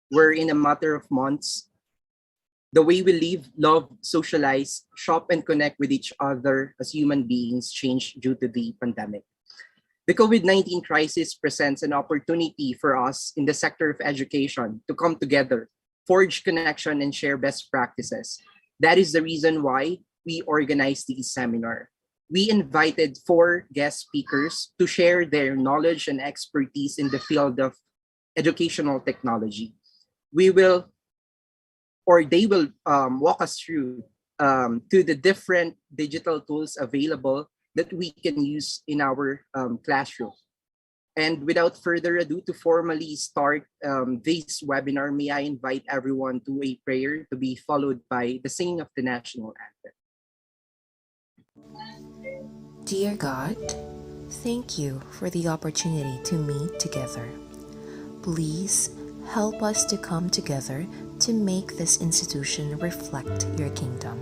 Where in a matter of months, the way we live, love, socialize, shop, and connect with each other as human beings changed due to the pandemic. The COVID-19 crisis presents an opportunity for us in the sector of education to come together, forge connection, and share best practices. That is the reason why we organized this seminar. We invited 4 guest speakers to share their knowledge and expertise in the field of educational technology. We will, or they will walk us through to the different digital tools available that we can use in our classroom. And without further ado, to formally start this webinar, may I invite everyone to a prayer to be followed by the singing of the national anthem. Dear God, thank you for the opportunity to meet together. Please help us to come together to make this institution reflect your kingdom.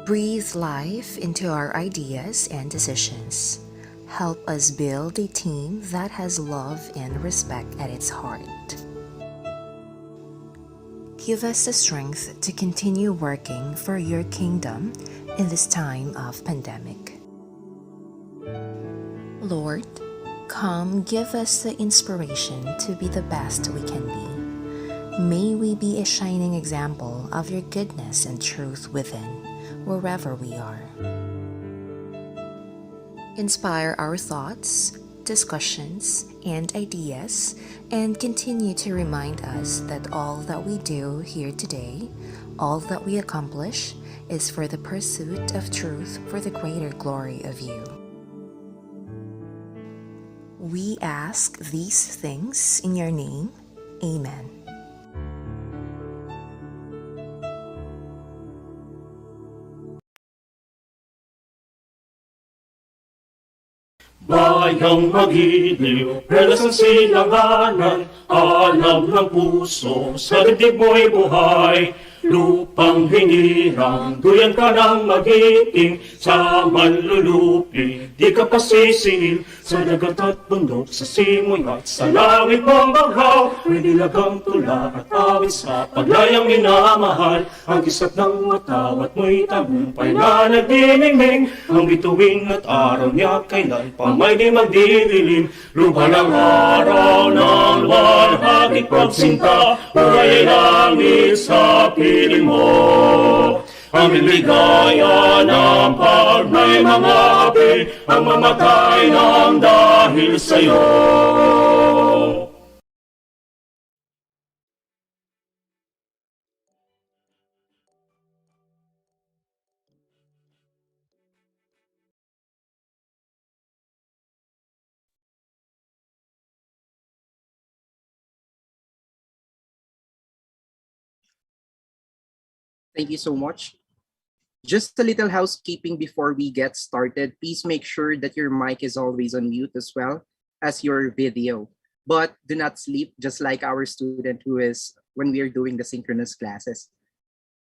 Breathe life into our ideas and decisions. Help us build a team that has love and respect at its heart. Give us the strength to continue working for your kingdom in this time of pandemic. Lord, come give us the inspiration to be the best we can be. May we be a shining example of your goodness and truth within, wherever we are. Inspire our thoughts, discussions, and ideas, and continue to remind us that all that we do here today, all that we accomplish, is for the pursuit of truth for the greater glory of you. We ask these things in your name. Amen. Bayang magiliw, relas ang silanganan, alam ng puso, sa dibdib mo'y buhay. Lupang hinirang, duyan ka ng magiting, sa manlulupi, di ka pasisingil. Sa dagat at bundok, sa simoy at sa langit mong baghaw, may nilagang tula at awit sa paglayang minamahal. Ang kisap ng watawat mo'y tagumpay na nagdiningning, ang bituin at araw niya kailan pa may di magdidilim. Lubha ng araw ng walhaging pagsinta, buhay ay langit sa piling mo. Aming ligaya ng pag may mga api, ang mamatay ng dahil sa'yo. Thank you so much. Just a little housekeeping before we get started. Please make sure that your mic is always on mute as well as your video. But do not sleep, just like our student who is when we are doing the synchronous classes,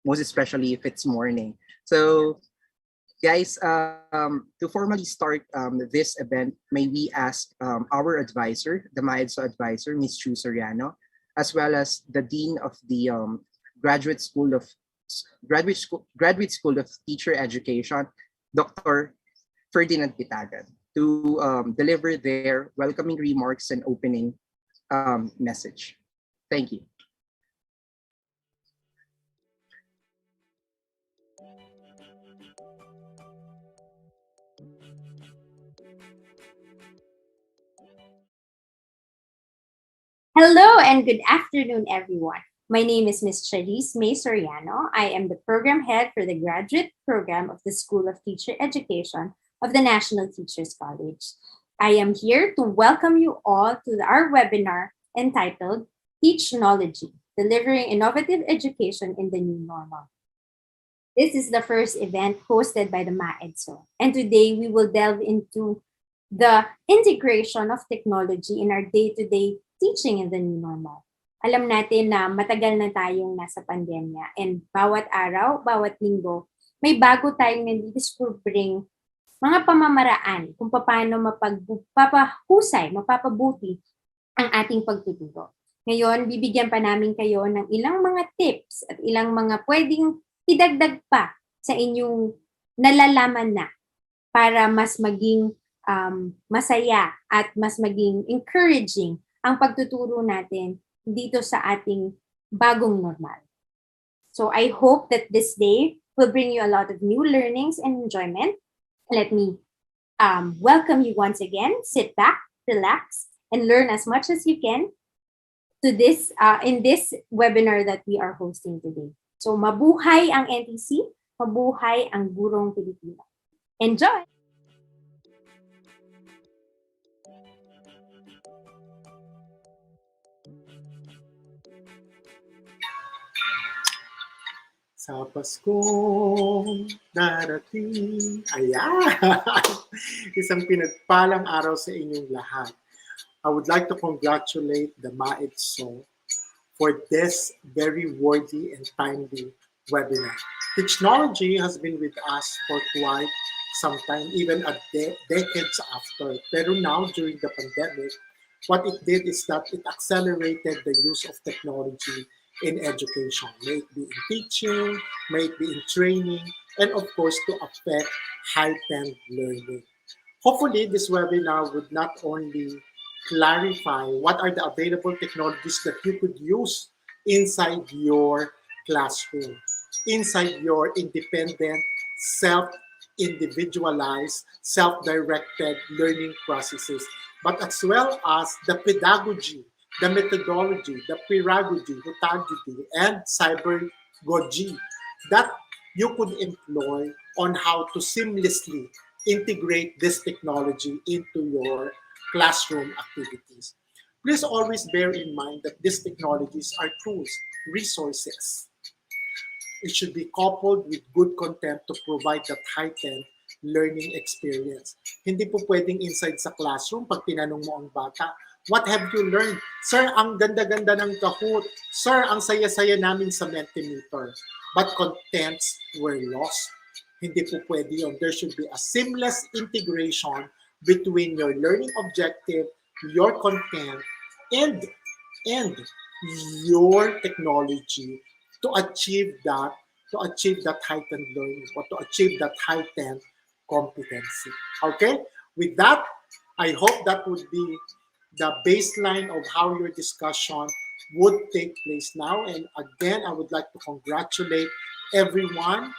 most especially if it's morning. So, guys, to formally start this event, may we ask our advisor, the MAEDSO advisor, Ms. Chu Soriano, as well as the Dean of the Graduate School of Graduate School of Teacher Education, Dr. Ferdinand Pitagan, to deliver their welcoming remarks and opening message. Thank you. Hello and good afternoon, everyone. My name is Ms. Charisse May Soriano. I am the program head for the graduate program of the School of Teacher Education of the National Teachers College. I am here to welcome you all to our webinar entitled TEACHnology, Delivering Innovative Education in the New Normal. This is the first event hosted by the MAEDSO, and today we will delve into the integration of technology in our day-to-day teaching in the new normal. Alam natin na matagal na tayong nasa pandemya and bawat araw, bawat linggo, may bago tayong nandidiscovering mga pamamaraan kung paano mapapabuti ang ating pagtuturo. Ngayon, bibigyan pa namin kayo ng ilang mga tips at ilang mga pwedeng idagdag pa sa inyong nalalaman na para mas maging masaya at mas maging encouraging ang pagtuturo natin dito sa ating bagong normal. So I hope that this day will bring you a lot of new learnings and enjoyment. Let me welcome you once again. Sit back, relax, and learn as much as you can to this in this webinar that we are hosting today. So mabuhay ang NTC, mabuhay ang Gurong Pilipino. Enjoy! Sa Paskong darating. Ayan! Isang pinagpalang araw sa inyong lahat. I would like to congratulate the MAEDSO for this very worthy and timely webinar. TEACHnology has been with us for quite some time, even decades after. Pero now, during the pandemic, what it did is that it accelerated the use of technology in education, may it be in teaching, may it be in training, and of course to affect heightened learning. Hopefully, this webinar would not only clarify what are the available technologies that you could use inside your classroom, inside your independent, self-individualized, self-directed learning processes, but as well as the pedagogy, the methodology, the pedagogy, and cybergogy that you could employ on how to seamlessly integrate this technology into your classroom activities. Please always bear in mind that these technologies are tools, resources. It should be coupled with good content to provide that heightened learning experience. Hindi po pwedeng inside sa classroom pag tinanong mo ang bata, what have you learned? Sir, ang ganda-ganda ng Kahoot. Sir, ang saya-saya namin sa Mentimeter. But contents were lost. Hindi po pwede yun. There should be a seamless integration between your learning objective, your content, and your technology to achieve that heightened learning or to achieve that heightened competency. Okay? With that, I hope that would be the baseline of how your discussion would take place now. And again, I would like to congratulate everyone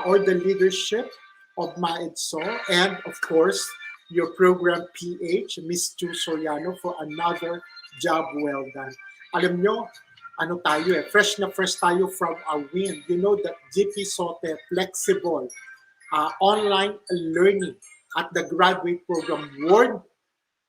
or the leadership of MAEDSO and of course, your program PH, Ms. Chu Soriano, for another job well done. Alam nyo, ano tayo fresh na fresh tayo from a win. You know that GP Sote flexible online learning at the graduate program won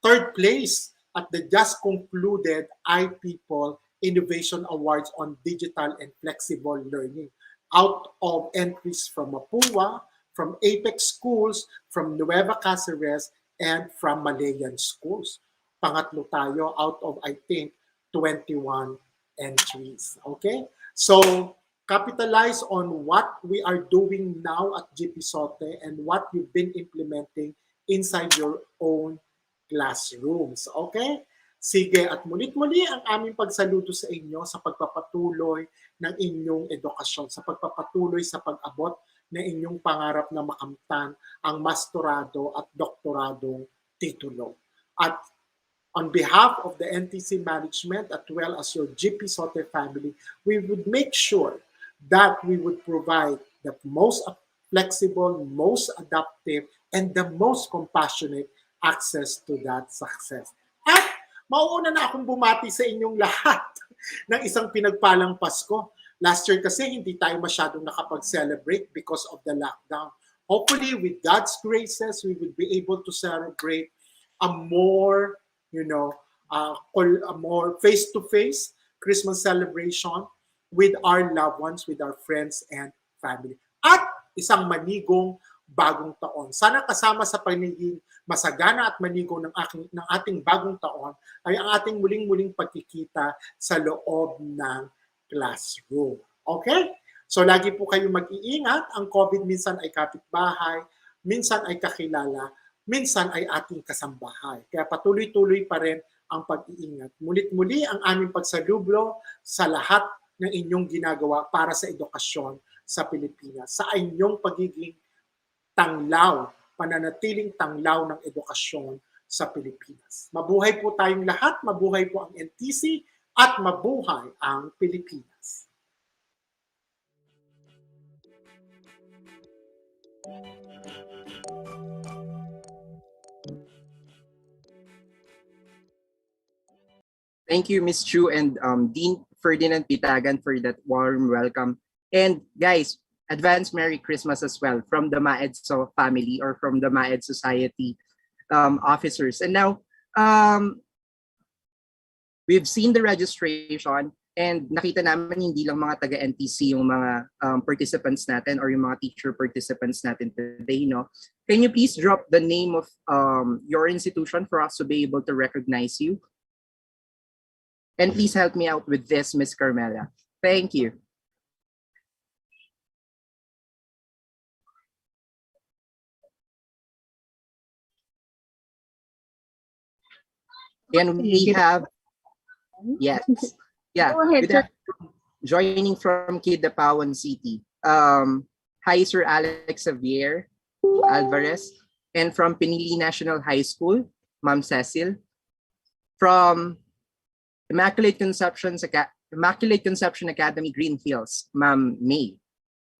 third place at the just concluded iPeople Innovation Awards on Digital and Flexible Learning. out of entries from Mapua, from Apex schools, from Nueva Cáceres, and from Malayan schools. Pangatlo tayo out of, I think, 21 entries. Okay? So, capitalize on what we are doing now at GP Sote and what you've been implementing inside your own classrooms. Okay? Sige, at mulit-muli ang aming pagsaludo sa inyo sa pagpapatuloy ng inyong edukasyon, sa pagpapatuloy sa pag-abot ng inyong pangarap na makamtan ang mastorado at doktoradong titulo. At on behalf of the NTC management as well as your GP Sote family, we would make sure that we would provide the most flexible, most adaptive, and the most compassionate access to that success. At mauuna na akong bumati sa inyong lahat ng isang pinagpalang Pasko. Last year kasi hindi tayo masyadong nakapag-celebrate because of the lockdown. Hopefully, with God's graces, we will be able to celebrate a more, a more face-to-face Christmas celebration with our loved ones, with our friends and family. At isang manigong bagong taon. Sana kasama sa paniging masagana at manigo ng ating bagong taon ay ang ating muling-muling pagkikita sa loob ng classroom. Okay? So lagi po kayong mag-iingat. Ang COVID minsan ay kapitbahay, minsan ay kakilala, minsan ay ating kasambahay. Kaya patuloy-tuloy pa rin ang pag-iingat. Mulit-muli ang aming pagsalublo sa lahat ng inyong ginagawa para sa edukasyon sa Pilipinas, sa inyong pagiging tanglaw, pananatiling tanglaw ng edukasyon sa Pilipinas. Mabuhay po tayong lahat, mabuhay po ang NTC, at mabuhay ang Pilipinas. Thank you, Ms. Chu and Dean Ferdinand Pitagan for that warm welcome. And guys, advance Merry Christmas as well from the Maedso family or from the Maed Society officers. And now, we've seen the registration and nakita namin hindi lang mga taga-NTC yung mga participants natin or yung mga teacher participants natin today, no? Can you please drop the name of your institution for us to be able to recognize you? And please help me out with this, Ms. Carmela. Thank you. And we have, yes, yeah, with that, joining from Kidapawan City. Hi, Sir Alex Xavier Alvarez, and from Pinili National High School, Ma'am Cecil. From Immaculate Conception Academy Green Hills, Ma'am May.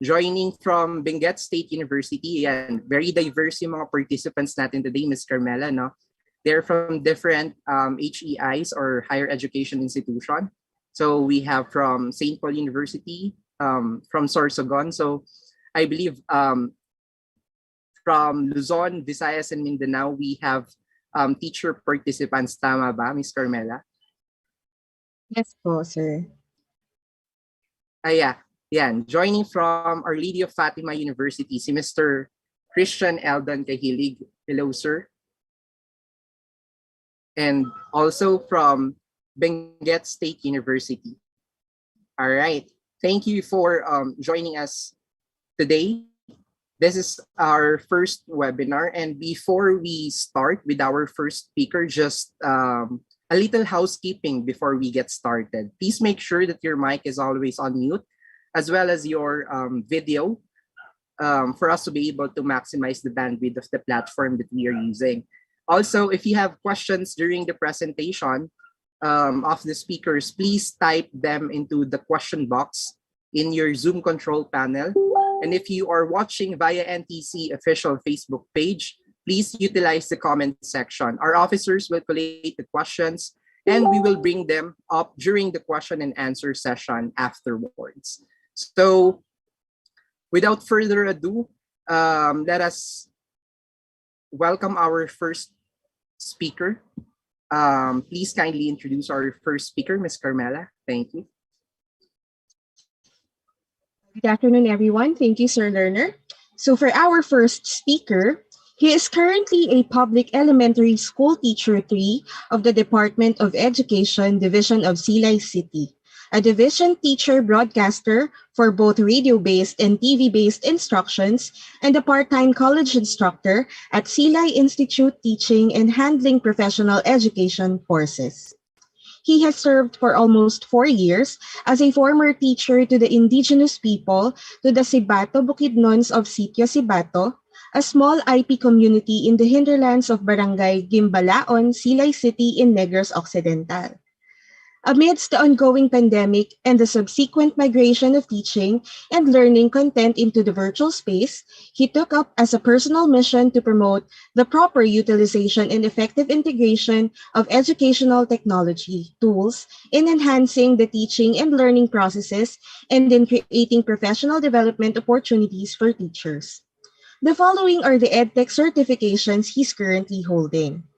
Joining from Benguet State University, and very diverse yung mga participants natin today, Ms. Carmela, no? They're from different HEIs or higher education institution. So we have from St. Paul University, from Sorsogon. So I believe from Luzon, Visayas, and Mindanao, we have teacher participants. Tama ba, Ms. Carmela? Yes po, sir. Yeah. Yan. Joining from Our Lady of Fatima University, si Mr. Christian Eldon Cahilig. Hello, sir. And also from Benguet State University. All right. Thank you for joining us today. This is our first webinar. And before we start with our first speaker, just a little housekeeping before we get started. Please make sure that your mic is always on mute, as well as your video, for us to be able to maximize the bandwidth of the platform that we are using. Also, if you have questions during the presentation of the speakers, please type them into the question box in your Zoom control panel. And if you are watching via NTC official Facebook page, please utilize the comment section. Our officers will collate the questions and we will bring them up during the question and answer session afterwards. So without further ado, let us welcome our first speaker. Please kindly introduce our first speaker, Ms. Carmela. Thank you. Good afternoon, everyone. Thank you, Sir Lerner. So, for our first speaker, he is currently a public elementary school teacher 3 of the Department of Education Division of Silay City, a division teacher broadcaster for both radio-based and TV-based instructions, and a part-time college instructor at Silay Institute teaching and handling professional education courses. He has served for almost 4 years as a former teacher to the indigenous people to the Sibato Bukidnons of Sitio Sibato, a small IP community in the hinterlands of Barangay Gimbalaon, Silay City in Negros Occidental. Amidst the ongoing pandemic and the subsequent migration of teaching and learning content into the virtual space, he took up as a personal mission to promote the proper utilization and effective integration of educational technology tools in enhancing the teaching and learning processes and in creating professional development opportunities for teachers. The following are the EdTech certifications he's currently holding: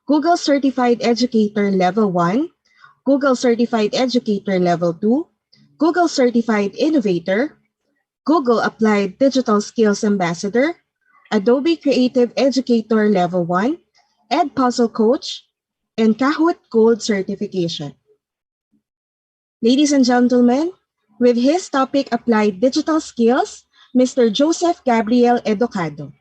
Google Certified Educator Level 1, Google Certified Educator Level 2, Google Certified Innovator, Google Applied Digital Skills Ambassador, Adobe Creative Educator Level 1, Puzzle Coach, and Kahoot Gold certification. Ladies and gentlemen, with his topic Applied Digital Skills, Mr. Joseph Gabriel Educado.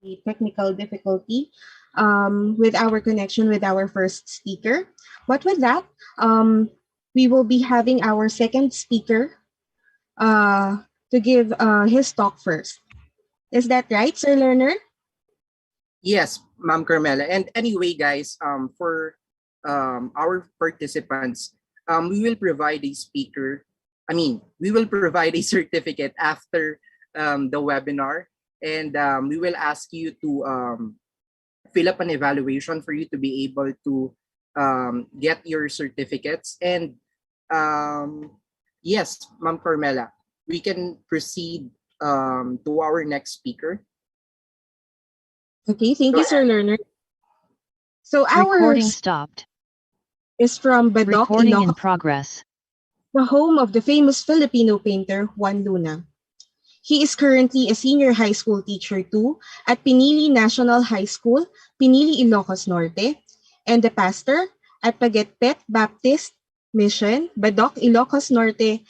A technical difficulty with our connection with our first speaker. But with that, um, we will be having our second speaker to give his talk first. Is that right, Sir Lerner? Yes, Ma'am Carmela. And anyway, guys, for our participants, we will provide a speaker. We will provide a certificate after the webinar, and we will ask you to fill up an evaluation for you to be able to get your certificates. And yes, Ma'am Carmela, we can proceed to our next speaker. Okay, thank Go you, Sir ahead. Lerner. So our Recording stopped. is from Badok, Recording in Ilocos, progress. the home of the famous Filipino painter Juan Luna. He is currently a senior high school teacher too at Pinili National High School, Pinili, Ilocos Norte, and the pastor at Pagetpet Baptist Mission, Badok, Ilocos Norte.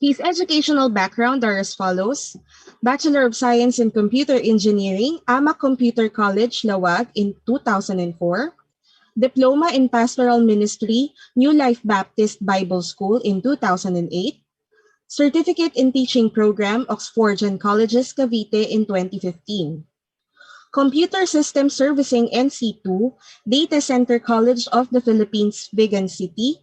His educational background are as follows: Bachelor of Science in Computer Engineering, AMA Computer College, Lawag in 2004, Diploma in Pastoral Ministry, New Life Baptist Bible School in 2008, Certificate in Teaching Program, Oxfordian Colleges, Cavite in 2015. Computer System Servicing NC2, Data Center College of the Philippines, Vigan City.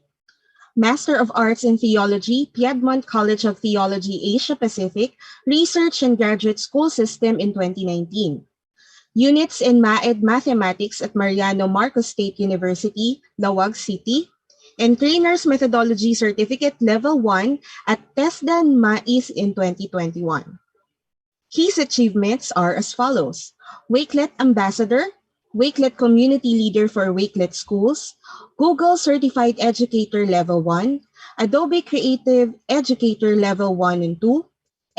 Master of Arts in Theology, Piedmont College of Theology, Asia Pacific, Research and Graduate School System in 2019. Units in MAED Mathematics at Mariano Marcos State University, Lawag City, and Trainer's Methodology Certificate Level 1 at TESDA MAIS in 2021. His achievements are as follows: Wakelet Ambassador, Wakelet Community Leader for Wakelet Schools, Google Certified Educator Level 1, Adobe Creative Educator Level 1 and 2,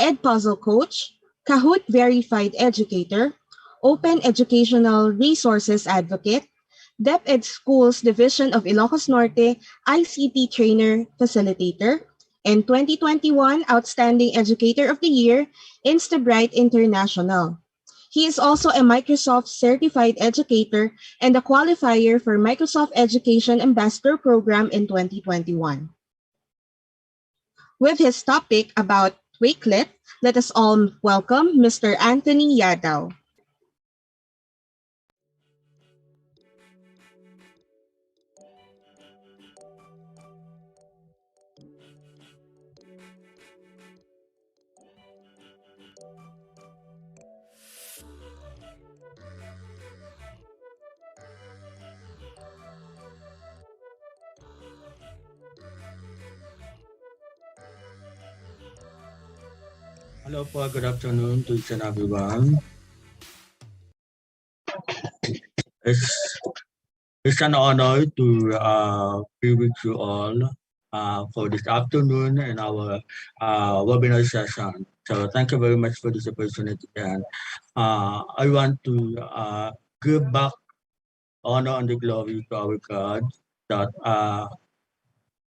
Edpuzzle Coach, Kahoot Verified Educator, Open Educational Resources Advocate, DepEd Schools Division of Ilocos Norte ICT Trainer Facilitator, and 2021 Outstanding Educator of the Year, InstaBright International. He is also a Microsoft Certified Educator and a qualifier for Microsoft Education Ambassador Program in 2021. With his topic about Wakelet, let us all welcome Mr. Anthony Yadaw. Hello po, good afternoon to each and everyone. It's, it's an honor to be with you all for this afternoon in our webinar session. So thank you very much for this opportunity. And I want to give back honor and the glory to our God that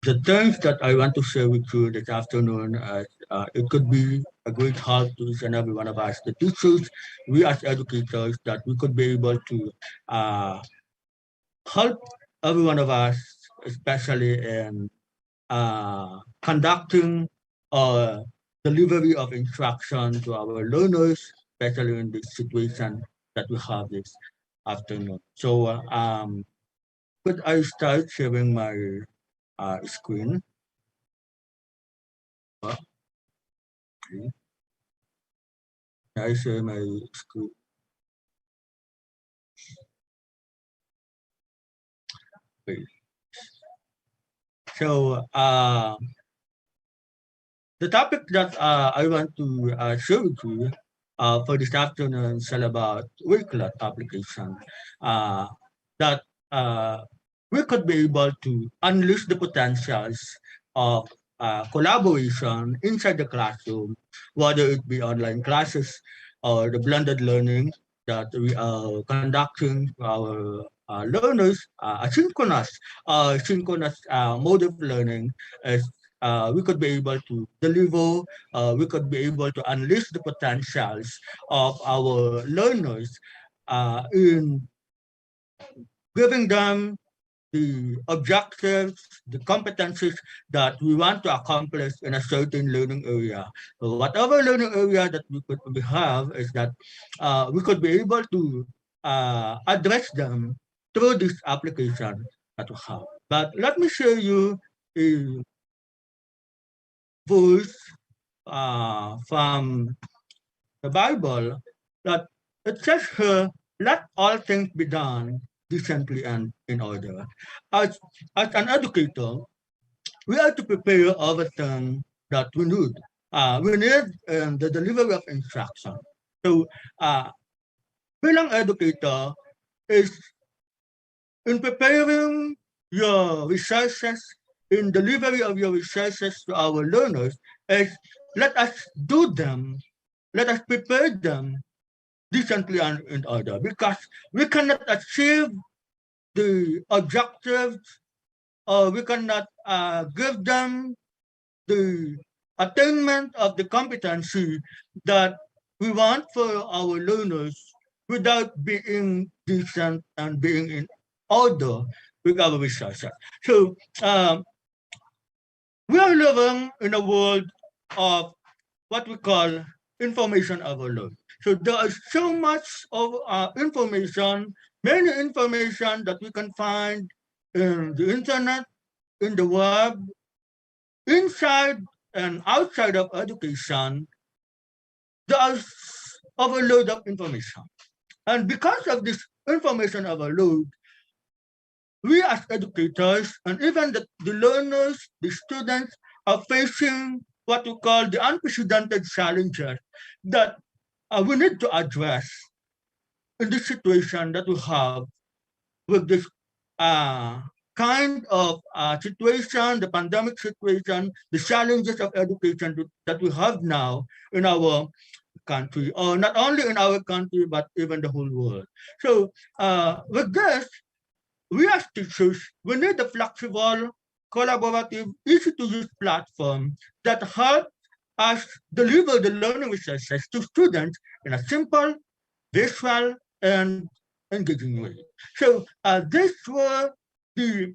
the things that I want to share with you this afternoon, it could be a great help to each and every one of us, the teachers, we as educators, that we could be able to help every one of us, especially in conducting or delivery of instruction to our learners, especially in this situation that we have this afternoon. So could I start sharing my screen? Okay. I share my screen. Okay. So the topic that I want to share with you for this afternoon is all about Wakelet application. That we could be able to unleash the potentials of collaboration inside the classroom, whether it be online classes or the blended learning that we are conducting to our learners, synchronous mode of learning, as we could be able to deliver, we could be able to unleash the potentials of our learners in giving them the objectives, the competencies that we want to accomplish in a certain learning area. So whatever learning area that we have is that we could be able to address them through this application that we have. But let me show you a verse from the Bible that it says here, let all things be done decently and in order. As an educator, we have to prepare everything that we need. We need the delivery of instruction. So, bilang educator is in preparing your resources, in delivery of your resources to our learners, is let us do them, let us prepare them decently and in order, because we cannot achieve the objectives, or we cannot give them the attainment of the competency that we want for our learners without being decent and being in order with our resources. So we are living in a world of what we call information overload. So there is so much of information, many information that we can find in the internet, in the web, inside and outside of education. There is overload of information. And because of this information overload, we as educators and even the learners, the students are facing what we call the unprecedented challenges that we need to address in this situation that we have with this uh, kind of situation, the pandemic situation, the challenges of education that we have now in our country, or not only in our country, but even the whole world. So with this, we as teachers, we need a flexible, collaborative, easy-to-use platform that help us deliver the learning resources to students in a simple, visual, and engaging way. So this were the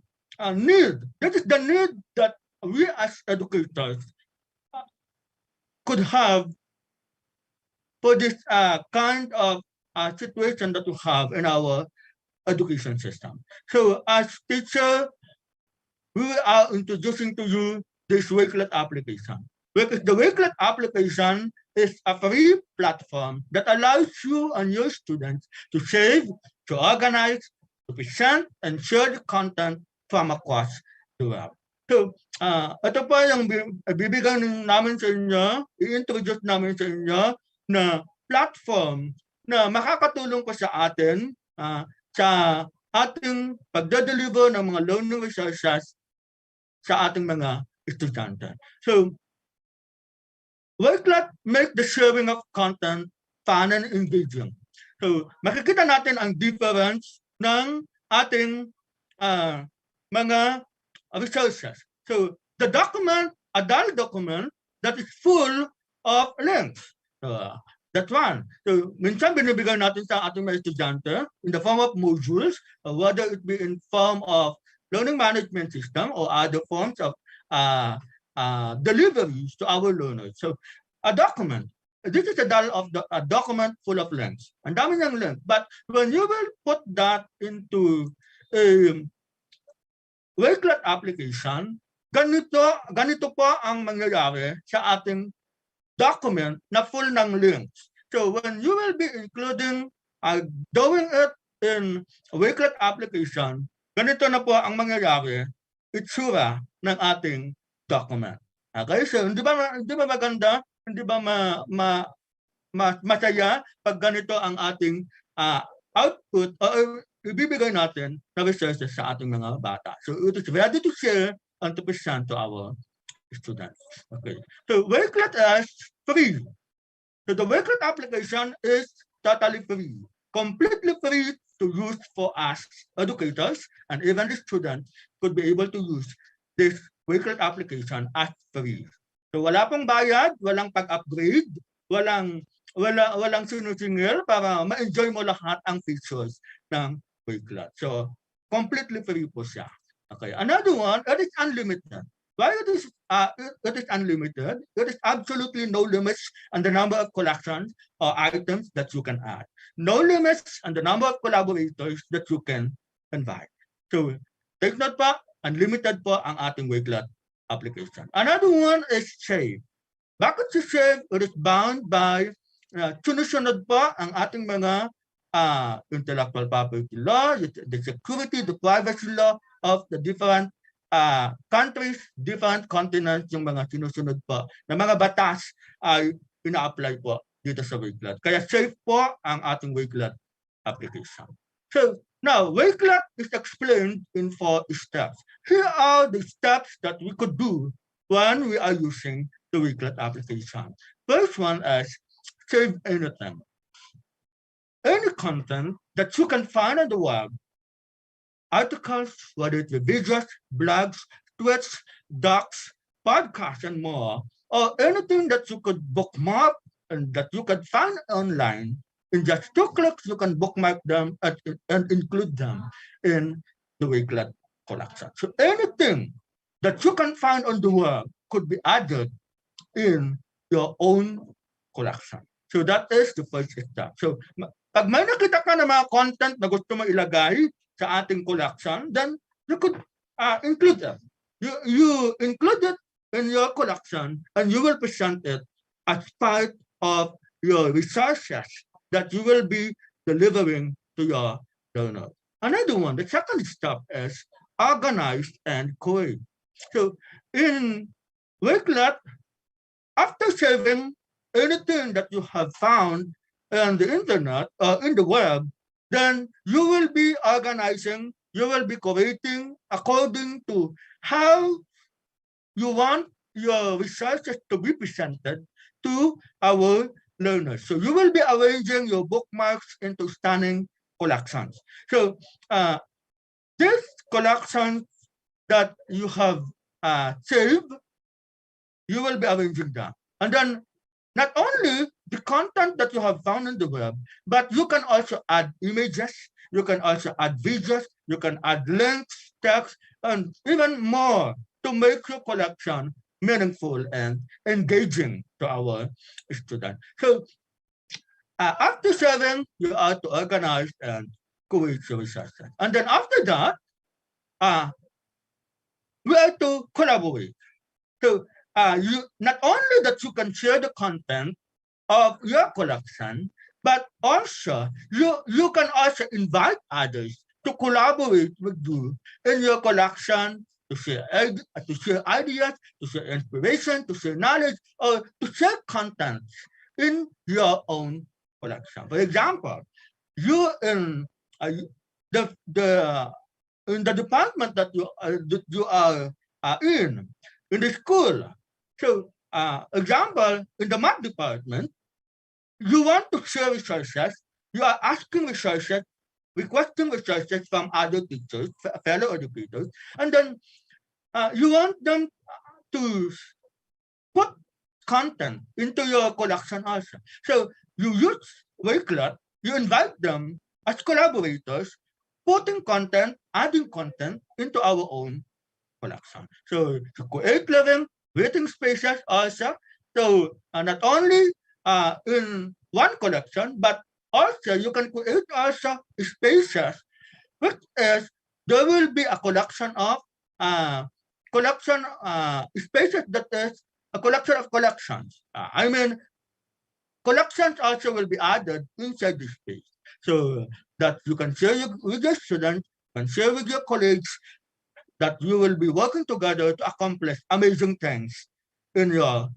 need. That is the need that we as educators could have for this kind of situation that we have in our education system. So as teacher, we are introducing to you this Wakelet application. The Wakelet application is a free platform that allows you and your students to save, to organize, to present, and share the content from across the web. So, ito po yung bibigyan namin sa inyo, i-introduce namin sa inyo na platform na makakatulong po sa atin sa ating pagdadeliver ng mga learning resources sa ating mga estudyante. So, Wakelet make the sharing of content fun and engaging. So, makikita natin ang difference ng ating mga resources. So, the document, a DAL document that is full of links. That's one. So, minsan binibigay natin sa ating mga estudyante in the form of modules, whether it be in form of learning management system or other forms of deliveries to our learners. So, a document. This is a document full of links. Ang dami niyang link. But when you will put that into a Wakelet application, ganito po ang mangyayari sa ating document na full ng links. So when you will be including, doing it in a Wakelet application, ganito na po ang mangyayari, itsura ng ating document. Okay, so hindi ba maganda, hindi ba masaya pag ganito ang ating output o ibibigay natin na resources sa ating mga bata. So it is ready to share and to present to our students. Okay. So Wakelet is free. So the Wakelet application is totally free, completely free to use for us educators, and even the students could be able to use this Wakelet application as free. So wala pong bayad, walang pag-upgrade, walang sinusingil para ma-enjoy mo lahat ang features ng Wakelet. So completely free po siya. Okay. Another one, it is unlimited. Why it is unlimited? There is absolutely no limits on the number of collections or items that you can add. No limits on the number of collaborators that you can invite. So take note po, unlimited po ang ating Wakelet application. Another one is Save. Bakit si Save? It is bound by sinusunod po ang ating mga intellectual property law, the security, the privacy law of the different countries, different continents, yung mga sinusunod po na mga batas ay ina-apply po dito sa Wakelet. Kaya safe po ang ating Wakelet application. So now, Wakelet is explained in 4 steps. Here are the steps that we could do when we are using the Wakelet application. First one is save anything. Any content that you can find on the web, articles, whether it's videos, blogs, tweets, docs, podcasts, and more, or anything that you could bookmark and that you can find online, in just 2 clicks, you can bookmark them and include them in the Wakelet collection. So anything that you can find on the web could be added in your own collection. So that is the first step. So pag may nakita ka ng mga content na gusto mo ilagay sa ating collection, then you could include them. You include it in your collection and you will present it as part of your resources that you will be delivering to your learner. Another one, the second step is organize and curate. So in Wakelet, after saving anything that you have found on the internet or in the web, then you will be organizing, you will be curating according to how you want your resources to be presented to our learners. So you will be arranging your bookmarks into stunning collections. So this collection that you have saved, you will be arranging them. And then not only the content that you have found on the web, but you can also add images, you can also add videos, you can add links, text, and even more to make your collection meaningful and engaging to our students. So after saving, you are to organize and curate your resources. And then after that, we are to collaborate. So you not only that you can share the content of your collection, but also you can also invite others to collaborate with you in your collection to share ideas, to share inspiration, to share knowledge, or to share content in your own collection. For example, you in the in the department that you are in the school. So, example, in the math department, you want to share resources, you are asking resources, requesting resources from other teachers, fellow educators, and then you want them to put content into your collection also. So you use Wakelet, you invite them as collaborators, putting content, adding content into our own collection. So to create living, waiting spaces also. So not only in one collection, but also you can create also spaces, which is there will be a collection of spaces that is a collection of collections. I mean, collections also will be added inside this space, so that you can share with your students, can share with your colleagues, that you will be working together to accomplish amazing things in your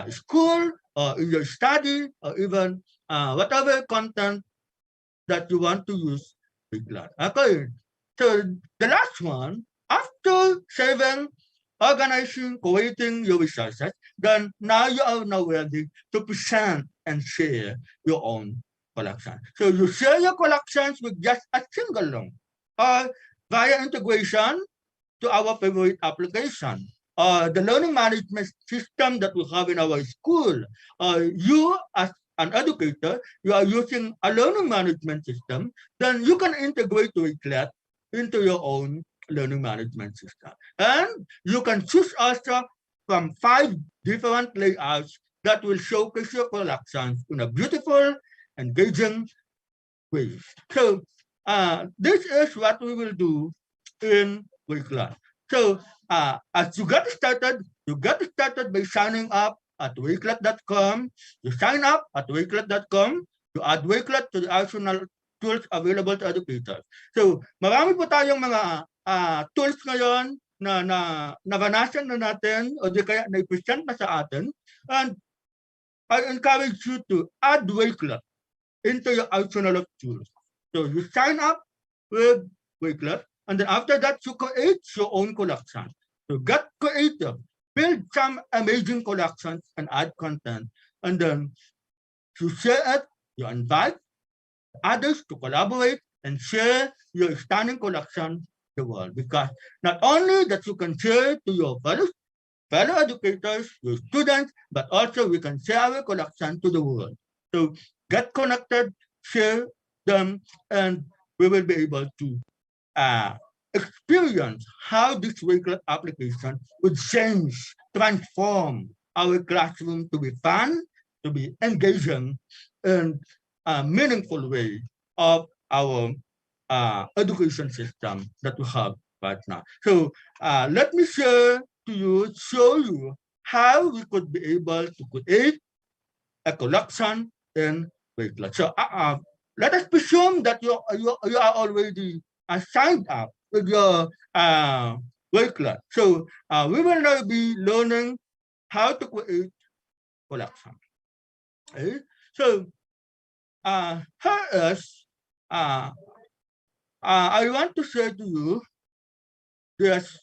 school or in your study or even whatever content that you want to use Wakelet. Okay, so the last one, after saving, organizing, collating your resources, then now you are now ready to present and share your own collection. So you share your collections with just a single link or via integration to our favorite application. The learning management system that we have in our school. You as an educator, you are using a learning management system, then you can integrate Wakelet into your own learning management system. And you can choose also from 5 different layouts that will showcase your collections in a beautiful, engaging way. So this is what we will do in Wakelet. So as you get started by signing up at wakelet.com. You sign up at wakelet.com. You add Wakelet to the arsenal tools available to educators. So marami po tayong mga tools ngayon na nabanasan na natin o di kaya na-present na sa atin. And I encourage you to add Wakelet into your arsenal of tools. So you sign up with Wakelet, and then after that, you create your own collection. So get creative, build some amazing collections and add content. And then you share it, you invite others to collaborate and share your stunning collection to the world. Because not only that you can share to your fellow educators, your students, but also we can share our collection to the world. So get connected, share them, and we will be able to experience how this Wakelet application would change, transform our classroom to be fun, to be engaging, and a meaningful way of our education system that we have right now. So let me share to you, show you how we could be able to create a collection in Wakelet. So let us presume that you are already signed up with your Wakelet. So we will now be learning how to create collection. Okay? So here is I want to share to you this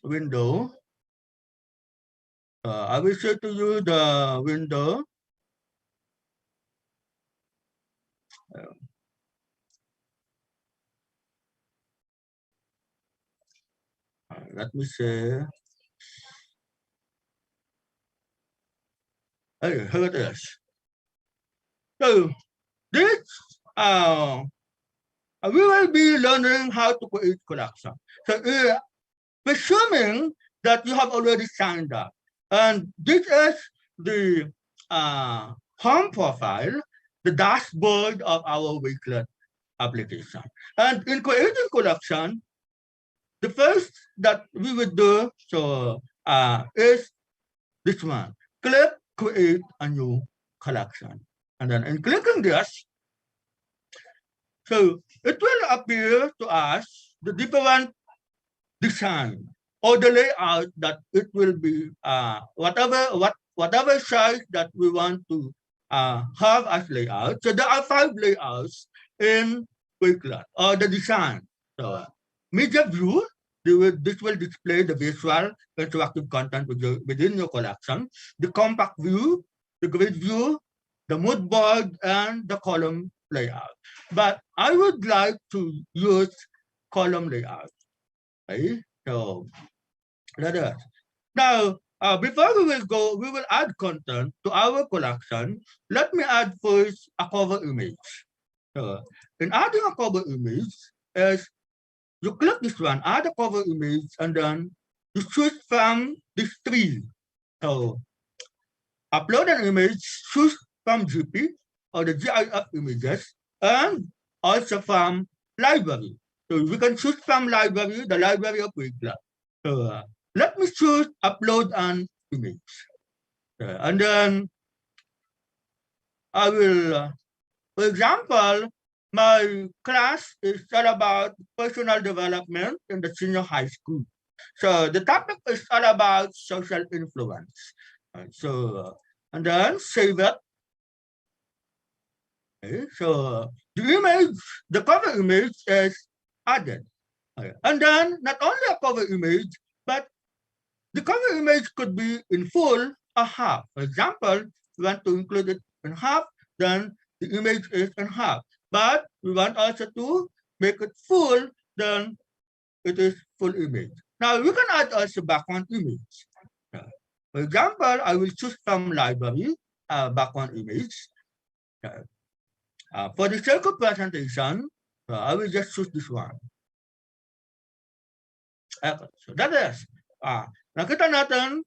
window. I will share to you the window. Let me share. Hey, here it is. So this we will be learning how to create collection. So presuming that you have already signed up, and this is the home profile, the dashboard of our Wakelet application. And in creating collection, the first that we would do is this one. Click create a new collection. And then in clicking this, so it will appear to us the different design or the layout that it will be whatever size that we want to have as layout. So there are 5 layouts in Wakelet or the design. So media view, this will display the visual interactive content within your collection. The compact view, the grid view, the mood board, and the column layout. But I would like to use column layout. Okay? So let us. Now, before we will add content to our collection. Let me add first a cover image. So, in adding a cover image, is you click this one, add a cover image, and then you choose from this tree. So, upload an image, choose from GP or the GIF images, and also from library. So we can choose from library, the library of Wakelet. So let me choose upload an image. And then I will, for example, my class is all about personal development in the senior high school. So the topic is all about social influence. And then save it. Okay, so the image, the cover image is added. Okay. And then not only a cover image, but the cover image could be in full or half. For example, we want to include it in half, then the image is in half. But we want also to make it full, then it is full image. Now we can add also background image. For example, I will choose from library background image. For the sake of presentation, I will just choose this one. So that is, nakita natin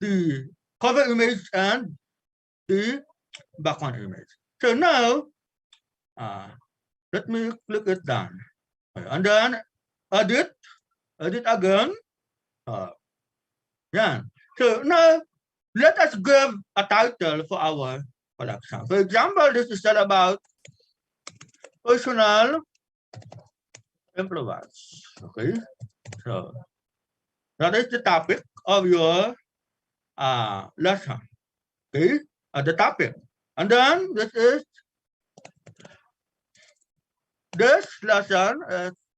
the cover image and the background image. So now, let me click it down. And then edit again. Yeah. So now, let us give a title for our collection. For example, this is all about personal influence. Okay. So that is the topic of your lesson. Okay, the topic. And then this lesson,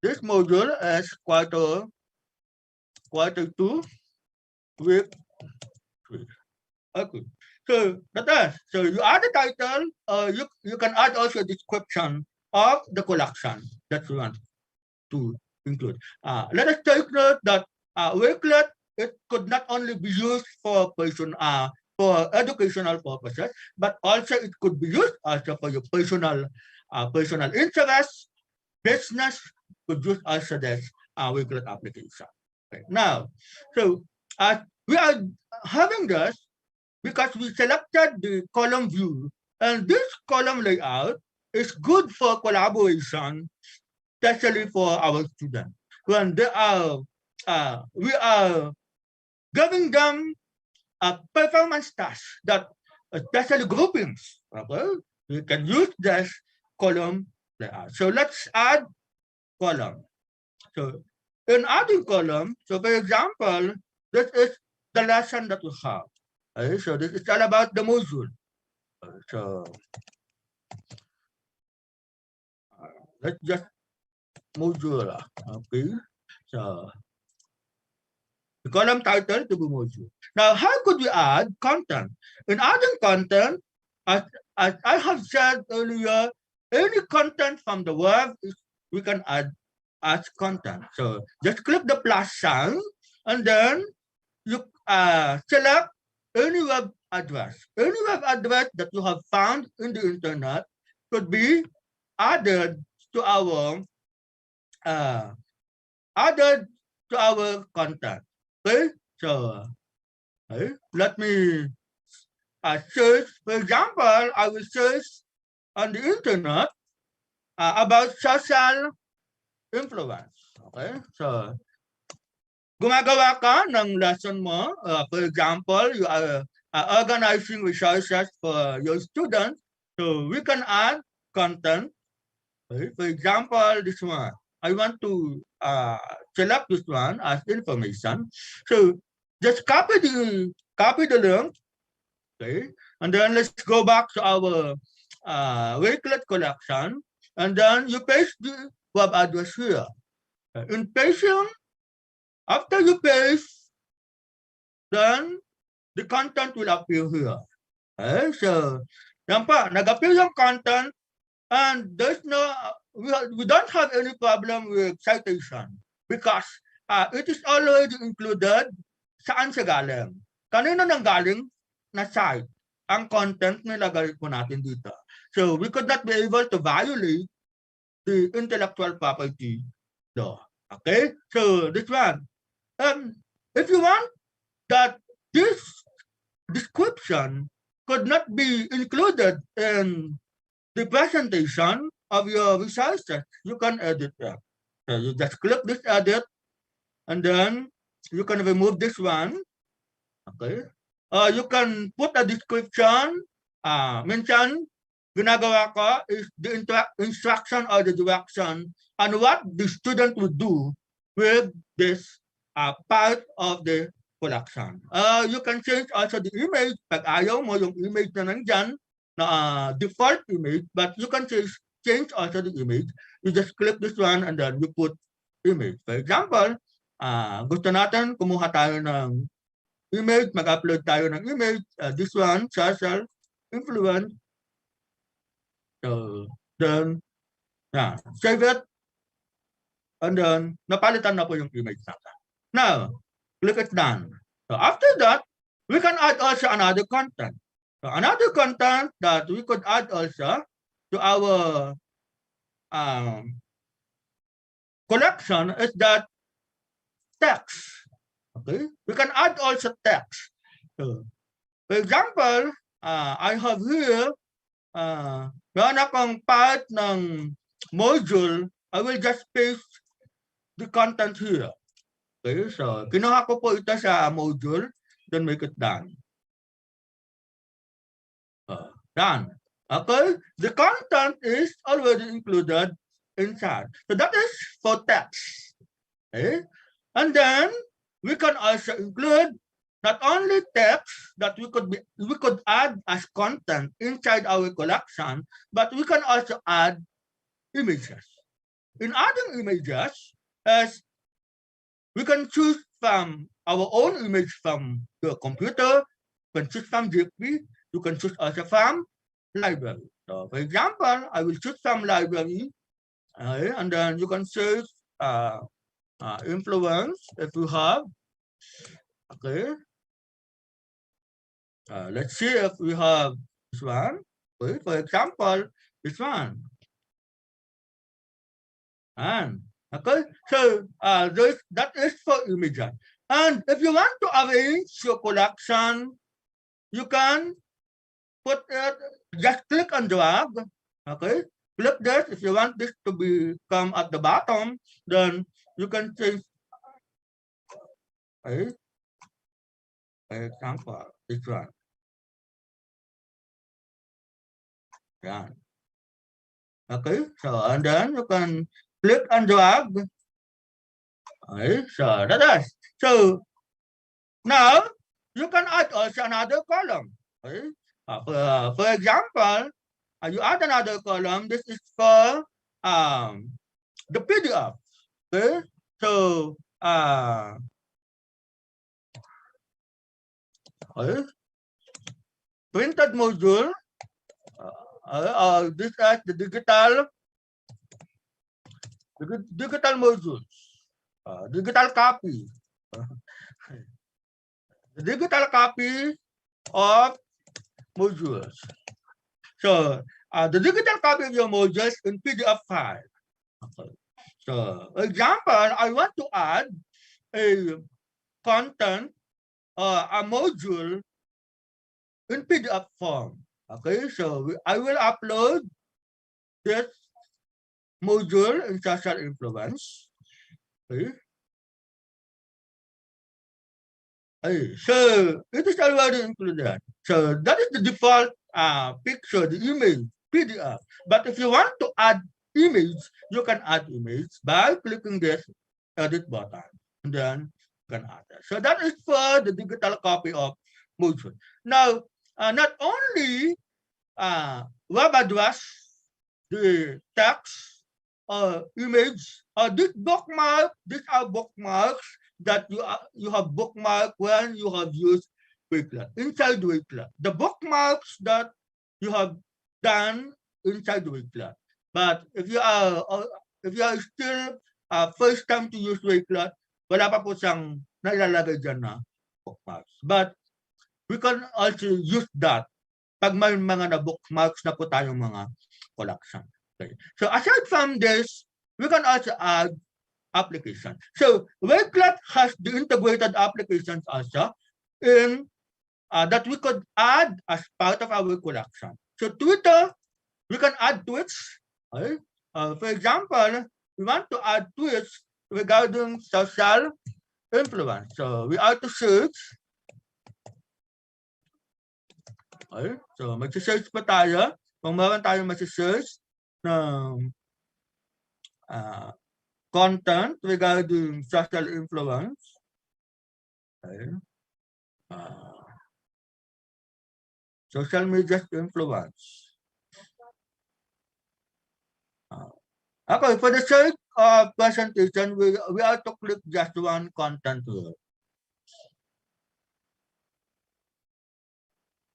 this module is quarter 2, week 3. Okay. So that is, so you add the title, you can add also a description of the collection that you want to include. Let us take note that Wakelet, it could not only be used for educational purposes, but also it could be used also for your personal interest. Business could use also this Wakelet application. Okay. Now, so we are having this because we selected the column view, and this column layout is good for collaboration, especially for our students. When they are, we are giving them a performance task that, especially groupings, okay? We can use this column layout. So let's add column. So in adding column, so for example, this is the lesson that we have. Okay? So this is all about the module. So let's just module. Okay. So the column title to be module. Now, how could we add content? In adding content, as, as I have said earlier, any content from the web we can add as content. So just click the plus sign and then you select any web address. Any web address that you have found in the internet could be added to our uh, added to our content. Okay, so let me search. For example, I will search on the internet about social influence. Okay, so gumagawa ka ng lesson mo. For example, you are organizing resources for your students. So we can add content. Okay? For example, this one. I want to select this one as information. So just copy the link. Okay, and then let's go back to our Wakelet collection, and then you paste the web address here. In pasting, after you paste, then the content will appear here. Okay, so yan pa, nag-appear yung content, and there's no, we don't have any problem with citation because it is already included saan siya galing. Kanino nang galing na site ang content nilagay po natin dito. So we could not be able to violate the intellectual property law. Okay, so this one. If you want that this description could not be included in the presentation of your resources, you can edit that. So you just click this edit, and then you can remove this one. Okay. You can put a description. Minsan, ginagawa ko is the instruction or the direction on what the student would do with this part of the collection. You can change also the image. Pag ayaw mo yung image na nandyan, na default image, but you can change also the image. You just click this one and then you put image. For example, gusto natin kumuha tayo ng image, mag-upload tayo ng image. This one, social influence. So then, save it. And then, napalitan na po yung image natin. Now, click it done. So after that, we can add also another content. So another content that we could add also to our collection is that text. Okay, we can add also text. So, for example, I have here, meron akong part ng module. I will just paste the content here. Okay, so kinuha ko po ito sa module, then make it done. Done. Okay, the content is already included inside. So that is for text. Okay, and then we can also include not only text that we could add as content inside our collection, but we can also add images. In adding images, as we can choose from our own image from the computer, you can choose from GP, you can choose also from library. So for example, I will choose from library, and then you can search influence if you have. Okay. Let's see if we have this one. Okay. For example, this one. And Okay, so that is for images. And if you want to arrange your collection, you can put it, just click and drag. Okay, click this. If you want this to become at the bottom, then you can change. Okay, for example, this one. Yeah. Okay, so and then you can click and drag. Okay, so that is. So now you can add also another column. Okay, for example, you add another column. This is for the PDF. Okay, so okay, printed module. This is the digital modules, digital copy, the digital copy of modules. So the digital copy of your modules in PDF file. Okay. So example, I want to add a content a module in PDF form. Okay, so I will upload this module in social influence. Okay. So it is already included. So that is the default picture, the image, PDF. But if you want to add image, you can add image by clicking this edit button. And then you can add that. So that is for the digital copy of module. Now, not only web address, the text, image, these are bookmarks that you have bookmarked when you have used Wakelet, inside Wakelet. The bookmarks that you have done inside Wakelet. But if you are still first time to use Wakelet, wala pa po siyang nalalagay dyan na bookmarks. But we can also use that pag may mga na-bookmarks na po tayong mga collection. Okay. So aside from this, we can also add application. So Wakelet has the integrated applications also in that we could add as part of our collection. So Twitter, we can add tweets. Okay? For example, we want to add tweets regarding social influence. So we have to search. Okay? So mag-search pa tayo. Kung meron tayong mag-search ng content regarding social influence. Okay. Social media influence. Okay, for the sake of presentation, we have to click just one content here.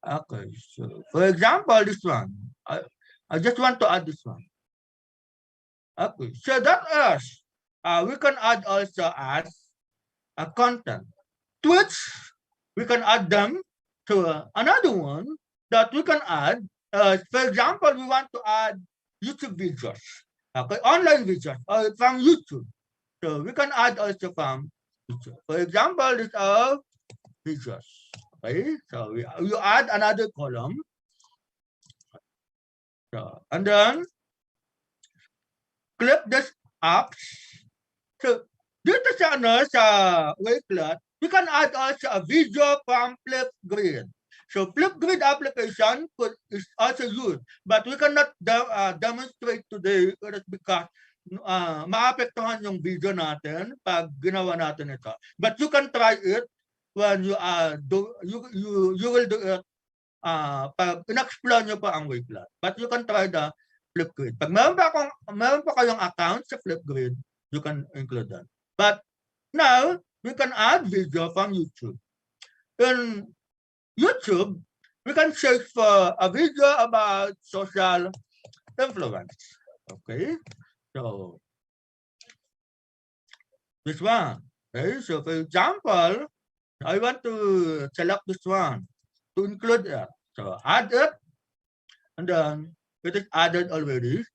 Okay, so for example, this one. I just want to add this one. Okay, so that is, we can add also as a content. Tweets, we can add them to another one that we can add. For example, we want to add YouTube videos, okay, online videos from YouTube. So we can add also from YouTube. For example, these are videos. Okay, so you add another column. So, and then click this apps. So dito sa Wakelet, we can add also a video from Flipgrid. So Flipgrid application is also used, but we cannot demonstrate today because maapektuhan yung video natin pag ginawa natin ito. But you can try it when you will do it pag in-explore nyo pa ang Wakelet. But you can try the Flipgrid. Pag meron pa kayong account sa Flipgrid, you can include that. But now, we can add video from YouTube. In YouTube, we can search for a video about social influence. Okay, so this one. Okay, so for example, I want to select this one to include it. So add it, and then it is added already.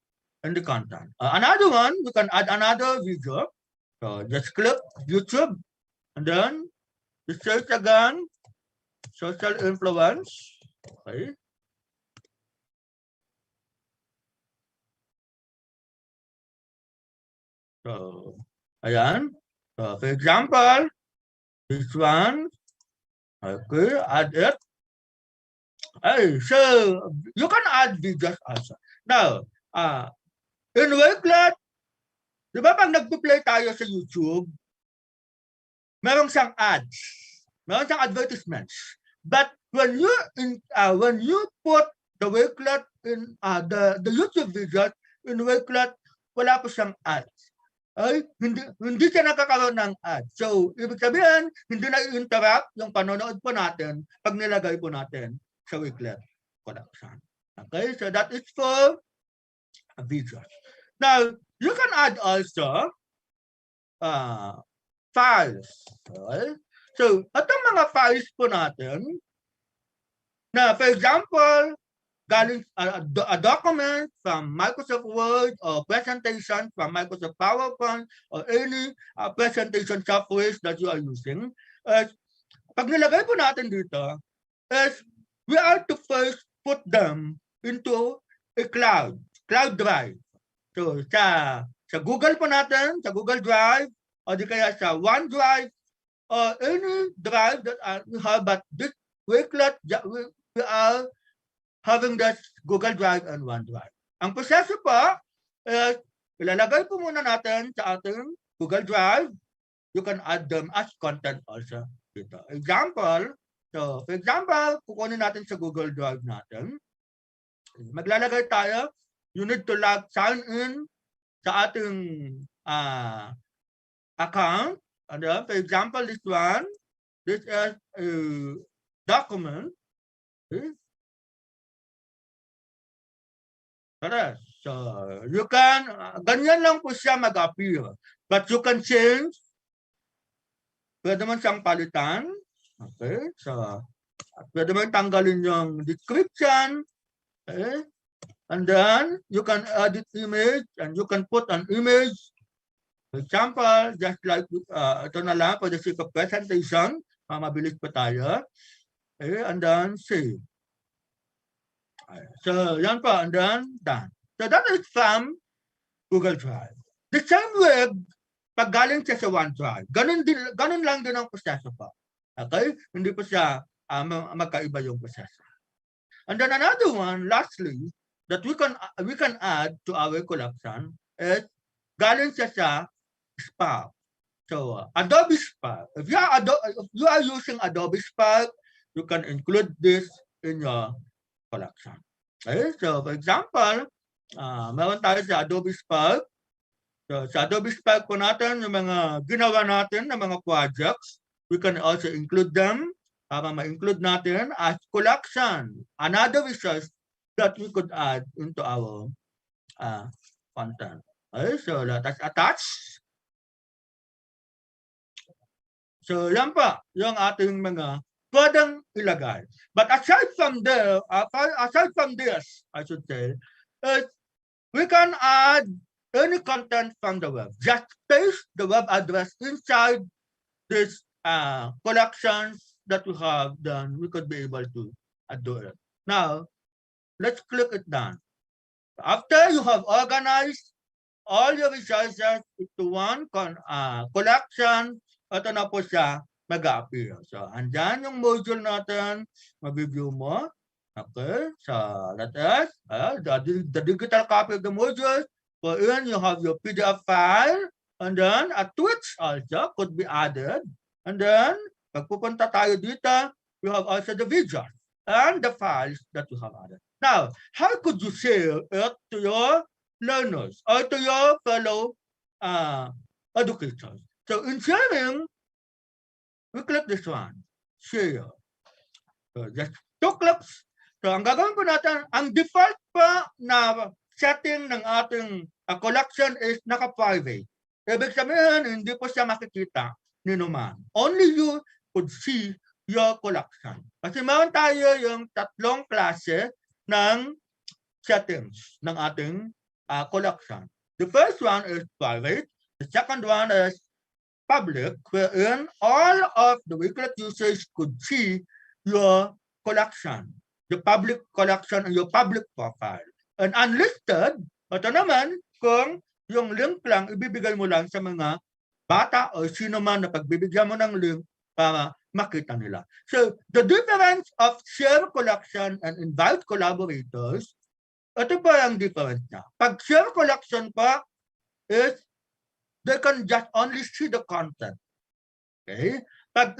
in the content. Another one, we can add another video. So just click YouTube and then search again, social influence. Okay. So, ayan. So, for example, this one, okay, add it. Hey, so you can add videos also. Now, in Wakelet, di ba pag nag-play tayo sa YouTube, meron siyang ads, meron siyang advertisements. But when you put the Wakelet in the YouTube videos in Wakelet, wala po siyang ads. Ay, hindi siya nakakaroon ng ads. So, ibig sabihin, hindi na-interrupt yung panonood po natin pag nilagay po natin sa Wakelet collection. Okay, so that is for videos. Now, you can add also files. Okay? So, itong mga files po natin, na for example, galing a document from Microsoft Word or presentation from Microsoft PowerPoint or any presentation software that you are using. Pag nilagay po natin dito, we are to first put them into a cloud drive. So sa Google po natin, sa Google Drive, o di kaya sa OneDrive, or any drive that we have, but this Wakelet, we are having that Google Drive and OneDrive. Ang proseso po, ilalagay po muna natin sa ating Google Drive. You can add them as content also dito. Example, so for example, kukunin natin sa Google Drive natin. Maglalagay tayo, you need to sign in sa ating account. And for example, this one, this is a document. Okay. So you can, ganyan lang po siya mag-appear. But you can change. Pwede man siyang palitan. Okay. So, pwede man tanggalin yung description. Okay. And then, you can edit image and you can put an image. For example, just like, ito na lang, for the sake of presentation, mabilis pa tayo. Okay. And then, save. So, yan po, and then, done. So, that is from Google Drive. The same way, pag galing siya sa OneDrive, ganun lang din ang proseso po. Okay? Hindi po siya magkaiba yung proseso. And then another one, lastly, that we can add to our collection is galing siya sa Spark. So, Adobe Spark. If you are using Adobe Spark, you can include this in your collection. Okay? So, for example, meron tayo sa Adobe Spark. So, sa Adobe Spark po natin, yung mga ginawa natin na mga projects, we can also include them para ma-include natin as collection. Another resource that we could add into our content. Okay? So, let us attach. So, yan pa, yung ating mga pwedeng ilagay. But aside from this, I should say, we can add any content from the web. Just paste the web address inside this collections that we have, then we could be able to do it. Now, let's click it down. After you have organized all your resources into one collection, ito na po siya mag-appear. So, andyan yung module natin, mag-view mo. Okay, so let us, the digital copy of the module, wherein you have your PDF file, and then a tweets also could be added. And then, pag pupunta tayo dito, you have also the video and the files that you have added. Now, how could you share it to your learners or to your fellow educators? So in sharing, we click this one, share. So just 2 clicks. So ang gagawin po natin, ang default pa na setting ng ating collection is naka-private. Ibig sabihin, hindi po siya makikita ni naman. Only you could see your collection. Kasi meron tayo yung 3 klase ng settings ng ating collection. The first one is private. The second one is public, wherein all of the weeklet users could see your collection, the public collection and your public profile. And unlisted, ito naman, kung yung link lang, ibibigay mo lang sa mga bata o sino man na pagbibigyan mo ng link para makita nila. So, the difference of share collection and invite collaborators, ito pa ang difference niya. Pag share collection pa is they can just only see the content. Okay? Pag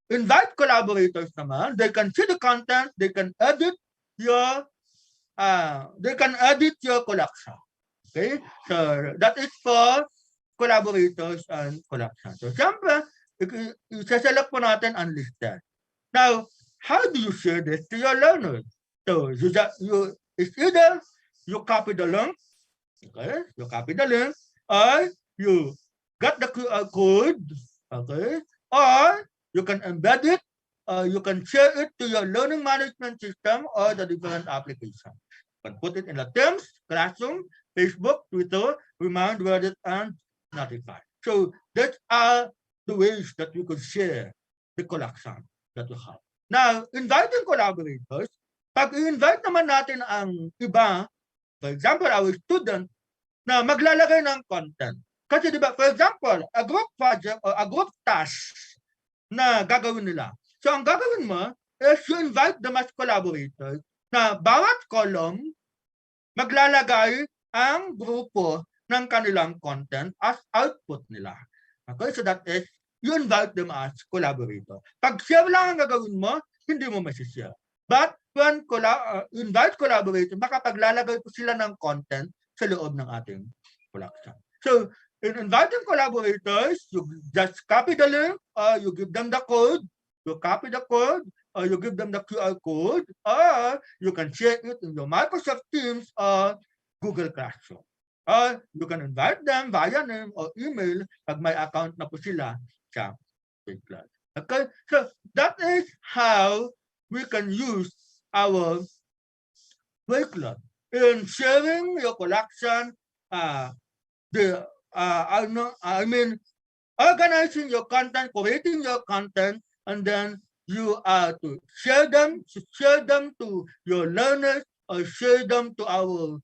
invite collaborators naman, they can see the content, they can edit your collection. Okay? So that is for collaborators and collection. So siyempre, isa-select po natin unlisted. Now, how do you share this to your learners? So it's either you copy the link, okay? You copy the link, or you got the QR code, okay? Or you can embed it, or you can share it to your learning management system or the different applications. You can put it in the Teams, Classroom, Facebook, Twitter, Remind, Reddit, and Notify. So that are the ways that you could share the collection that you have. Now, inviting collaborators, pag i-invite naman natin ang iba, for example, our student, na maglalagay ng content. Kasi di ba, for example, a group project or a group task na gagawin nila. So ang gagawin mo is you invite them as collaborators na bawat column maglalagay ang grupo ng kanilang content as output nila. Okay, so that is, you invite them as collaborator. Pag share lang ang gagawin mo, hindi mo masishare. But when invite collaborator, makapaglalagay po sila ng content sa loob ng ating collection. So, in inviting collaborators, you just copy the link, or you give them the code, you copy the code, or you give them the QR code, or you can share it in your Microsoft Teams or Google Classroom. Or you can invite them via name or email pag may account na po sila sa Quizlet. Okay? So, that is how we can use our Quizlet in sharing your collection, organizing your content, creating your content, and then you are to share them to your learners or share them to our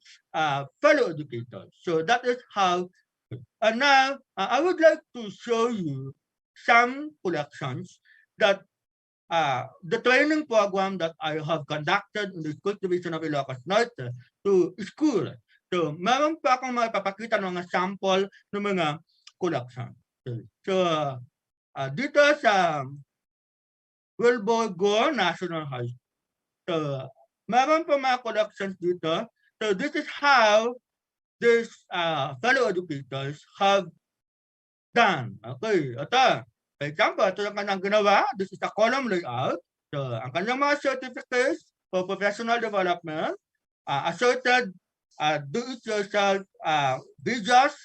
fellow educators. So that is how. And now I would like to show you some collections that the training program that I have conducted in the School Division of Ilocos Norte to school. So, meron pa akong mapapakita ng mga sample ng mga collection. So, dito sa Wilborgo National High School. So, meron pa mga collections dito. So, this is how these fellow educators have done. Okay, ito. For example, ito yung kanyang ginawa. This is a column layout. So, ang kanyang mga certificates for professional development, assorted do-it-yourself videos,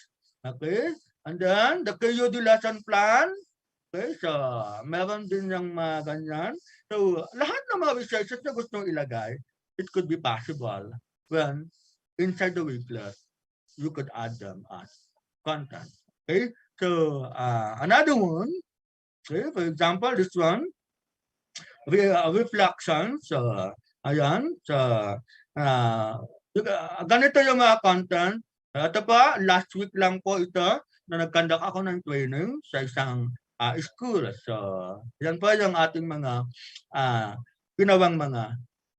okay? And then, the KUD lesson plan, okay? So, meron din yung mga ganyan. So, lahat ng mga researches na gusto ilagay, it could be possible when inside the Weeklet, you could add them as content, okay? So, another one, okay? For example, this one, reflections, so, ayan, so, ganito yung mga content. Ito pa, last week lang po ito na nag-conduct ako ng training sa isang school. So, yan po yung ating mga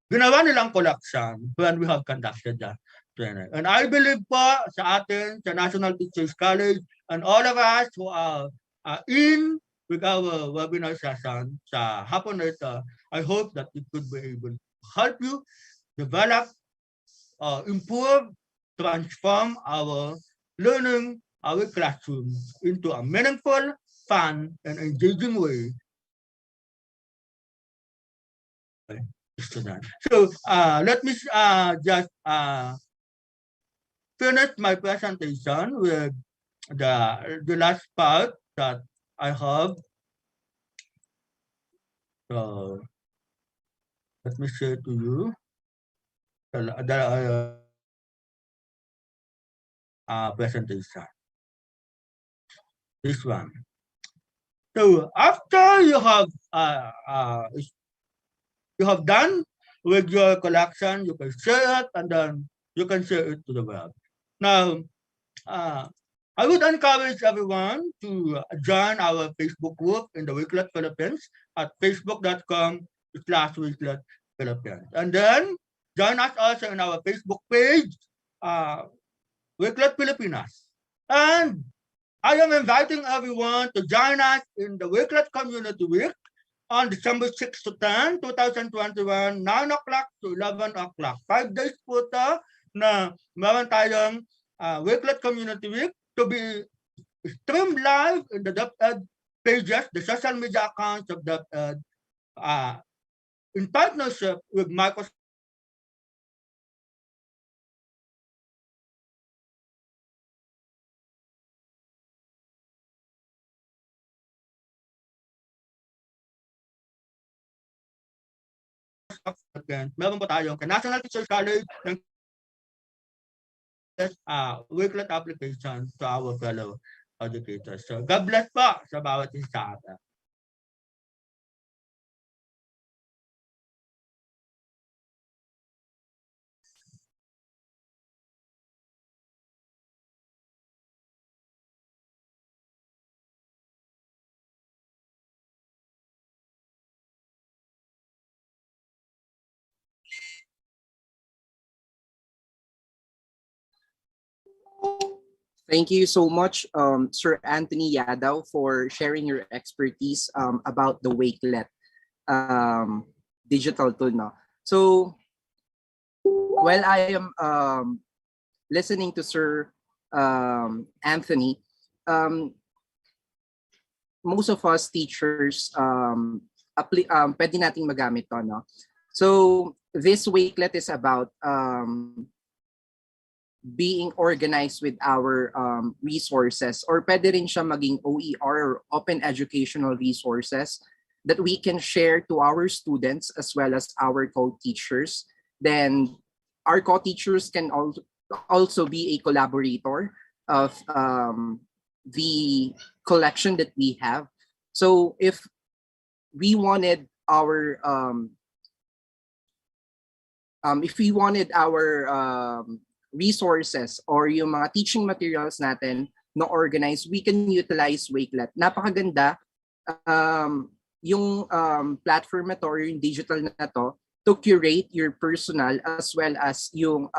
ginawa nilang collection when we have conducted that training. And I believe po sa atin, sa National Teachers College, and all of us who are in with our webinar session sa hapon na ito, I hope that it could be able to help you develop, improve, transform our learning, our classroom into a meaningful, fun, and engaging way. So let me just finish my presentation with the last part that I have. So let me share to you. presentation. This one. So after you have done with your collection, you can share it and then you can share it to the web. Now, I would encourage everyone to join our Facebook group in the Wakelet Philippines at facebook.com/Wakelet Philippines. And then join us also in our Facebook page, Wakelet Filipinas. And I am inviting everyone to join us in the Wakelet Community Week on December 6 to 10, 2021, 9 o'clock to 11 o'clock. 5 days po ito na meron tayong Wakelet Community Week to be streamed live in the DepEd pages, the social media accounts of DepEd, in partnership with Microsoft. Meron po tayong National Teachers College ng Wakelet application to our fellow educators. So God bless po sa bawat isa sa atin. Thank you so much, Sir Anthony Yadaw, for sharing your expertise about the Wakelet digital tool. No? So, while I am listening to Sir Anthony, most of us teachers, pwede nating magamit to. No? So, this Wakelet is about being organized with our resources, or pwede rin siya maging OER or open educational resources that we can share to our students as well as our co-teachers. Then our co-teachers can also be a collaborator of the collection that we have. So if we wanted our resources or yung mga teaching materials natin na organized, we can utilize Wakelet. Napakaganda yung platform na to or yung digital na to to curate your personal as well as yung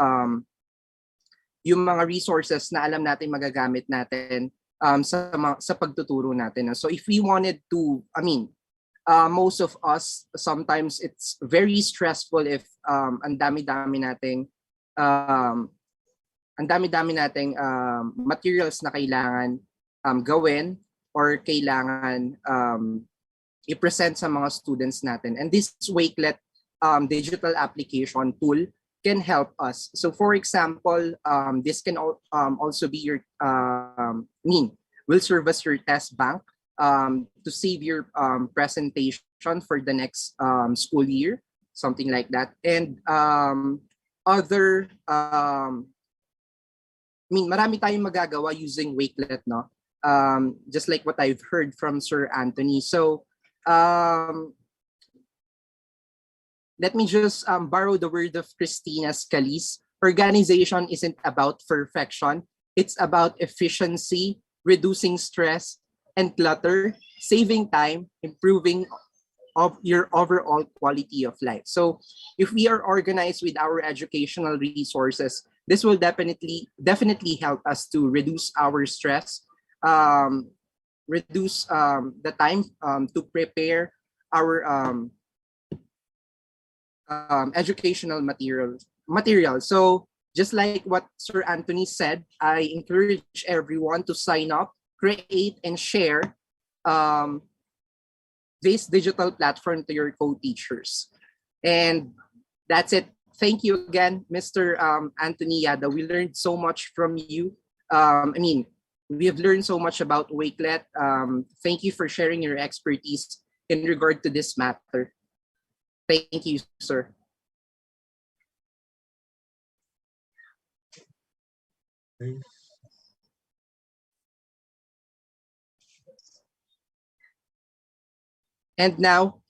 mga resources na alam natin magagamit natin sa pagtuturo natin. So if we wanted to, most of us, sometimes it's very stressful if ang dami-dami nating materials na kailangan gawin or kailangan i-present sa mga students natin. And this Wakelet digital application tool can help us. So for example, this can also be your, will serve as your test bank to save your presentation for the next school year, something like that. And marami tayong magagawa using Wakelet, no? Just like what I've heard from Sir Anthony. So let me just borrow the word of Christina Scalise. Organization isn't about perfection. It's about efficiency, reducing stress and clutter, saving time, improving of your overall quality of life. So if we are organized with our educational resources, this will definitely help us to reduce our stress, reduce the time to prepare our educational material. So just like what Sir Anthony said, I encourage everyone to sign up, create, and share this digital platform to your co-teachers. And that's it. Thank you again, Mr. Anthony Yada. We learned so much from you. We have learned so much about Wakelet. Thank you for sharing your expertise in regard to this matter. Thank you, sir. And now,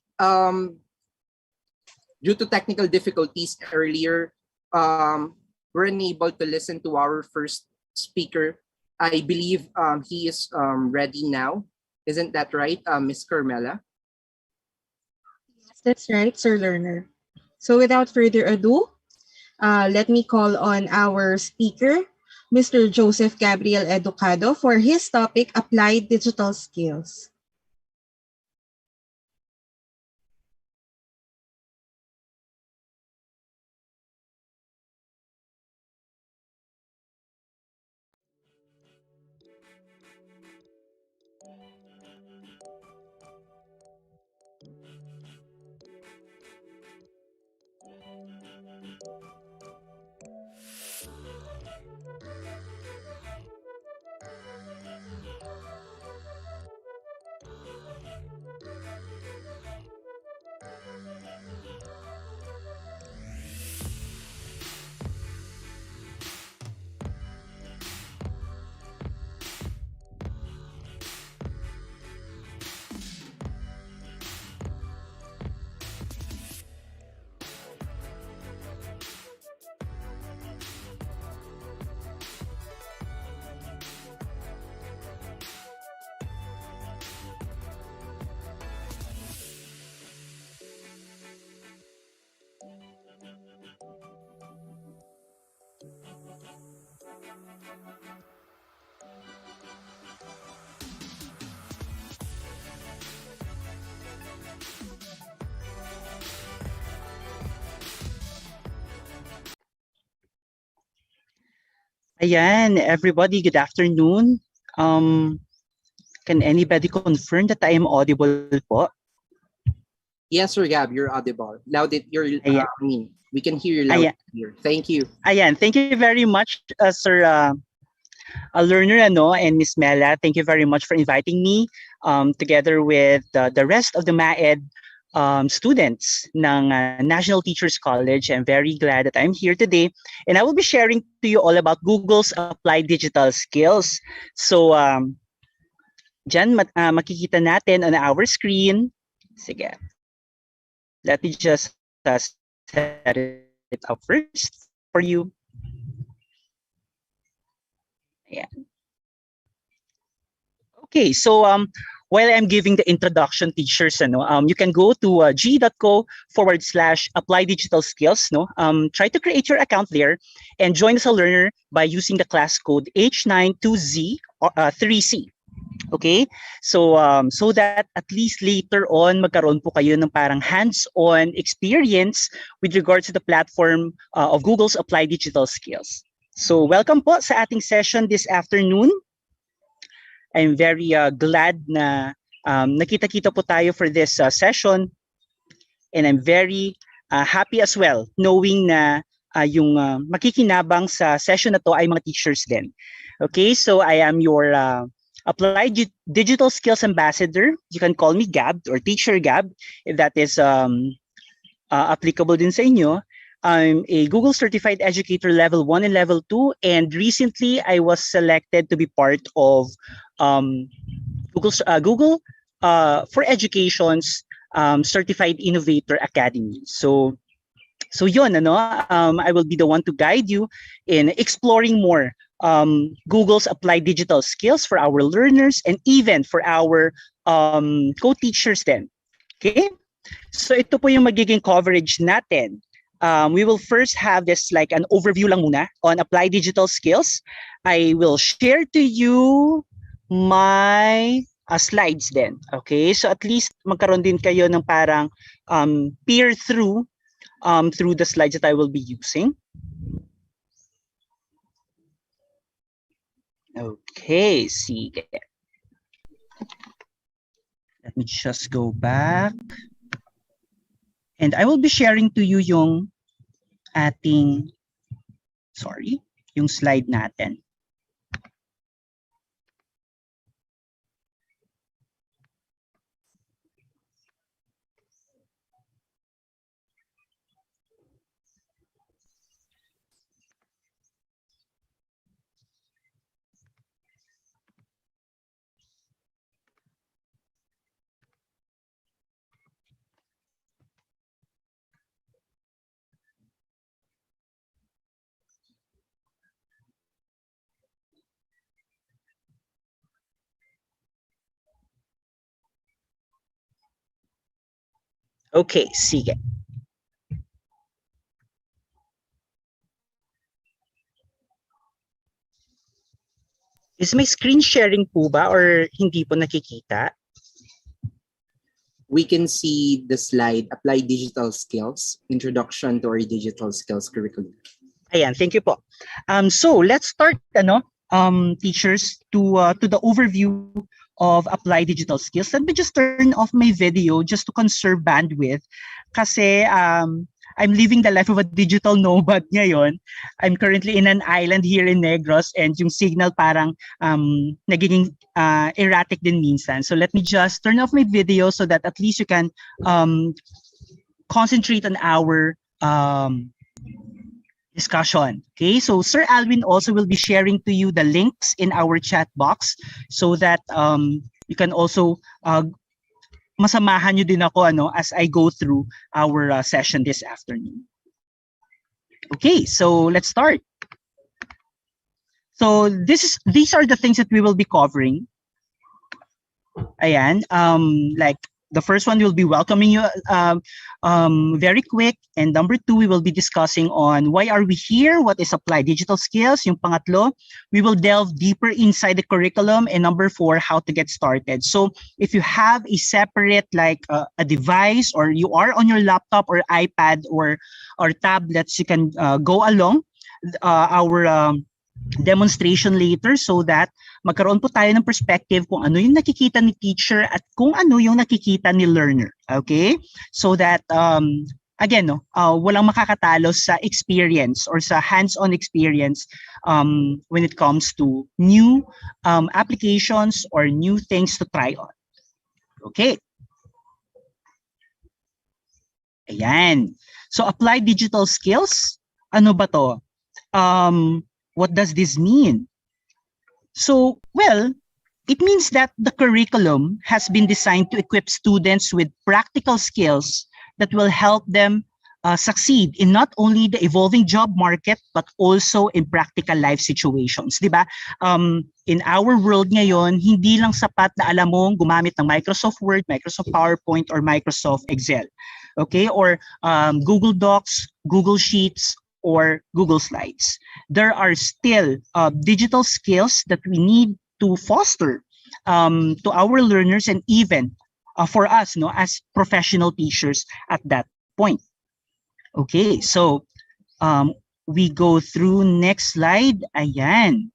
due to technical difficulties earlier, we're unable to listen to our first speaker. I believe he is ready now. Isn't that right, Ms. Carmela? Yes, that's right, Sir Learner. So without further ado, let me call on our speaker, Mr. Joseph Gabriel Educado, for his topic, Applied Digital Skills. Ayan, everybody, good afternoon. Can anybody confirm that I am audible po? Yes, Sir Gab, you're audible. Loud it. You're. Ayan. We can hear you loud and clear. Thank you. Ayan, thank you very much, Sir Learner and Miss Mela. Thank you very much for inviting me together with the rest of the MAED students ng National Teachers College. I'm very glad that I'm here today, and I will be sharing to you all about Google's applied digital skills. So, dyan makikita natin on our screen. Sige. Let me just set it up first for you. Yeah. Okay, so while I'm giving the introduction, teachers, you can go to g.co/apply digital skills. Try to create your account there and join as a learner by using the class code H92Z3C. Okay? So so that at least later on magkaroon po kayo ng parang hands-on experience with regards to the platform of Google's Applied Digital Skills. So welcome po sa ating session this afternoon. I'm very glad na nakita-kita po tayo for this session, and I'm very happy as well knowing na yung makikinabang sa session na to ay mga teachers din. Okay, so I am your Applied Digital Skills Ambassador. You can call me Gab or Teacher Gab if that is applicable din sa inyo. I'm a Google Certified Educator Level 1 and Level 2, and recently I was selected to be part of Google for Education's Certified Innovator Academy. So yun, I will be the one to guide you in exploring more Google's applied digital skills for our learners and even for our co-teachers then. Okay? So ito po yung magiging coverage natin. We will first have this like an overview lang muna on applied digital skills. I will share to you my slides then. Okay? So at least magkaroon din kayo ng parang peer through the slides that I will be using. Okay, sige. Let me just go back. And I will be sharing to you yung ating, yung slide natin. Okay, sige. Is my screen sharing po ba or hindi po nakikita? We can see the slide, Apply Digital Skills, Introduction to our Digital Skills Curriculum. Ayan, thank you po. So let's start, teachers, to the overview of Apply Digital Skills. Let me just turn off my video just to conserve bandwidth. Kasi I'm living the life of a digital nomad ngayon. I'm currently in an island here in Negros and yung signal parang nagiging erratic din minsan. So let me just turn off my video so that at least you can concentrate on our discussion. Okay, so Sir Alvin also will be sharing to you the links in our chat box so that you can also masamahan nyo din ako as I go through our session this afternoon. Okay, so let's start. So these are the things that we will be covering. Ayan, like the first one will be welcoming you very quick, and number 2 we will be discussing on why are we here, what is Applied Digital Skills. Yung pangatlo, we will delve deeper inside the curriculum, and number 4, how to get started. So if you have a separate like a device, or you are on your laptop or iPad or tablets, you can go along our demonstration later so that magkaroon po tayo ng perspective kung ano yung nakikita ni teacher at kung ano yung nakikita ni learner. Okay? So that, again, walang makakatalo sa experience or sa hands-on experience when it comes to new applications or new things to try on. Okay? Ayan. So, Applied Digital Skills, ano ba to? What does this mean? So, well, it means that the curriculum has been designed to equip students with practical skills that will help them succeed in not only the evolving job market, but also in practical life situations. Diba? In our world ngayon, hindi lang sapat na alam mong gumamit ng Microsoft Word, Microsoft PowerPoint, or Microsoft Excel. Okay? Or Google Docs, Google Sheets, or Google Slides. There are still digital skills that we need to foster to our learners and even for us as professional teachers at that point. Okay, so we go through next slide. Ayan.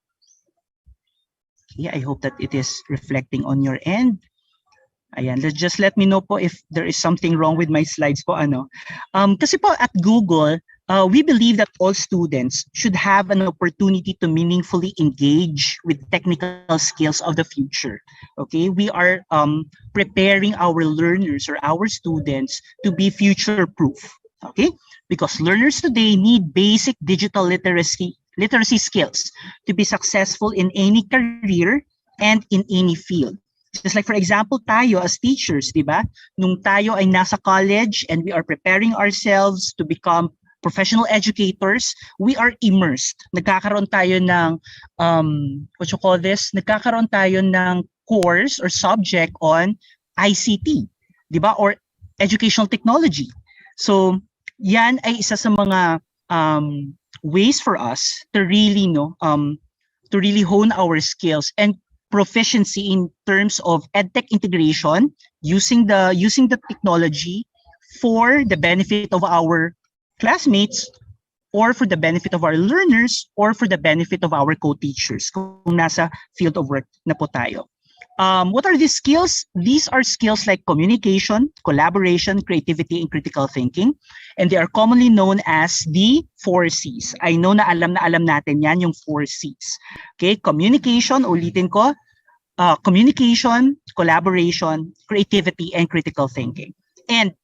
Okay, I hope that it is reflecting on your end. Ayan, just let me know po if there is something wrong with my slides po. Kasi po at Google, we believe that all students should have an opportunity to meaningfully engage with technical skills of the future. Okay, we are preparing our learners or our students to be future-proof. Okay, because learners today need basic digital literacy skills to be successful in any career and in any field. Just like, for example, tayo as teachers, di ba? Nung tayo ay nasa college and we are preparing ourselves to become professional educators, we are immersed. Nagkakaroon tayo ng, what you call this? Nagkakaroon tayo ng course or subject on ICT, di ba? Or educational technology. So, yan ay isa sa mga ways for us to really, to really hone our skills and proficiency in terms of edtech integration, using the technology for the benefit of our classmates, or for the benefit of our learners, or for the benefit of our co-teachers kung nasa field of work na po tayo. What are these skills? These are skills like communication, collaboration, creativity, and critical thinking. And they are commonly known as the 4 C's. I know na alam natin yan, yung 4 C's. Okay, communication, ulitin ko, communication, collaboration, creativity, and critical thinking. And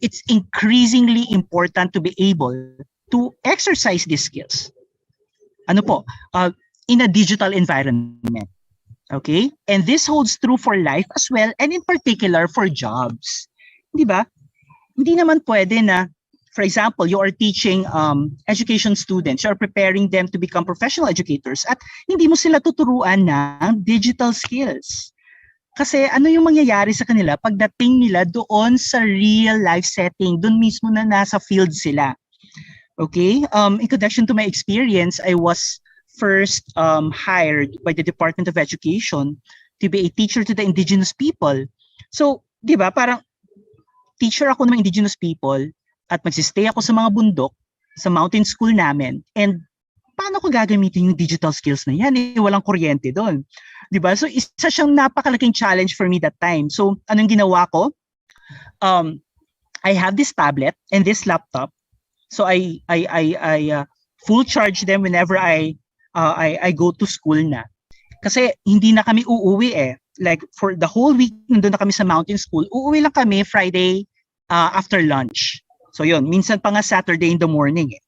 it's increasingly important to be able to exercise these skills. Ano po? In a digital environment. Okay? And this holds true for life as well, and in particular for jobs. Di ba? Hindi naman pwede na, for example, you are teaching education students, you are preparing them to become professional educators, at hindi mo sila tuturuan ng digital skills. Kasi ano yung mangyayari sa kanila pagdating nila doon sa real life setting, doon mismo na nasa field sila. Okay? In connection to my experience, I was first hired by the Department of Education to be a teacher to the indigenous people. So, di ba, parang teacher ako ng mga indigenous people at magsistay ako sa mga bundok, sa mountain school namin, and paano ko gagamitin yung digital skills na yan? Walang kuryente doon. Diba? So, isa siyang napakalaking challenge for me that time. So, anong ginawa ko? I have this tablet and this laptop. So, I full charge them whenever I go to school na. Kasi hindi na kami uuwi eh. Like, for the whole week, nandun na kami sa mountain school, uuwi lang kami Friday after lunch. So, yun. Minsan pa nga Saturday in the morning eh.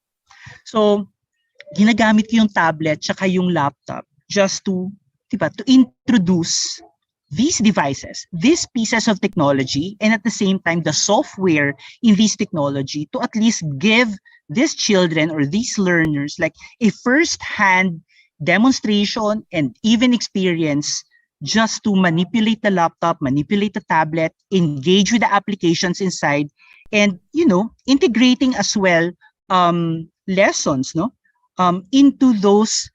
So, ginagamit ko yung tablet tsaka yung laptop just to, diba, to introduce these devices, these pieces of technology, and at the same time, the software in this technology to at least give these children or these learners like a first-hand demonstration and even experience just to manipulate the laptop, manipulate the tablet, engage with the applications inside, and, you know, integrating as well lessons, no? Into those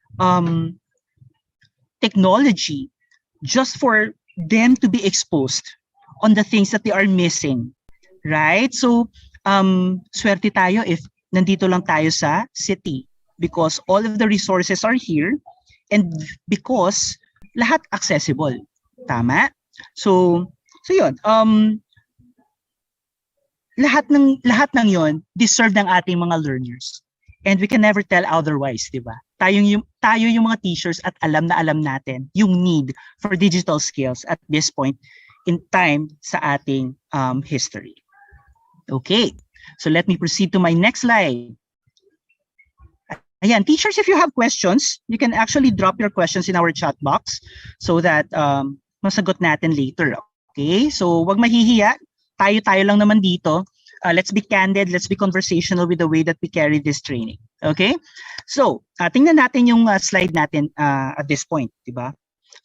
technology just for them to be exposed on the things that they are missing, right? So, swerte tayo if nandito lang tayo sa city because all of the resources are here and because lahat accessible. Tama? So yun. Lahat ng yon deserve ng ating mga learners. And we can never tell otherwise, di ba? Tayo yung mga teachers at alam na alam natin yung need for digital skills at this point in time sa ating history. Okay, so let me proceed to my next slide. Ayan, teachers, if you have questions, you can actually drop your questions in our chat box so that masagot natin later. Okay, so wag mahihiya. Tayo lang naman dito. Let's be candid, let's be conversational with the way that we carry this training. Okay? So, tingnan natin yung slide natin at this point, di ba?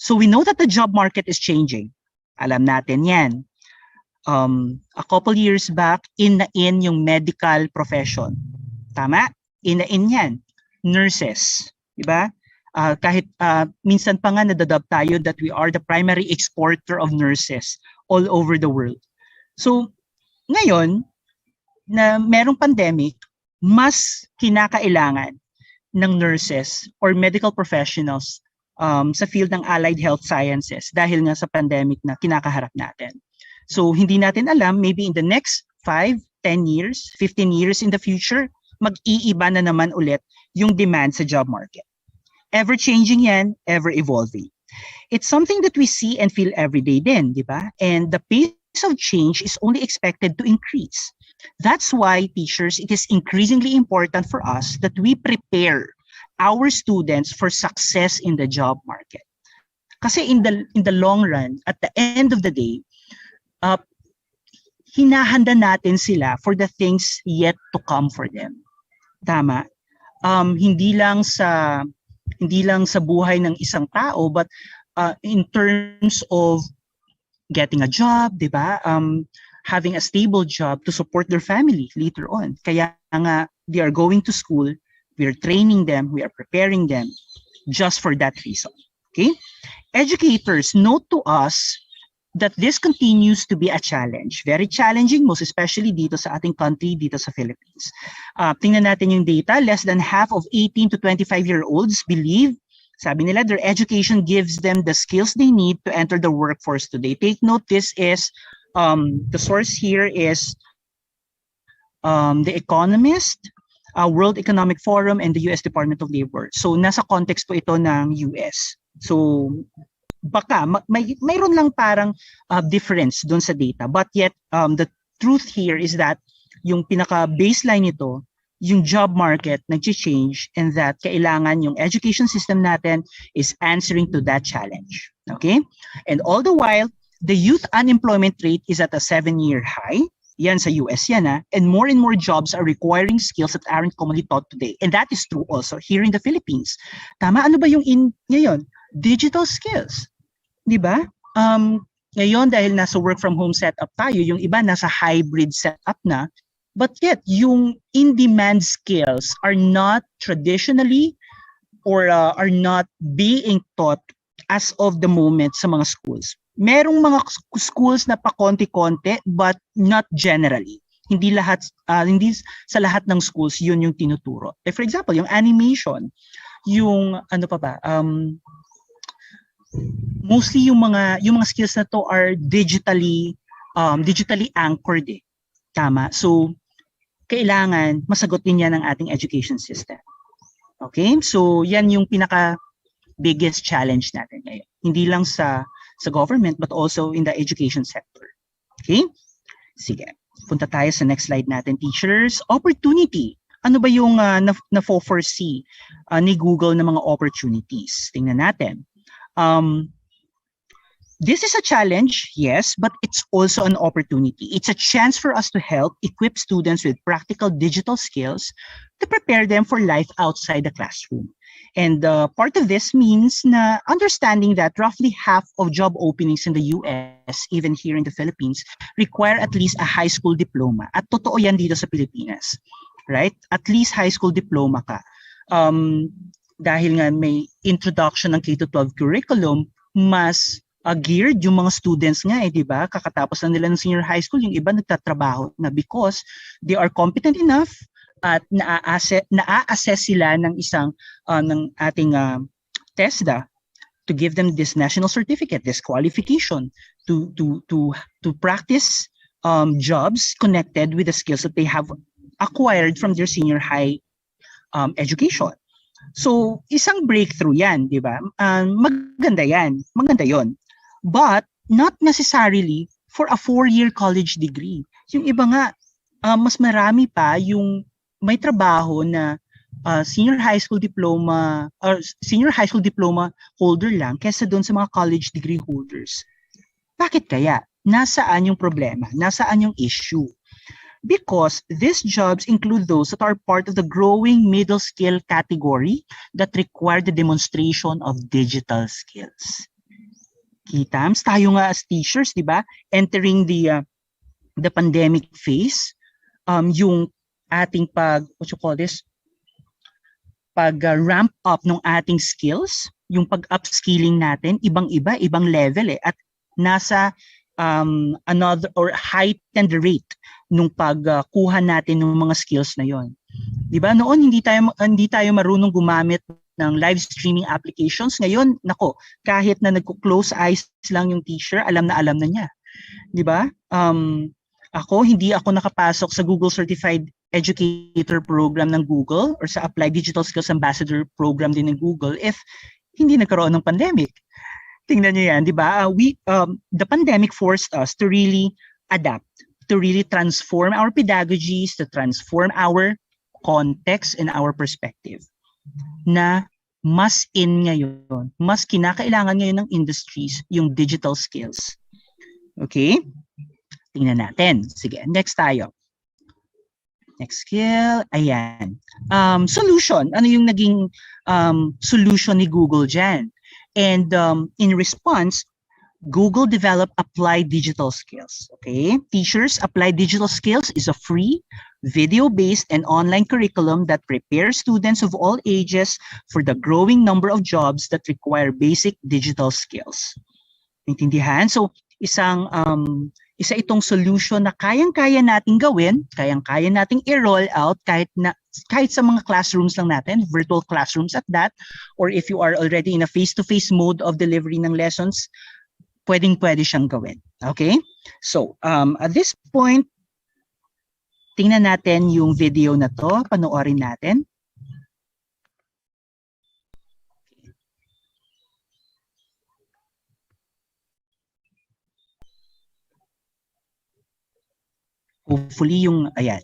So, we know that the job market is changing. Alam natin yan. A couple years back, in yung medical profession. Tama? In yan. Nurses. Di ba? Kahit minsan pa nga nadadab tayo that we are the primary exporter of nurses all over the world. So, ngayon, na merong pandemic, mas kinakailangan ng nurses or medical professionals sa field ng allied health sciences dahil nga sa pandemic na kinakaharap natin. So, hindi natin alam, maybe in the next 5, 10 years, 15 years in the future, mag-iiba na naman ulit yung demand sa job market. Ever-changing yan, ever-evolving. It's something that we see and feel every day din, di ba? And the pace of change is only expected to increase. That's why, teachers, it is increasingly important for us that we prepare our students for success in the job market. Kasi in the long run, at the end of the day, hinahanda natin sila for the things yet to come for them. Tama? Hindi lang sa buhay ng isang tao, but in terms of getting a job, di ba? Having a stable job to support their family later on. Kaya nga, they are going to school, we are training them, we are preparing them just for that reason. Okay? Educators, note to us that this continues to be a challenge. Very challenging, most especially dito sa ating country, dito sa Philippines. Tingnan natin yung data, less than half of 18 to 25-year-olds believe, sabi nila, their education gives them the skills they need to enter the workforce today. Take note, this is the source here is The Economist, World Economic Forum, and the US Department of Labor. So nasa context po ito ng US. So baka mayroon lang parang difference doon sa data. But yet the truth here is that yung pinaka-baseline nito, yung job market nag-change and that kailangan yung education system natin is answering to that challenge. Okay? And all the while, the youth unemployment rate is at a 7-year high. Yan sa US yan and more jobs are requiring skills that aren't commonly taught today. And that is true also here in the Philippines. Tama, ano ba yung in ngayon? Digital skills. Di ba? Ngayon, dahil nasa work from home setup tayo, yung iba nasa hybrid setup na, but yet yung in-demand skills are not traditionally or are not being taught as of the moment sa mga schools. Merong mga schools na pa-konti-konti but not generally. Hindi sa lahat ng schools yun yung tinuturo. For example, yung animation, yung ano pa ba, mostly yung mga skills na to are digitally anchored eh. Tama. So kailangan masagot din yan ng ating education system. Okay? So yan yung pinaka biggest challenge natin ngayon. Hindi lang sa government but also in the education sector. Okay? Sige. Punta tayo sa next slide natin, teachers. Opportunity. Ano ba yung na-foresee ni Google na mga opportunities? Tingnan natin. This is a challenge, yes, but it's also an opportunity. It's a chance for us to help equip students with practical digital skills to prepare them for life outside the classroom. And part of this means na understanding that roughly half of job openings in the US, even here in the Philippines, require at least a high school diploma. At totoo yan dito sa Pilipinas, right? At least high school diploma ka. Dahil nga may introduction ng K-12 curriculum, mas geared yung mga students nga di ba? Kakatapos na nila ng senior high school, yung iba nagtatrabaho na because they are competent enough at naa-assess sila ng isang ng ating TESDA to give them this national certificate, this qualification to practice jobs connected with the skills that they have acquired from their senior high education. So, isang breakthrough yan, di ba? Maganda yan. Maganda yon. But, not necessarily for a 4-year college degree. Yung iba nga, mas marami pa yung may trabaho na senior high school diploma or senior high school diploma holder lang kaysa doon sa mga college degree holders. Bakit kaya? Nasaan yung problema? Nasaan yung issue? Because these jobs include those that are part of the growing middle skill category that require the demonstration of digital skills. Kitams, tayo nga as teachers, di ba? Entering the pandemic phase, yung ating ramp up ng ating skills, yung pag-upskilling natin, ibang-iba, ibang level eh. At nasa another or heightened rate nung pagkuha natin ng mga skills na yon. 'Di ba? Noon hindi tayo marunong gumamit ng live streaming applications. Ngayon, nako, kahit na nagko-close eyes lang yung teacher, alam na niya. 'Di ba? Hindi ako nakapasok sa Google Certified Educator program ng Google or sa Applied Digital Skills Ambassador program din ng Google if hindi nagkaroon ng pandemic. Tingnan niyo yan, di ba? The pandemic forced us to really adapt, to really transform our pedagogies, to transform our context and our perspective. Na mas in ngayon, mas kinakailangan ngayon ng industries yung digital skills. Okay? Tingnan natin. Sige, next tayo. Next skill, ayan. Solution, ano yung naging solution ni Google dyan? And in response, Google developed Applied Digital Skills. Okay, teachers, Applied Digital Skills is a free, video-based and online curriculum that prepares students of all ages for the growing number of jobs that require basic digital skills. Intindihan? So, isa itong solution na kayang-kaya nating gawin, kayang-kaya nating i-roll out kahit sa mga classrooms lang natin, virtual classrooms at that, or if you are already in a face-to-face mode of delivery ng lessons, pwedeng-pwede siyang gawin. Okay? So, at this point, tingnan natin yung video na to, panoorin natin. Hopefully yung, ayan.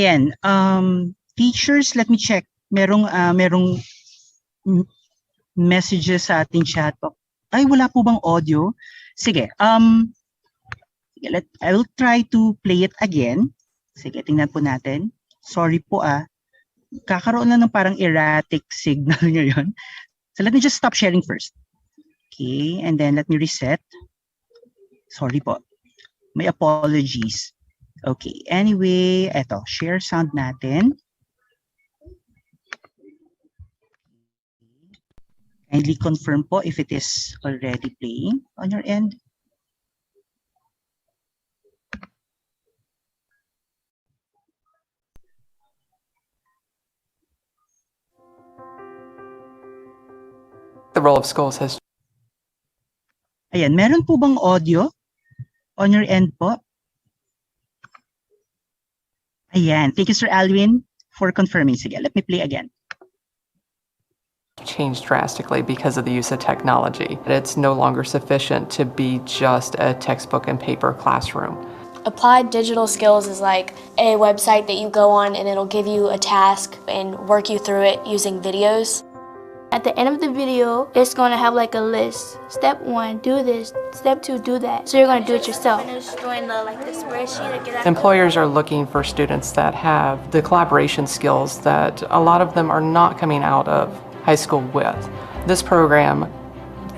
Ayan, teachers, let me check. Merong messages sa ating chat box. Ay, wala po bang audio? Sige, I will try to play it again. Sige, tingnan po natin. Sorry po kakaroon na ng parang erratic signal ngayon. So let me just stop sharing first. Okay, and then let me reset. Sorry po. My apologies. Okay, anyway, eto, share sound natin. Kindly confirm po if it is already playing on your end. The role of schools has. Ayan, meron po bang audio on your end po? Ayan, thank you Sir Alwin for confirming. Sige, let me play again. Changed drastically because of the use of technology. It's no longer sufficient to be just a textbook and paper classroom. Applied digital skills is like a website that you go on and it'll give you a task and work you through it using videos. At the end of the video, it's going to have like a list. Step 1, do this. Step 2, do that. So you're going to do it yourself. Finish doing the spreadsheet. Employers are looking for students that have the collaboration skills that a lot of them are not coming out of high school with. This program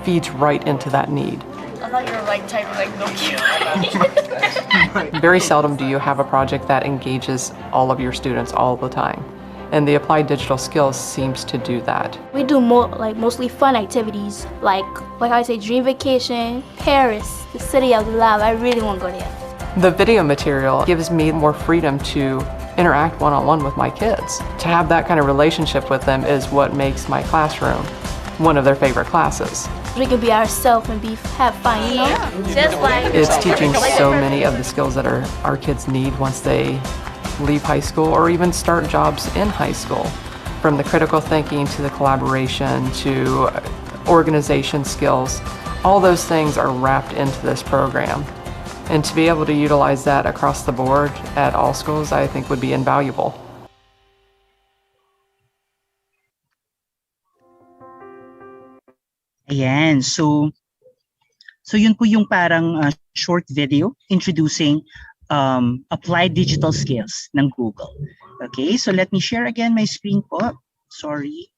feeds right into that need. I thought you were typing no cute. Very seldom do you have a project that engages all of your students all the time. And the applied digital skills seems to do that. We do mostly fun activities, like I say, dream vacation, Paris, the city of love. I really want to go there. The video material gives me more freedom to interact one-on-one with my kids. To have that kind of relationship with them is what makes my classroom one of their favorite classes. We can be ourselves and have fun, you know? Just like It's teaching so many of the skills that our kids need once they leave high school or even start jobs in high school. From the critical thinking to the collaboration to organization skills, all those things are wrapped into this program. And to be able to utilize that across the board at all schools, I think would be invaluable. Ayan, so yun po yung parang short video introducing applied digital skills ng Google. Okay, so let me share again my screen po. Sorry.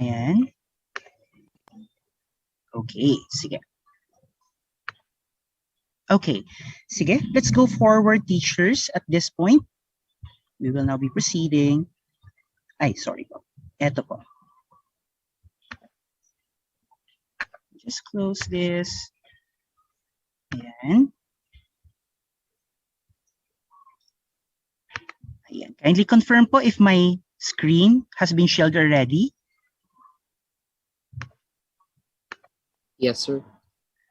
Ayan. Okay, sige. Okay, sige. Let's go forward, teachers. At this point, we will now be proceeding. Ay, sorry po. Eto po. Just close this. Ayan. Ayan. Kindly confirm po if my screen has been shared already. Yes, sir.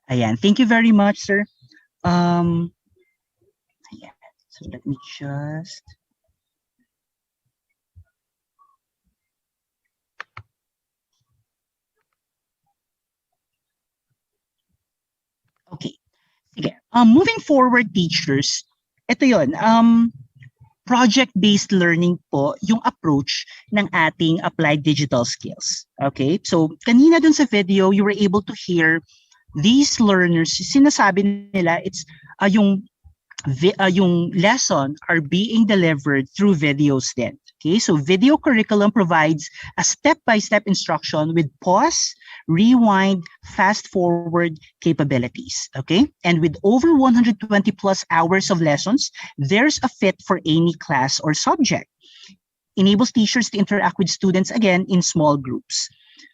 Ayan. Thank you very much, sir. Ayan. So let me just... Okay. Sige. Moving forward, teachers, ito yun. Project-based learning po yung approach ng ating applied digital skills. Okay? So, kanina dun sa video, you were able to hear these learners, sinasabi nila, it's yung lesson are being delivered through videos din. Okay? So, video curriculum provides a step-by-step instruction with pause, rewind, fast-forward capabilities. Okay? And with over 120 plus hours of lessons, there's a fit for any class or subject. Enables teachers to interact with students again in small groups.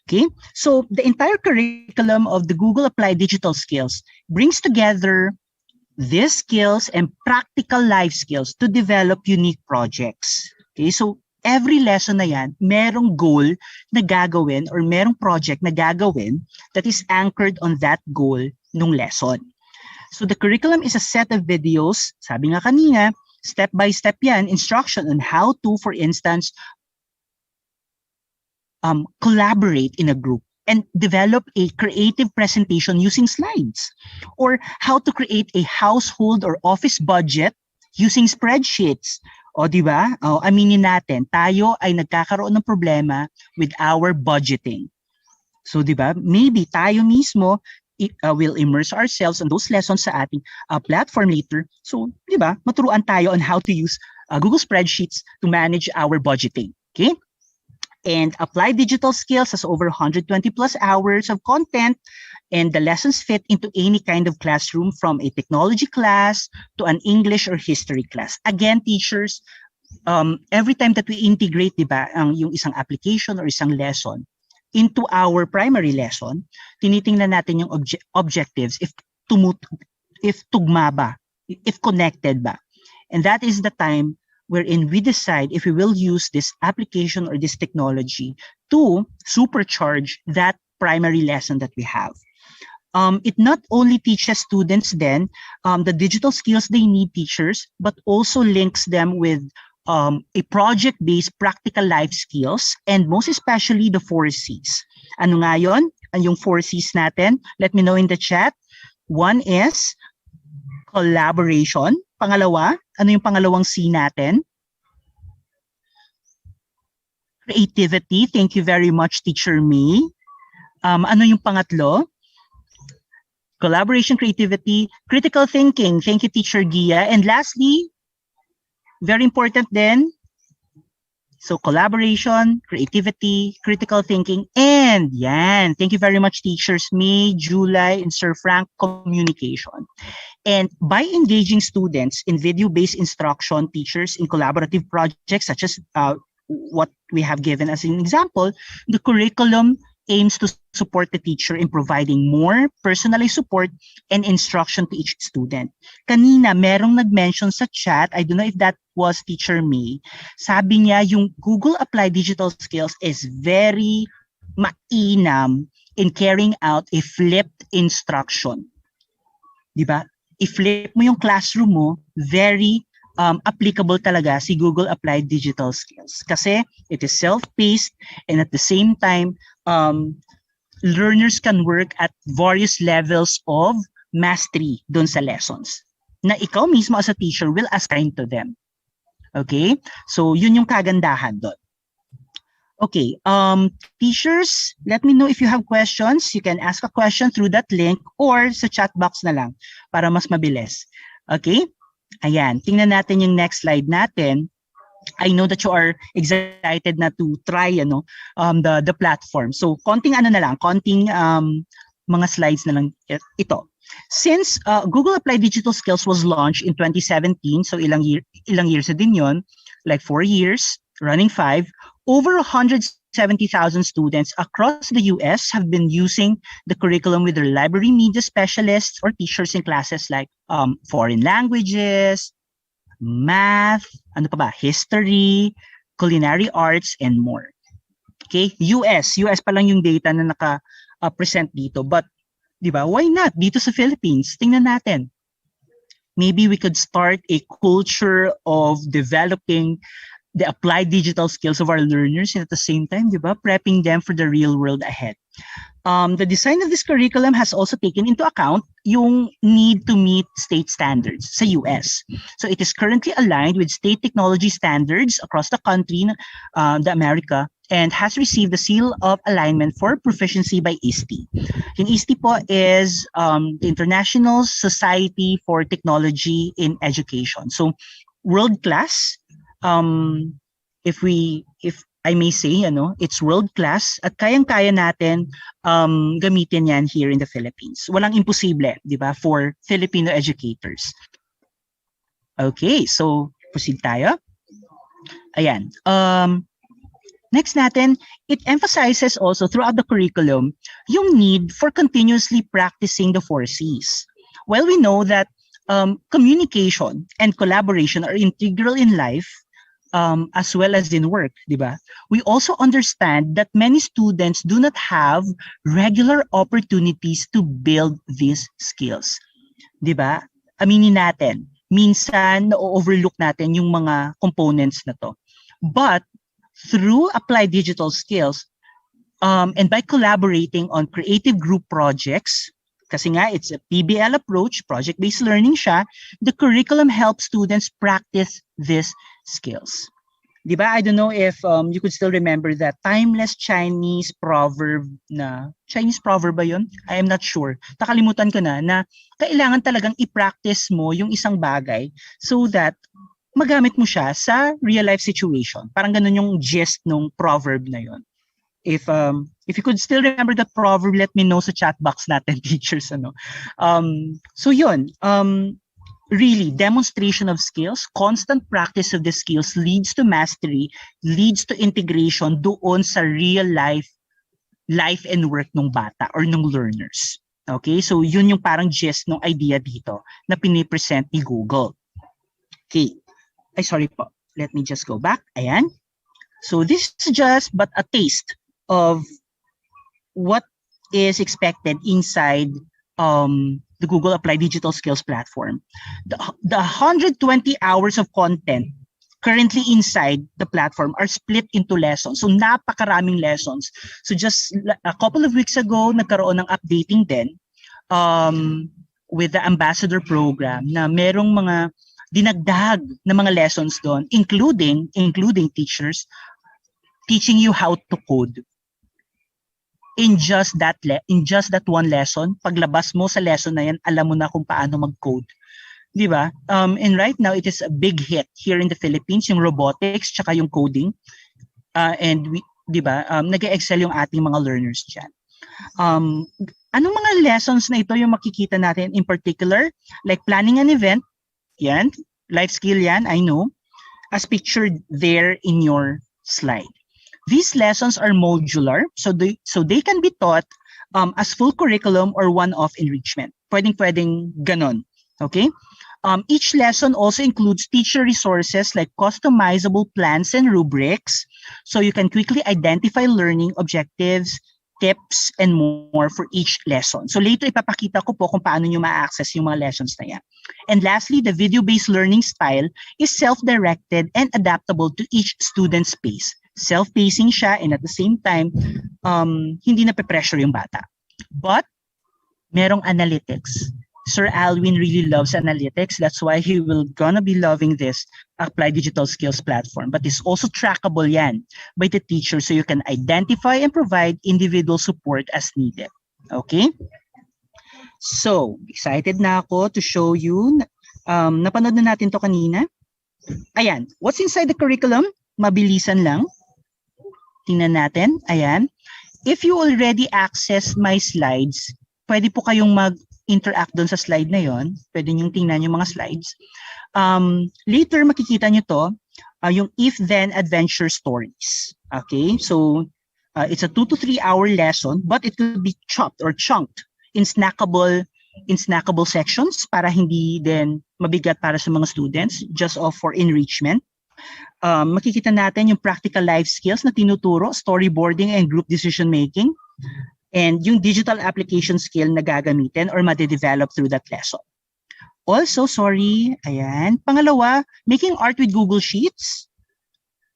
Okay? So the entire curriculum of the Google Applied Digital Skills brings together these skills and practical life skills to develop unique projects. Okay? So every lesson na yan, merong goal na gagawin or merong project na gagawin that is anchored on that goal nung lesson. So the curriculum is a set of videos, sabi nga kanina, step-by-step yan, instruction on how to, for instance, collaborate in a group and develop a creative presentation using slides, or how to create a household or office budget using spreadsheets, O di ba? O, aminin natin, tayo ay nagkakaroon ng problema with our budgeting. So di ba? Maybe tayo mismo will immerse ourselves on those lessons sa ating platform later. So di ba? Maturuan tayo on how to use Google Spreadsheets to manage our budgeting. Okay? And Apply Digital Skills has over 120 plus hours of content, and the lessons fit into any kind of classroom, from a technology class to an English or history class. Again, teachers, every time that we integrate, diba, yung isang application or isang lesson into our primary lesson, tinitingnan natin yung objectives if tugma ba, if connected ba. And that is the time wherein we decide if we will use this application or this technology to supercharge that primary lesson that we have. It not only teaches students then the digital skills they need, teachers, but also links them with a project-based practical life skills, and most especially the 4 C's. Ano nga yun? Yung 4 C's natin? Let me know in the chat. One is collaboration. Pangalawa, ano yung pangalawang C natin? Creativity. Thank you very much, Teacher May. Ano yung pangatlo? Collaboration, creativity, critical thinking. Thank you, Teacher Gia. And lastly, very important then, so collaboration, creativity, critical thinking, and yan. Thank you very much, Teachers May, July, and Sir Frank, communication. And by engaging students in video-based instruction, teachers in collaborative projects such as what we have given as an example, the curriculum aims to support the teacher in providing more personalized support and instruction to each student. Kanina, merong nag-mention sa chat, I don't know if that was Teacher May, sabi niya yung Google Applied Digital Skills is very mainam in carrying out a flipped instruction. Diba? I-flip mo yung classroom mo, very applicable talaga si Google Applied Digital Skills. Kasi it is self-paced, and at the same time, learners can work at various levels of mastery dun sa lessons na ikaw mismo as a teacher will assign to them. Okay? So, yun yung kagandahan dun. Okay, teachers, let me know if you have questions. You can ask a question through that link or sa chat box na lang para mas mabilis. Okay? Ayan, tingnan natin yung next slide natin. I know that you are excited na to try the platform. So, konting mga slides na lang ito. Since Google Applied Digital Skills was launched in 2017, so ilang years na din yun, like 4 years, running 5, over 170,000 students across the US have been using the curriculum with their library media specialists or teachers in classes like foreign languages, math, history, culinary arts, and more. Okay, US pa lang yung data na naka-present dito. But, di ba, why not? Dito sa Philippines, tingnan natin. Maybe we could start a culture of developing the applied digital skills of our learners, and at the same time, di ba, prepping them for the real world ahead. The design of this curriculum has also taken into account yung need to meet state standards sa US. So it is currently aligned with state technology standards across the country, the America, and has received the seal of alignment for proficiency by ISTE. Yung ISTE po is the International Society for Technology in Education. So world-class, if I may say, it's world-class at kayang-kaya natin gamitin yan here in the Philippines. Walang imposible, di ba, for Filipino educators. Okay, so proceed tayo. Ayan. Next natin, it emphasizes also throughout the curriculum yung need for continuously practicing the 4 C's. While we know that communication and collaboration are integral in life, as well as in work, di ba? We also understand that many students do not have regular opportunities to build these skills. Di ba? Aminin natin, minsan na-overlook natin yung mga components na to. But through applied digital skills, and by collaborating on creative group projects, kasi nga it's a PBL approach, project-based learning siya, the curriculum helps students practice these skills. Diba? I don't know if you could still remember that timeless Chinese proverb na, Chinese proverb ba yun? I am not sure. Nakalimutan ko na kailangan talagang i-practice mo yung isang bagay so that magamit mo siya sa real life situation. Parang ganun yung gist ng proverb na yun. If you could still remember that proverb, let me know sa chat box natin, teachers. So yun, really, demonstration of skills, constant practice of the skills leads to mastery, leads to integration doon sa real life and work ng bata or ng learners. Okay, so yun yung parang gist ng idea dito na pinipresent ni Google. Okay, ay sorry po, let me just go back. Ayan. So this is just but a taste of what is expected inside the Google Applied Digital Skills platform. The 120 hours of content currently inside the platform are split into lessons. So napakaraming lessons. So just a couple of weeks ago, nagkaroon ng updating din with the ambassador program na merong mga dinagdag na mga lessons doon, including teachers teaching you how to code. In just that one lesson, paglabas mo sa lesson na yan, alam mo na kung paano mag-code. Di ba? And right now, it is a big hit here in the Philippines, yung robotics, tsaka yung coding. And di ba, nag-excel yung ating mga learners dyan. Anong mga lessons na ito yung makikita natin in particular? Like planning an event, yan, life skill yan, I know, as pictured there in your slide. These lessons are modular, so they can be taught as full curriculum or one-off enrichment. Pwedeng ganon. Okay? Each lesson also includes teacher resources like customizable plans and rubrics, so you can quickly identify learning objectives, tips, and more for each lesson. So later ipapakita ko po kung paano nyo ma-access yung mga lessons na yan. And lastly, the video-based learning style is self-directed and adaptable to each student's pace. Self-pacing siya, and at the same time, hindi na pe-pressure yung bata. But, merong analytics. Sir Alwin really loves analytics. That's why he will gonna be loving this Applied Digital Skills platform. But it's also trackable yan by the teacher, so you can identify and provide individual support as needed. Okay? So, excited na ako to show you. Napanood na natin to kanina. Ayan, what's inside the curriculum? Mabilisan lang. Tingnan natin. Ayan. If you already access my slides, pwede po kayong mag-interact doon sa slide na yon. Pwede nyo tingnan yung mga slides. Later, makikita nyo to, yung if-then adventure stories. Okay? So, it's a 2 to 3 hour lesson, but it will be chopped or chunked in snackable sections para hindi din mabigat para sa mga students, just for enrichment. Makikita natin yung practical life skills na tinuturo, storyboarding and group decision making, and yung digital application skill na gagamitin or ma-develop through that lesson. Also, ayan, pangalawa, making art with Google Sheets.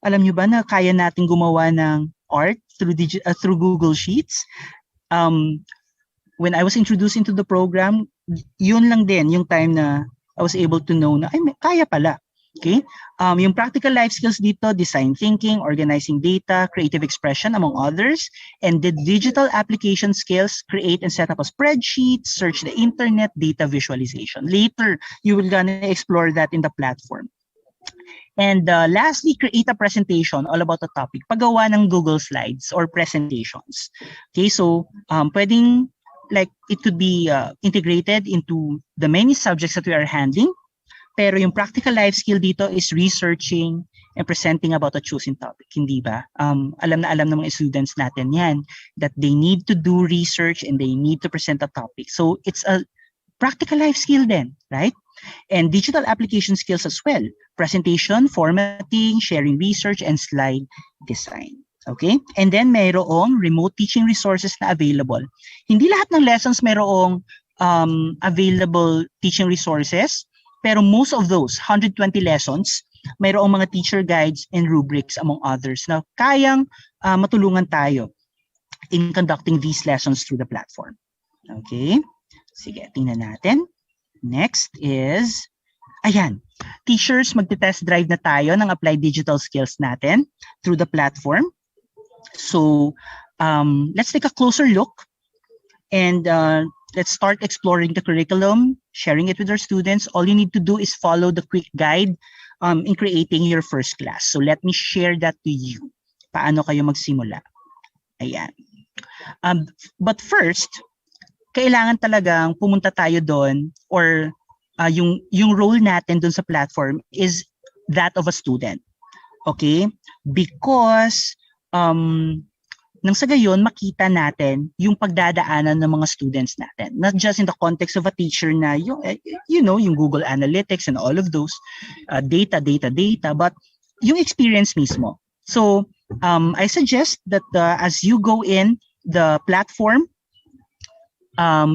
Alam nyo ba na kaya natin gumawa ng art through Google Sheets? When I was introduced into the program, yun lang din yung time na I was able to know na ay, kaya pala. Okay? Yung practical life skills dito, design thinking, organizing data, creative expression, among others. And the digital application skills, create and set up a spreadsheet, search the internet, data visualization. Later, you will gonna explore that in the platform. And lastly, create a presentation all about the topic. Paggawa ng Google Slides or presentations. Okay, so pwedeng, like, it could be integrated into the many subjects that we are handling. Pero yung practical life skill dito is researching and presenting about a chosen topic, hindi ba? Alam ng mga students natin yan, that they need to do research and they need to present a topic. So it's a practical life skill then, right? And digital application skills as well. Presentation, formatting, sharing research, and slide design. Okay? And then mayroong remote teaching resources na available. Hindi lahat ng lessons mayroong available teaching resources, pero most of those 120 lessons, mayroong mga teacher guides and rubrics among others na kayang matulungan tayo in conducting these lessons through the platform. Okay? Sige, tingnan natin. Next is Ayan. Teachers, magte-test drive na tayo ng applied digital skills natin through the platform. So, let's take a closer look and let's start exploring the curriculum, sharing it with our students. All you need to do is follow the quick guide in creating your first class. So let me share that to you. Paano kayo magsimula? Ayan. But first, kailangan talagang pumunta tayo doon, or yung role natin doon sa platform is that of a student. Okay? Because nang sa gayon, makita natin yung pagdadaanan ng mga students natin. Not just in the context of a teacher na yung Google Analytics and all of those data, but yung experience mismo. So, I suggest that as you go in the platform,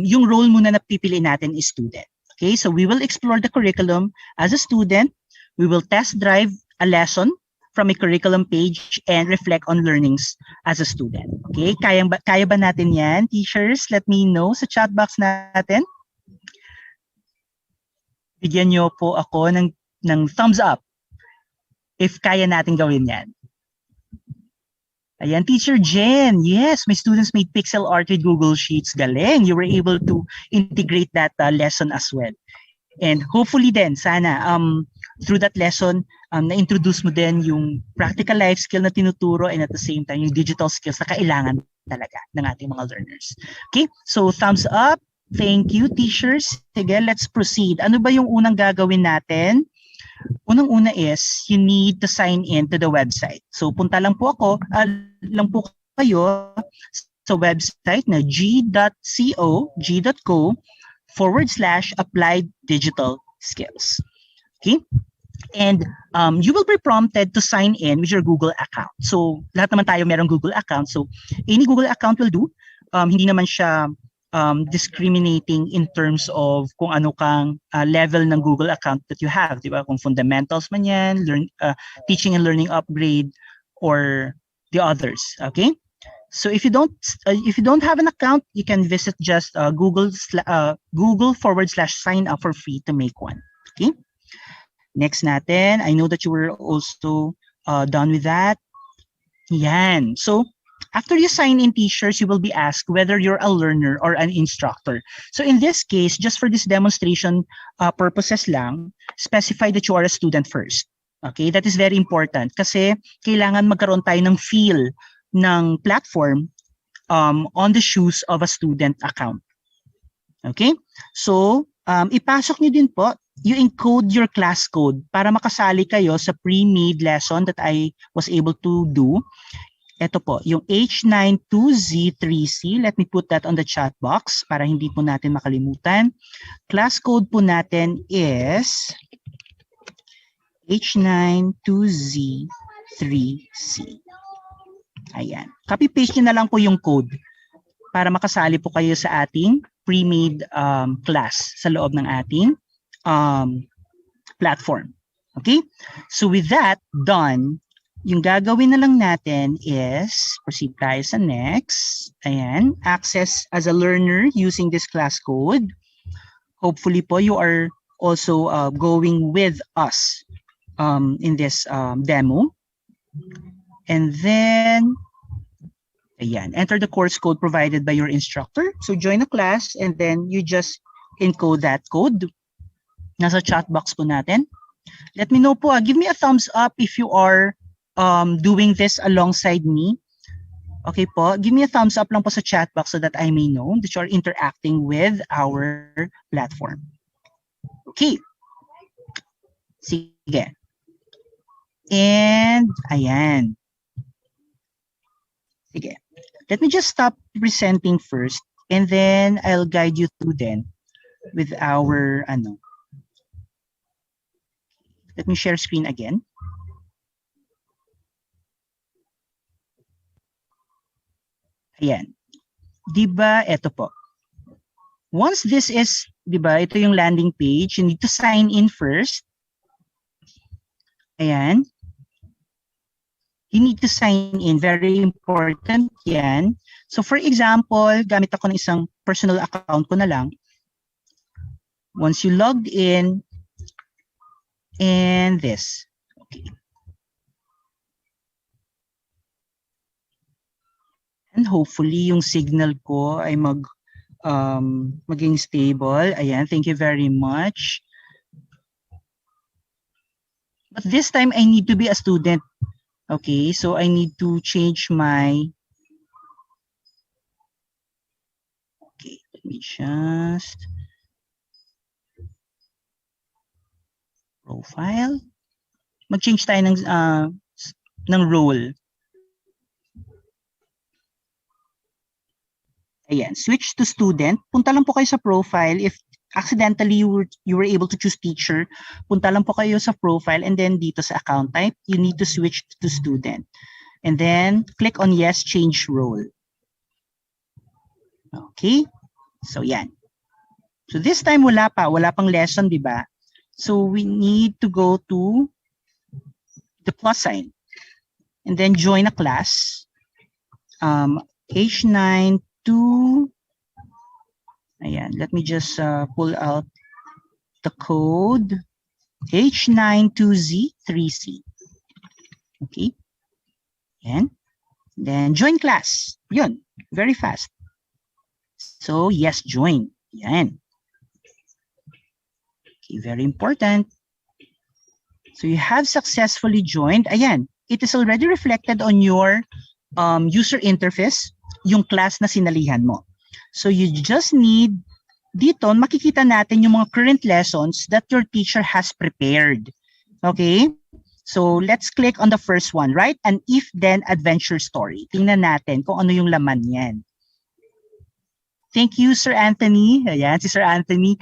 yung role muna na pipili natin is student. Okay, so we will explore the curriculum as a student. We will test drive a lesson from a curriculum page and reflect on learnings as a student. Okay, kaya ba natin yan? Teachers, let me know sa chat box natin. Bigyan nyo po ako ng thumbs up if kaya natin gawin yan. Ayan, Teacher Jen, yes, my students made pixel art with Google Sheets. Galing, you were able to integrate that lesson as well. And hopefully then, sana, through that lesson, na-introduce mo din yung practical life skill na tinuturo and at the same time, yung digital skills na kailangan talaga ng ating mga learners. Okay, so thumbs up. Thank you, teachers. Sige, let's proceed. Ano ba yung unang gagawin natin? Unang-una is you need to sign in to the website. So punta lang po kayo sa website na g.co.applied digital skills. Okay? And you will be prompted to sign in with your Google account. So lahat naman tayo merong Google account. So any Google account will do. Hindi naman siya discriminating in terms of kung ano kang level ng Google account that you have, di ba? Kung fundamentals man yan, teaching and learning upgrade, or the others. Okay? So if you don't have an account, you can visit just Google/sign up for free to make one. Okay? Next natin, I know that you were also done with that. Yan. So after you sign in, teachers, you will be asked whether you're a learner or an instructor. So in this case, just for this demonstration purposes lang, specify that you are a student first. Okay, that is very important kasi kailangan magkaroon tayo ng feel ng platform on the shoes of a student account. Okay, so ipasok niyo din po, you encode your class code para makasali kayo sa pre-made lesson that I was able to do. Ito po, yung H92Z3C. Let me put that on the chat box para hindi po natin makalimutan. Class code po natin is H92Z3C. Ayan. Copy-paste nyo na lang po yung code para makasali po kayo sa ating pre-made class sa loob ng ating platform. Okay? So with that done, yung gagawin na lang natin is proceed tayo sa next. Ayan, access as a learner using this class code. Hopefully po you are also going with us in this demo. And then, ayan, enter the course code provided by your instructor. So join a class and then you just encode that code. Nasa chat box po natin. Let me know po, give me a thumbs up if you are doing this alongside me. Okay po, give me a thumbs up lang po sa chat box so that I may know that you are interacting with our platform. Okay. Sige. And ayan. Sige. Let me just stop presenting first and then I'll guide you through then with our Let me share screen again. Ayan. Diba, ito po. Once this is, diba, ito yung landing page, you need to sign in first. Ayan. You need to sign in. Very important yan. So for example, gamit ako ng isang personal account ko na lang. Once you logged in, and this. Okay. And hopefully yung signal ko ay maging stable. Ayan, thank you very much. But this time I need to be a student. Okay, so I need to change my... Okay, let me just... Profile. Mag-change tayo ng role. Ayan, switch to student. Punta lang po kayo sa profile. If accidentally you were able to choose teacher, punta lang po kayo sa profile, and then dito sa account type, you need to switch to student. And then click on yes, change role. Okay, so yan. So this time wala pang lesson, di ba? So we need to go to the plus sign and then join a class. H9 to, ayan, let me just pull out the code. H92Z3C. Okay. Yan. Then join class. Yun. Very fast. So yes, join. Yan. Okay, very important. So you have successfully joined. Ayan, it is already reflected on your user interface, yung class na sinalihan mo. So you just need, dito makikita natin yung mga current lessons that your teacher has prepared. Okay? So let's click on the first one, right? An if-then adventure story. Tingnan natin kung ano yung laman yan. Thank you, Sir Anthony. Ayan, si Sir Anthony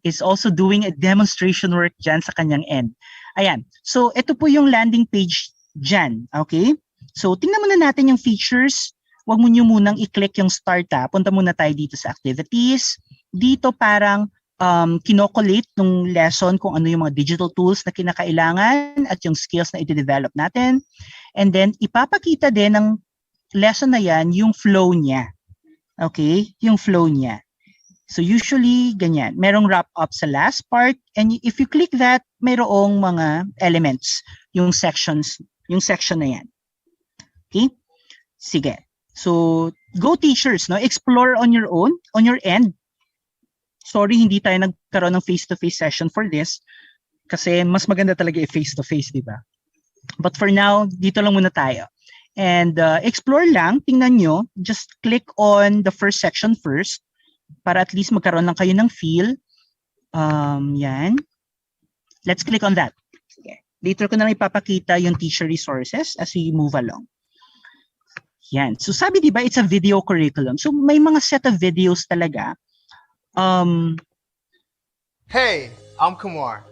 is also doing a demonstration work dyan sa kanyang end. Ayan, so ito po yung landing page dyan, okay? So tingnan muna natin yung features. Huwag mo nyo munang i-click yung start ha. Punta muna tayo dito sa activities. Dito parang kinokolate ng lesson kung ano yung mga digital tools na kinakailangan at yung skills na iti-develop natin. And then ipapakita din ng lesson na yan yung flow niya. Okay, yung flow niya. So usually, ganyan. Merong wrap up sa last part. And if you click that, mayroong mga elements, yung sections, yung section na yan. Okay? Sige. So, go teachers, no? Explore on your own, on your end. Sorry, hindi tayo nagkaroon ng face-to-face session for this. Kasi mas maganda talaga face-to-face, di ba? But for now, dito lang muna tayo. And explore lang, tingnan nyo, just click on the first section first para at least magkaroon lang kayo ng feel. Yan. Let's click on that. Okay. Later ko na lang ipapakita yung teacher resources as we move along. Yan. So sabi diba, it's a video curriculum. So may mga set of videos talaga. Hey, I'm Kumar.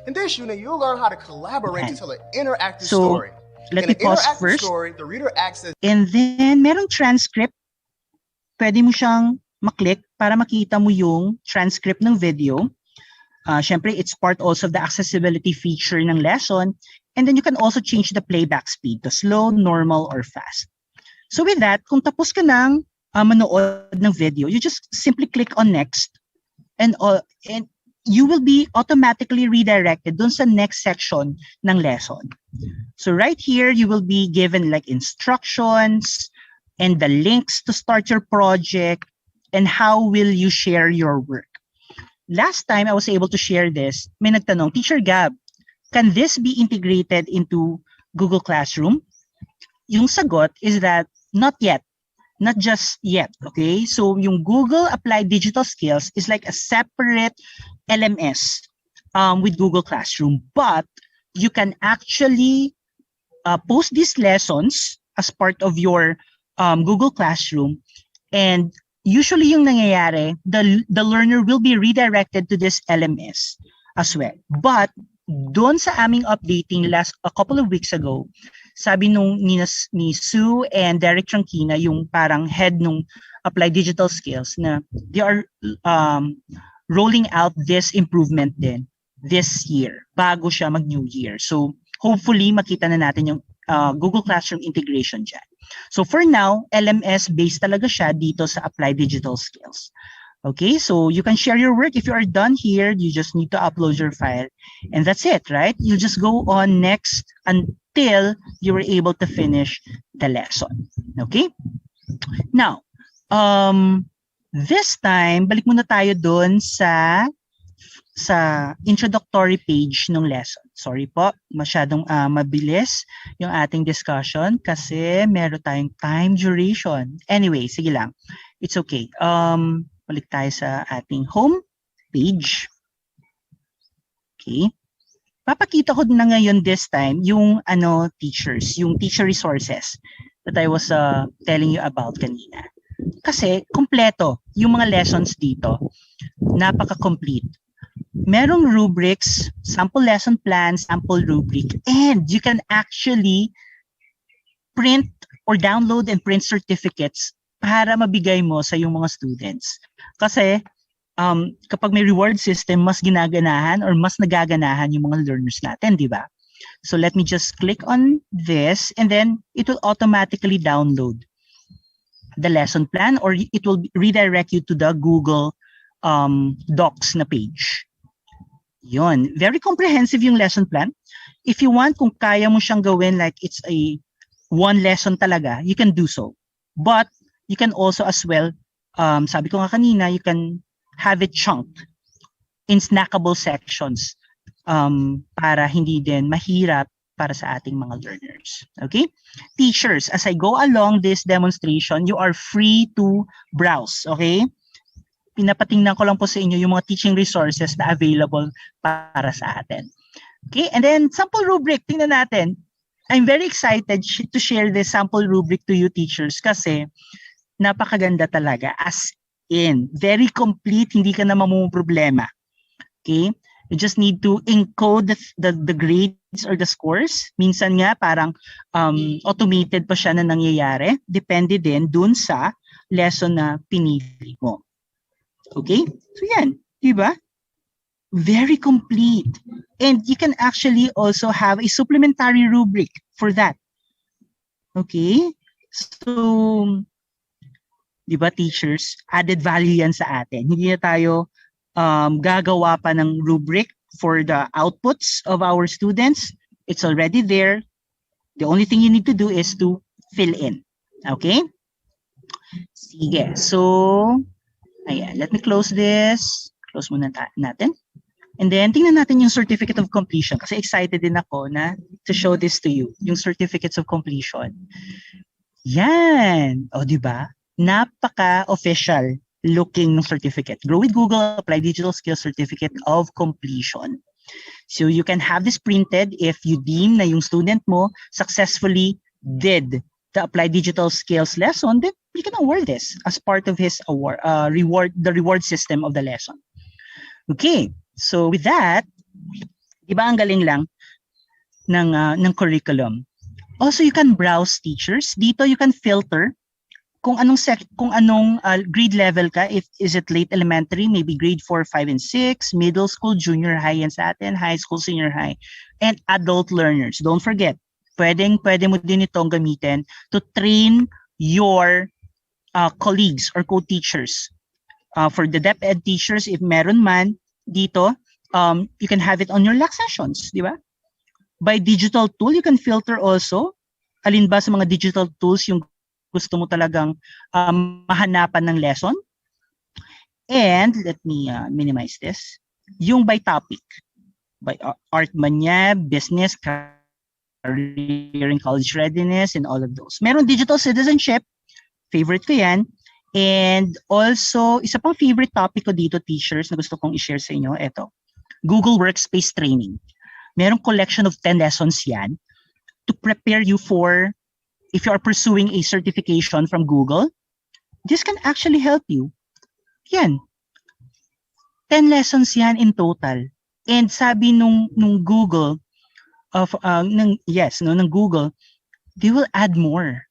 In this unit, you'll learn how to collaborate to tell an interactive So, story. let In me an pause interactive first. story, the reader acts as And then, merong transcript. Pwede mo siyang maklik para makita mo yung transcript ng video. Syempre, it's part also of the accessibility feature ng lesson. And then you can also change the playback speed to slow, normal, or fast. So with that, kung tapos ka ng manood ng video, you just simply click on next. And you will be automatically redirected dun sa next section ng lesson. So right here, you will be given like instructions and the links to start your project and how will you share your work. Last time I was able to share this, may nagtanong, Teacher Gab, can this be integrated into Google Classroom? Yung sagot is that not yet. Not just yet, okay? So yung Google Applied Digital Skills is like a separate LMS with Google Classroom, but you can actually post these lessons as part of your Google Classroom, and usually yung nangyayari, the learner will be redirected to this LMS as well. But doon sa aming updating a couple of weeks ago, sabi ni Sue and Derek Tranquina, yung parang head nung Applied Digital Skills, na they are rolling out this improvement din this year, bago siya mag-New Year. So hopefully makita na natin yung Google Classroom integration dyan. So for now, LMS-based talaga siya dito sa Applied Digital Skills. Okay, so you can share your work. If you are done here, you just need to upload your file. And that's it, right? You just go on next until you were able to finish the lesson. Okay? Now, this time, balik muna tayo doon sa introductory page ng lesson. Sorry po, masyadong mabilis yung ating discussion kasi meron tayong time duration. Anyway, sige lang. It's okay. Balik tayo sa ating home page. Okay. Papakita ko na ngayon this time yung teachers, yung teacher resources that I was telling you about kanina. Kasi kompleto yung mga lessons dito. Napaka-complete. Merong rubrics, sample lesson plan, sample rubric, and you can actually print or download and print certificates para mabigay mo sa yung mga students. Kasi kapag may reward system, mas ginaganahan or mas nagaganahan yung mga learners natin, di ba? So let me just click on this and then it will automatically download the lesson plan or it will redirect you to the Google Docs na page. Yun. Very comprehensive yung lesson plan. If you want, kung kaya mo siyang gawin like it's a one lesson talaga, you can do so. But you can also as well, sabi ko nga kanina, you can have it chunked in snackable sections para hindi din mahirap para sa ating mga learners. Okay? Teachers, as I go along this demonstration, you are free to browse. Okay? Pinapatingnan ko lang po sa inyo yung mga teaching resources na available para sa atin. Okay? And then, sample rubric, tingnan natin. I'm very excited to share this sample rubric to you teachers kasi napakaganda talaga. As in, very complete, hindi ka na mamumroblema. Okay? You just need to encode the grades or the scores. Minsan nga parang automated pa siya na nangyayari. Depende din dun sa lesson na pinili mo. Okay? So yan, di ba? Very complete. And you can actually also have a supplementary rubric for that. Okay? So, di ba teachers, added value yan sa atin. Hindi na tayo gagawa pa ng rubric for the outputs of our students. It's already there. The only thing you need to do is to fill in. Okay? Sige. So, ayan. Let me close this. Close muna natin. And then, tingnan natin yung certificate of completion kasi excited din ako na to show this to you. Yung certificates of completion. Yan. O, di ba? Napaka-official looking ng certificate. Grow with Google, Apply Digital Skills Certificate of Completion. So you can have this printed if you deem na yung student mo successfully did the Apply Digital Skills lesson, then you can award this as part of his award, the reward system of the lesson. Okay, so with that, di ba ang galing lang ng curriculum? Also, you can browse teachers. Dito you can filter kung anong grade level ka, if is it late elementary, maybe grade 4, 5, and 6, middle school, junior high yan sa atin, high school, senior high, and adult learners. Don't forget, pwede mo din itong gamitin to train your colleagues or co-teachers. For the DepEd teachers, if meron man dito, you can have it on your LAC sessions, di ba? By digital tool, you can filter also. Alin ba sa mga digital tools yung gusto mo talagang mahanapan ng lesson. And let me minimize this. Yung by topic. By art man niya, business, career and college readiness, and all of those. Meron digital citizenship. Favorite ko yan. And also, isa pang favorite topic ko dito, teachers, na gusto kong i-share sa inyo, ito. Google Workspace Training. Merong collection of 10 lessons yan to prepare you for if you are pursuing a certification from Google. This can actually help you. Yan. 10 lessons yan in total. And sabi nung Google, ng Google, they will add more.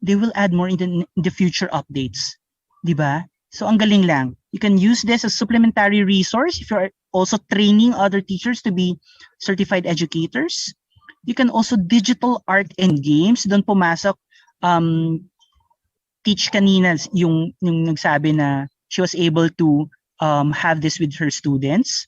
They will add more in the future updates. Diba? So ang galing lang. You can use this as supplementary resource if you're also training other teachers to be certified educators. You can also digital art and games. Doon pumasok, Teach kanina yung nagsabi na she was able to have this with her students.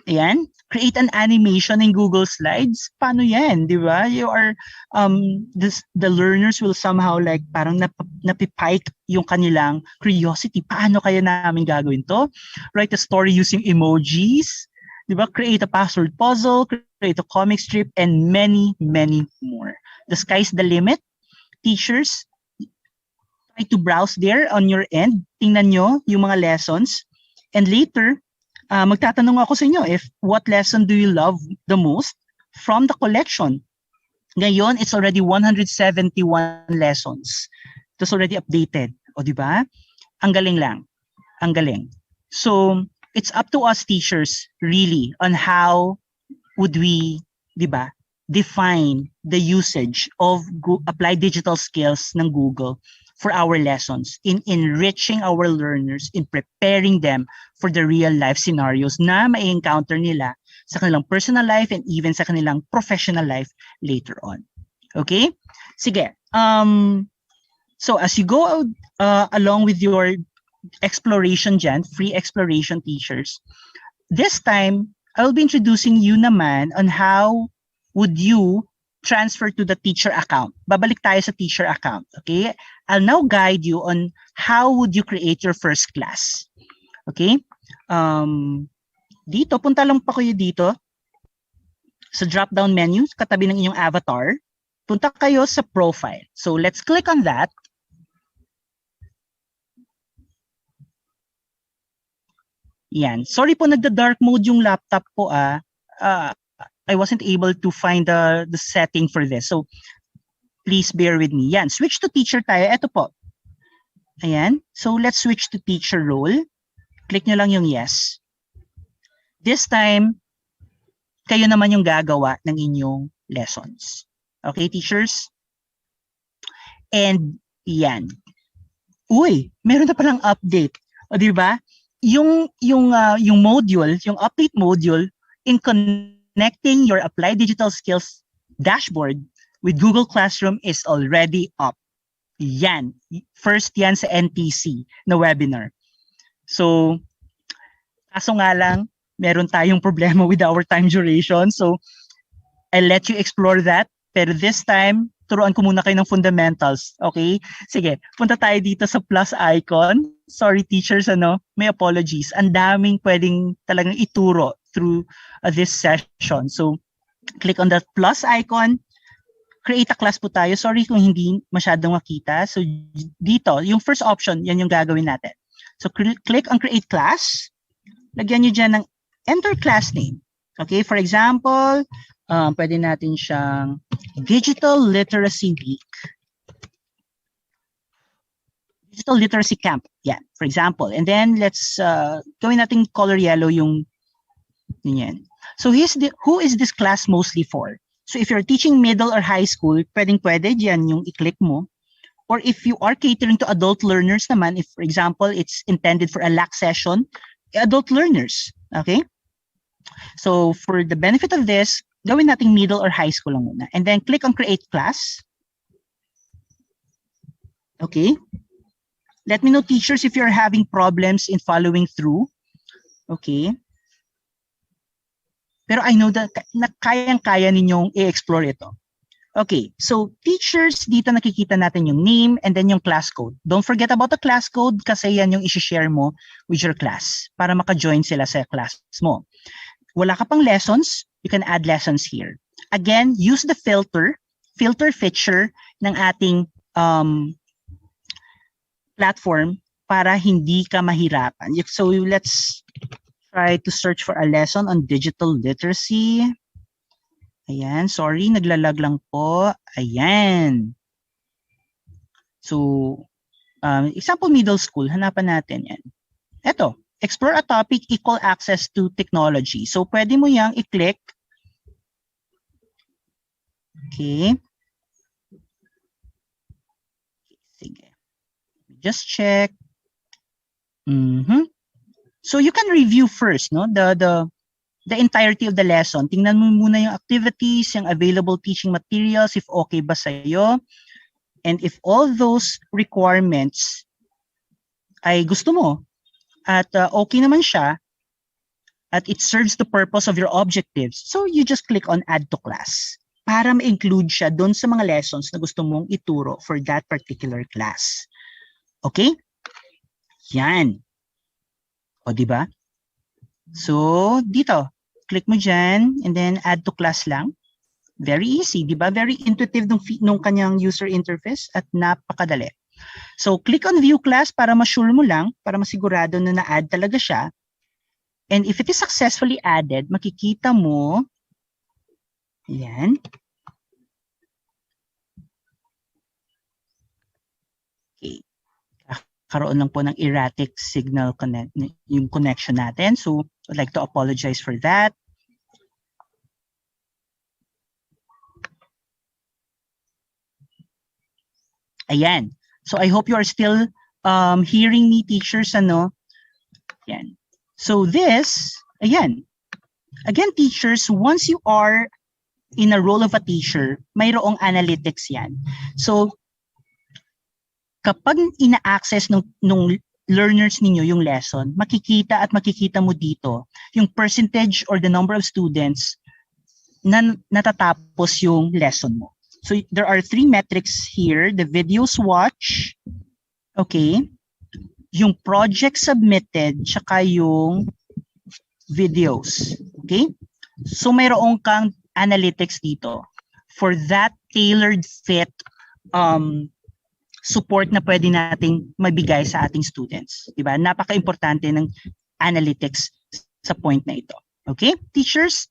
Ayan, create an animation in Google Slides. Paano yan, di ba? You are, the learners will somehow like parang napipike yung kanilang curiosity. Paano kaya namin gagawin to? Write a story using emojis, di ba? Create a password puzzle, create a comic strip, and many, many more. The sky's the limit. Teachers, try to browse there on your end. Tingnan nyo yung mga lessons. And later, magtatanong ako sa inyo if what lesson do you love the most from the collection. Ngayon, it's already 171 lessons. It's already updated. O, di ba? Ang galing lang. Ang galing. So, it's up to us teachers really on how would we, di ba, define the usage of applied digital skills ng Google for our lessons, in enriching our learners, in preparing them for the real life scenarios na may encounter nila sa kanilang personal life and even sa kanilang professional life later on. Okay? Sige. So as you go along with your exploration dyan, free exploration teachers, this time, I will be introducing you naman on how would you transfer to the teacher account. Babalik tayo sa teacher account, okay? I'll now guide you on how would you create your first class. Okay? Dito, punta lang pa kayo dito sa drop-down menu, katabi ng inyong avatar. Punta kayo sa profile. So, let's click on that. Yan. Sorry po, nagda-dark mode yung laptop ko. I wasn't able to find the setting for this. So, please bear with me. Yan. Switch to teacher tayo. Ito po. Ayan. So, let's switch to teacher role. Click nyo lang yung yes. This time, kayo naman yung gagawa ng inyong lessons. Okay, teachers? And, yan. Uy, meron na palang update. O, di ba? Yung module, yung update module, in connecting your applied digital skills dashboard with Google Classroom is already up. Yan. First yan sa NTC na webinar. So, kaso nga lang, meron tayong problema with our time duration. So, I'll let you explore that. Pero this time, turuan ko muna kayo ng fundamentals. Okay? Sige, punta tayo dito sa plus icon. Sorry teachers, may apologies. Ang daming pwedeng talagang ituro through this session. So, click on the plus icon. Create a class po tayo. Sorry kung hindi masyadong makita. So, dito, yung first option, yan yung gagawin natin. So, click on create class. Lagyan nyo dyan ng enter class name. Okay, for example, pwede natin siyang Digital Literacy Week. Digital Literacy Camp. Yeah, for example. And then, let's gawin natin color yellow yung yan. So, who is this class mostly for? So, if you're teaching middle or high school, pwede dyan yung i-click mo. Or if you are catering to adult learners naman, if, for example, it's intended for a LAC session, adult learners. Okay? So, for the benefit of this, gawin nating middle or high school lang muna. And then, click on create class. Okay? Let me know, teachers, if you're having problems in following through. Okay? Pero I know that kayang-kaya ninyong i-explore ito. Okay, so teachers, dito nakikita natin yung name and then yung class code. Don't forget about the class code kasi yan yung isi-share mo with your class para maka-join sila sa class mo. Wala ka pang lessons, you can add lessons here. Again, use the filter feature ng ating platform para hindi ka mahirapan. So let's try to search for a lesson on digital literacy. Ayan, sorry, naglalag lang po. Ayan. So, example middle school, hanapan natin yan. Eto, explore a topic, equal access to technology. So, pwede mo yang i-click. Okay. Sige. Just check. So, you can review first, no? The entirety of the lesson. Tingnan mo muna yung activities, yung available teaching materials, if okay ba sa'yo. And if all those requirements ay gusto mo, at okay naman siya, at it serves the purpose of your objectives, so you just click on add to class para ma-include siya doon sa mga lessons na gusto mong ituro for that particular class. Okay? Yan. O, di ba? So, dito, click mo dyan and then add to class lang. Very easy, di ba? Very intuitive nung kanyang user interface at napakadali. So, click on view class para ma-sure mo lang, para masigurado na na-add talaga siya. And if it is successfully added, makikita mo, yan. Okay. Karoon lang po ng erratic signal yung connection natin. So, I'd like to apologize for that. Ayan. So, I hope you are still hearing me, teachers, ano? Ayan. So, this, ayan. Again, teachers, once you are in a role of a teacher, mayroong analytics yan. So, kapag ina-access nung learners ninyo yung lesson, makikita mo dito yung percentage or the number of students na natatapos yung lesson mo. So there are 3 metrics here: the videos watched, okay, yung project submitted, tsaka yung videos, okay? So mayroong kang analytics dito for that tailored fit support na pwede nating mabigay sa ating students. Diba? Napaka-importante ng analytics sa point na ito. Okay, teachers?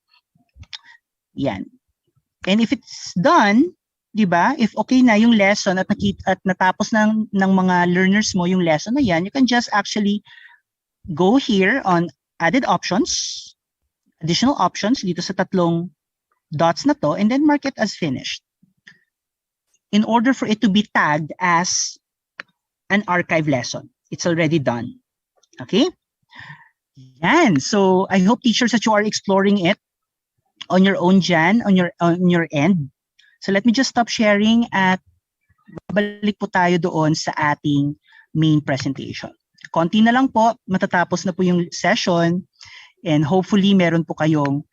Yan. And if it's done, diba, if okay na yung lesson at natapos ng mga learners mo yung lesson na yan, you can just actually go here on added options, additional options dito sa 3 dots na to, and then mark it as finished, in order for it to be tagged as an archive lesson. It's already done. Okay? Yan. So I hope, teachers, that you are exploring it on your own dyan, on your end. So let me just stop sharing at babalik po tayo doon sa ating main presentation. Konti na lang po, matatapos na po yung session, and hopefully meron po kayong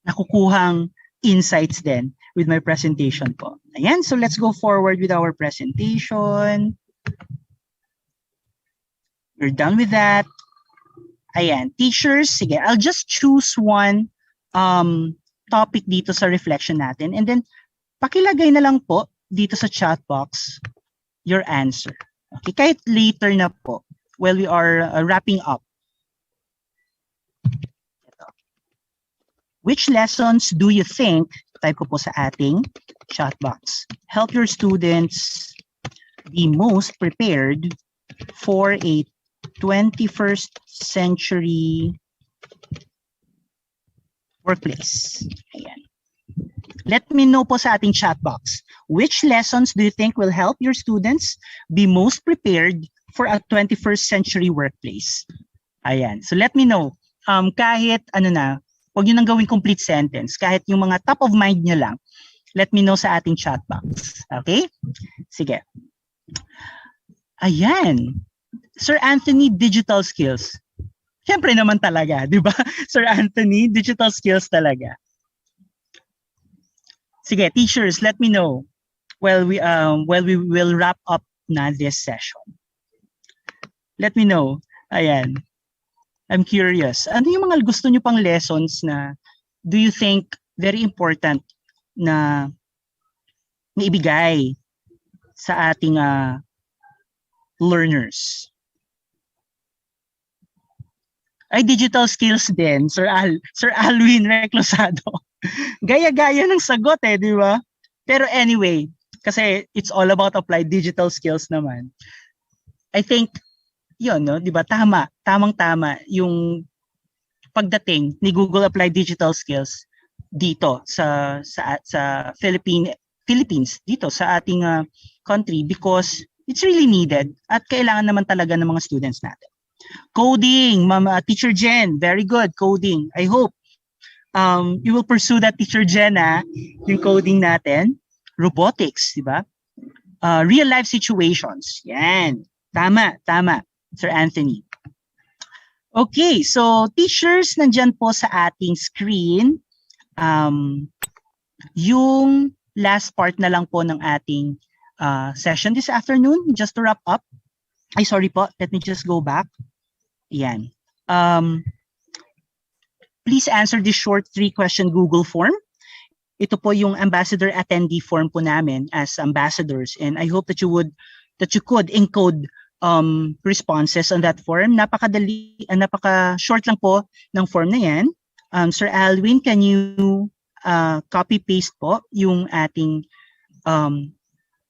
nakukuhang insights then with my presentation po. Ayan, so let's go forward with our presentation. We're done with that. Ayan, teachers, sige, I'll just choose one topic dito sa reflection natin, and then pakilagay na lang po dito sa chat box your answer. Okay, kahit later na po while we are wrapping up. Which lessons do you think, type ko po sa ating chat box, help your students be most prepared for a 21st century workplace? Ayan. Let me know po sa ating chat box. Which lessons do you think will help your students be most prepared for a 21st century workplace? Ayan. So let me know. Kahit ano na, huwag nyo nang gawing complete sentence. Kahit yung mga top of mind nyo lang, let me know sa ating chat box. Okay? Sige. Ayan. Sir Anthony, digital skills. Siyempre naman talaga, di ba? Sir Anthony, digital skills talaga. Sige, teachers, let me know while we will wrap up na this session. Let me know. Ayan. I'm curious. Ano yung mga gusto nyo pang lessons na do you think very important na naibigay sa ating learners? Ay, digital skills din, Sir Alwin Reclosado. Gaya-gaya ng sagot di ba? Pero anyway, kasi it's all about applied digital skills naman. I think yun, no, 'di ba? Tamang-tama yung pagdating ni Google Applied Digital Skills dito sa Philippines, dito sa ating country, because it's really needed at kailangan naman talaga ng mga students natin. Coding, Teacher Jen, very good, coding. I hope you will pursue that, Teacher Jen, yung coding natin. Robotics, 'di ba? Real life situations. Yan. Tama, Sir Anthony. Okay, so teachers, nandyan po sa ating screen, yung last part na lang po ng ating session this afternoon, just to wrap up. Ay, sorry po, let me just go back. Yan. Please answer this short 3-question Google form. Ito po yung ambassador attendee form po namin as ambassadors, and I hope that you could encode responses on that form. Napakadali, napaka-short lang po ng form na yan. Sir Alwin, can you copy-paste po yung ating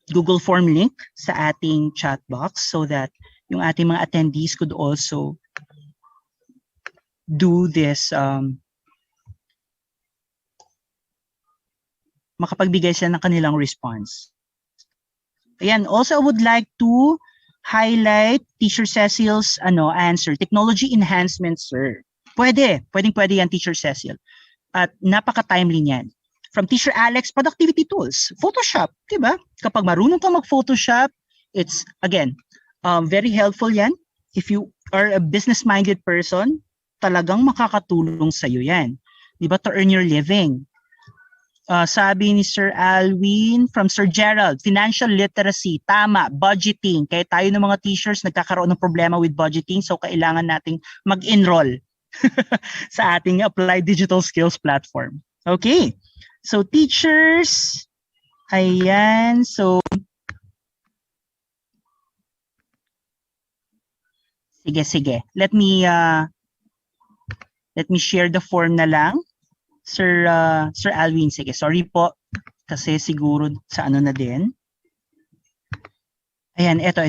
Google form link sa ating chat box so that yung ating mga attendees could also do this, makapagbigay sila ng kanilang response. Ayan, also I would like to highlight Teacher Cecil's answer. Technology enhancement, sir. Pwede yan, Teacher Cecil. At napaka-timely niyan. From Teacher Alex, productivity tools. Photoshop, diba? Kapag marunong ka mag-Photoshop, it's, again, very helpful yan. If you are a business-minded person, talagang makakatulong sa'yo yan. Diba? To earn your living. Sabi ni Sir Alwin, from Sir Gerald, financial literacy, tama, budgeting. Kaya tayo ng mga teachers nagkakaroon ng problema with budgeting, so kailangan nating mag-enroll sa ating Applied Digital Skills platform. Okay, so teachers, ayan, so sige. Let me share the form na lang. Sir Alwin, sige, sorry po kasi siguro sa na din. Ayan, ito.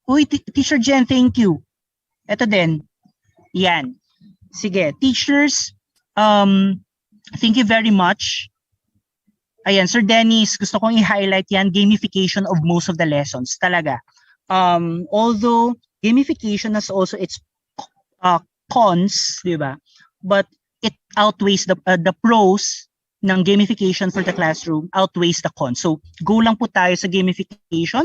Uy, Teacher Jen, thank you. Ito din. Yan. Sige, teachers, thank you very much. Ayan, Sir Dennis, gusto kong i-highlight yan, gamification of most of the lessons, talaga. Although gamification has also its cons, di ba? But it outweighs the pros ng gamification for the classroom, outweighs the cons. So go lang po tayo sa gamification.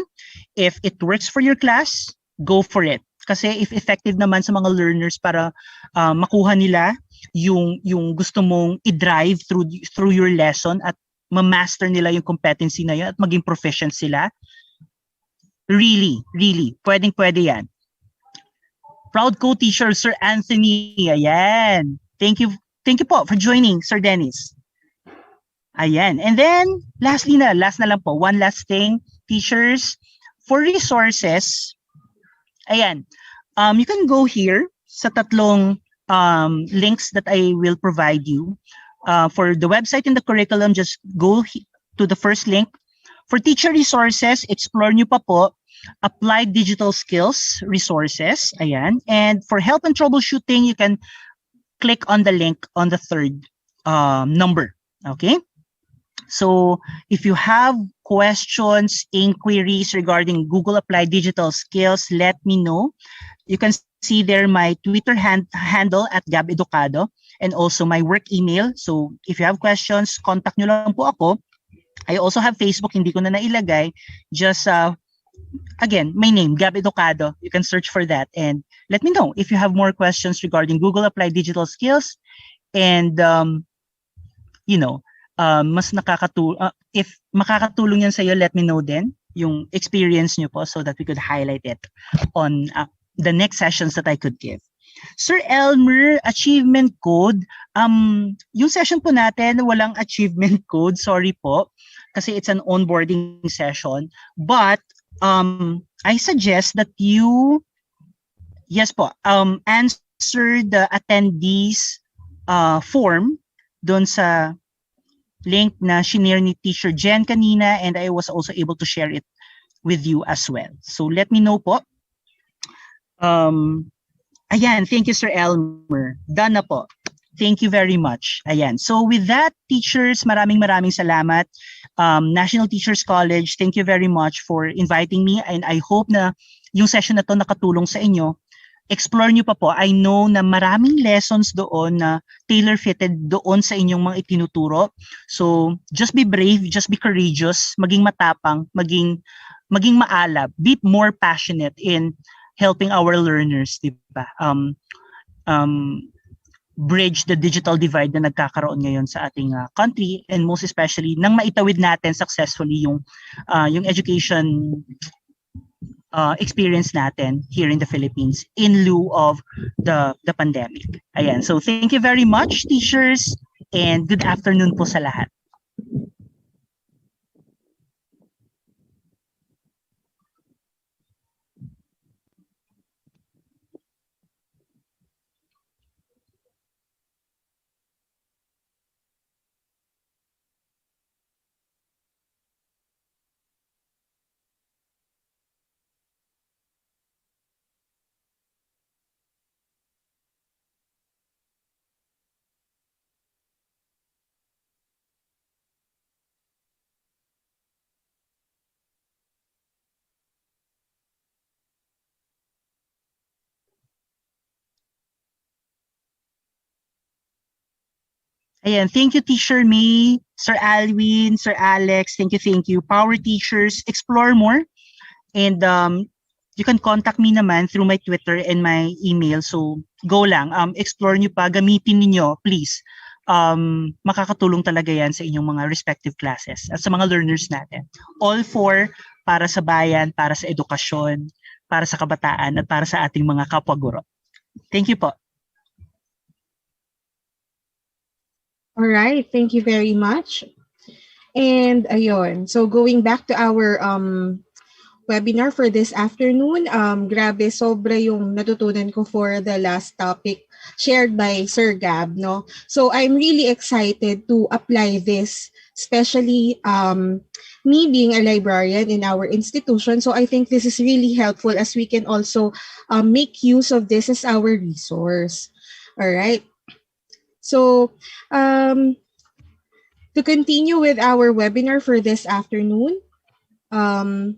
If it works for your class, go for it. Kasi if effective naman sa mga learners para makuha nila yung gusto mong i-drive through your lesson at ma-master nila yung competency na yun at maging proficient sila, really, pwede yan. Proud co-teacher, Sir Anthony, ayan. Thank you po for joining, Sir Dennis. Ayan. And then, last na lang po, one last thing, teachers, for resources, ayan, you can go here sa tatlong links that I will provide you. For the website and the curriculum, just go to the first link. For teacher resources, explore nyo pa po Applied Digital Skills resources. Ayan. And for help and troubleshooting, you can click on the link on the third number. Okay? So if you have questions, inquiries regarding Google Applied Digital Skills, let me know. You can see there my Twitter handle at Gab Educado and also my work email. So if you have questions, contact nyo lang po ako. I also have Facebook, hindi ko na nailagay. Just, again, my name, Gab Educado. You can search for that and let me know if you have more questions regarding Google Applied Digital Skills. And, mas if makakatulong yan sa'yo, let me know din yung experience nyo po so that we could highlight it on the next sessions that I could give. Sir Elmer, achievement code. Yung session po natin, walang achievement code. Sorry po. Kasi it's an onboarding session. But I suggest that you, yes po, answer the attendees form doon sa link na shinare ni Teacher Jen kanina, and I was also able to share it with you as well. So let me know po. Ayan, thank you Sir Elmer. Done na po. Thank you very much. Ayan. So with that, teachers, maraming salamat. National Teachers College, thank you very much for inviting me, and I hope na yung session na to nakatulong sa inyo. Explore nyo pa po. I know na maraming lessons doon na tailor-fitted doon sa inyong mga itinuturo. So just be brave, just be courageous, maging matapang, maging maging maalab, be more passionate in helping our learners, di ba? Bridge the digital divide na nagkakaroon ngayon sa ating country, and most especially nang maitawid natin successfully yung education experience natin here in the Philippines in lieu of the pandemic. Ayan. So thank you very much, teachers, and good afternoon po sa lahat. Ayan, thank you, Teacher May, Sir Alwin, Sir Alex, thank you. Power teachers, explore more. And you can contact me naman through my Twitter and my email. So go lang, explore nyo pa, gamitin niyo, please. Makakatulong talaga yan sa inyong mga respective classes at sa mga learners natin. All for para sa bayan, para sa edukasyon, para sa kabataan, at para sa ating mga kapwa-guro. Thank you po. All right, thank you very much. And ayun, so going back to our webinar for this afternoon, grabe, sobra yung natutunan ko for the last topic shared by Sir Gab, no? So I'm really excited to apply this, especially me being a librarian in our institution. So I think this is really helpful as we can also make use of this as our resource. All right. So, to continue with our webinar for this afternoon, how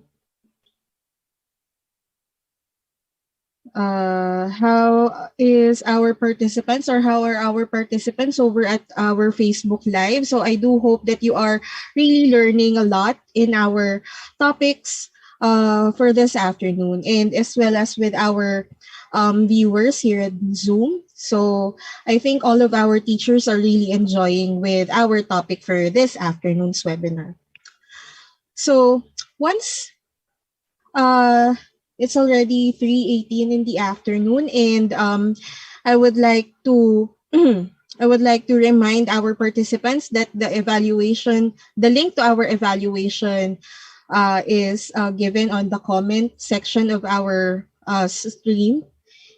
is our participants, or how are our participants over at our Facebook Live? So I do hope that you are really learning a lot in our topics for this afternoon, and as well as with our viewers here at Zoom. So I think all of our teachers are really enjoying with our topic for this afternoon's webinar. So once it's already 3:18 in the afternoon, and I would like to remind our participants that the link to our evaluation is given on the comment section of our stream.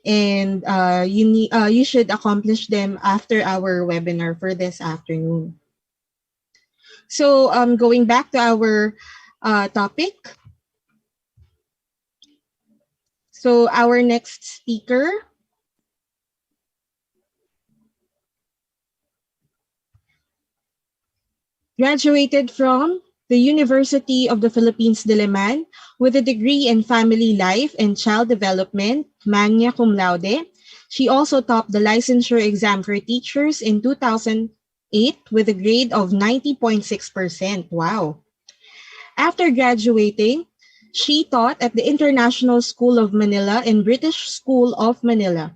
And you should accomplish them after our webinar for this afternoon. So going back to our topic. So our next speaker graduated from the University of the Philippines, Diliman, with a degree in Family Life and Child Development, magna cum laude. She also topped the licensure exam for teachers in 2008 with a grade of 90.6%. Wow. After graduating, she taught at the International School of Manila and British School of Manila.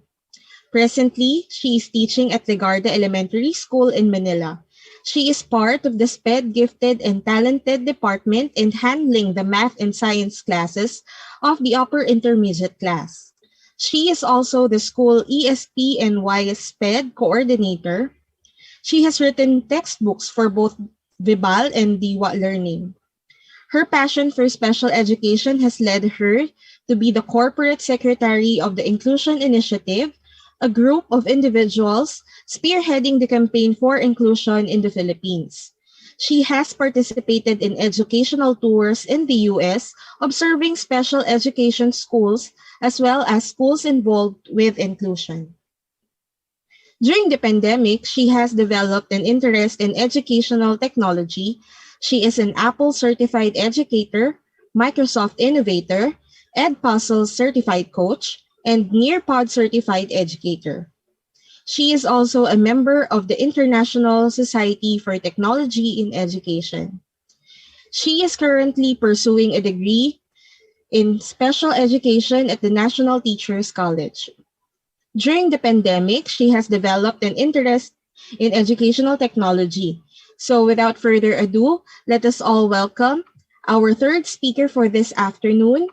Presently, she is teaching at Legarda Elementary School in Manila. She is part of the SPED Gifted and Talented Department in handling the math and science classes of the upper intermediate class. She is also the school ESP and YSPED coordinator. She has written textbooks for both Vibal and Diwa Learning. Her passion for special education has led her to be the corporate secretary of the Inclusion Initiative, a group of individuals spearheading the campaign for inclusion in the Philippines. She has participated in educational tours in the US, observing special education schools as well as schools involved with inclusion. During the pandemic, she has developed an interest in educational technology. She is an Apple Certified Educator, Microsoft Innovator, Edpuzzle Certified Coach, and Nearpod Certified Educator. She is also a member of the International Society for Technology in Education. She is currently pursuing a degree in special education at the National Teachers College. During the pandemic, she has developed an interest in educational technology. So without further ado, let us all welcome our third speaker for this afternoon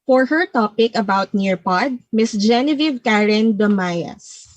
for her topic about Nearpod, Miss Genevieve Karen Domayas.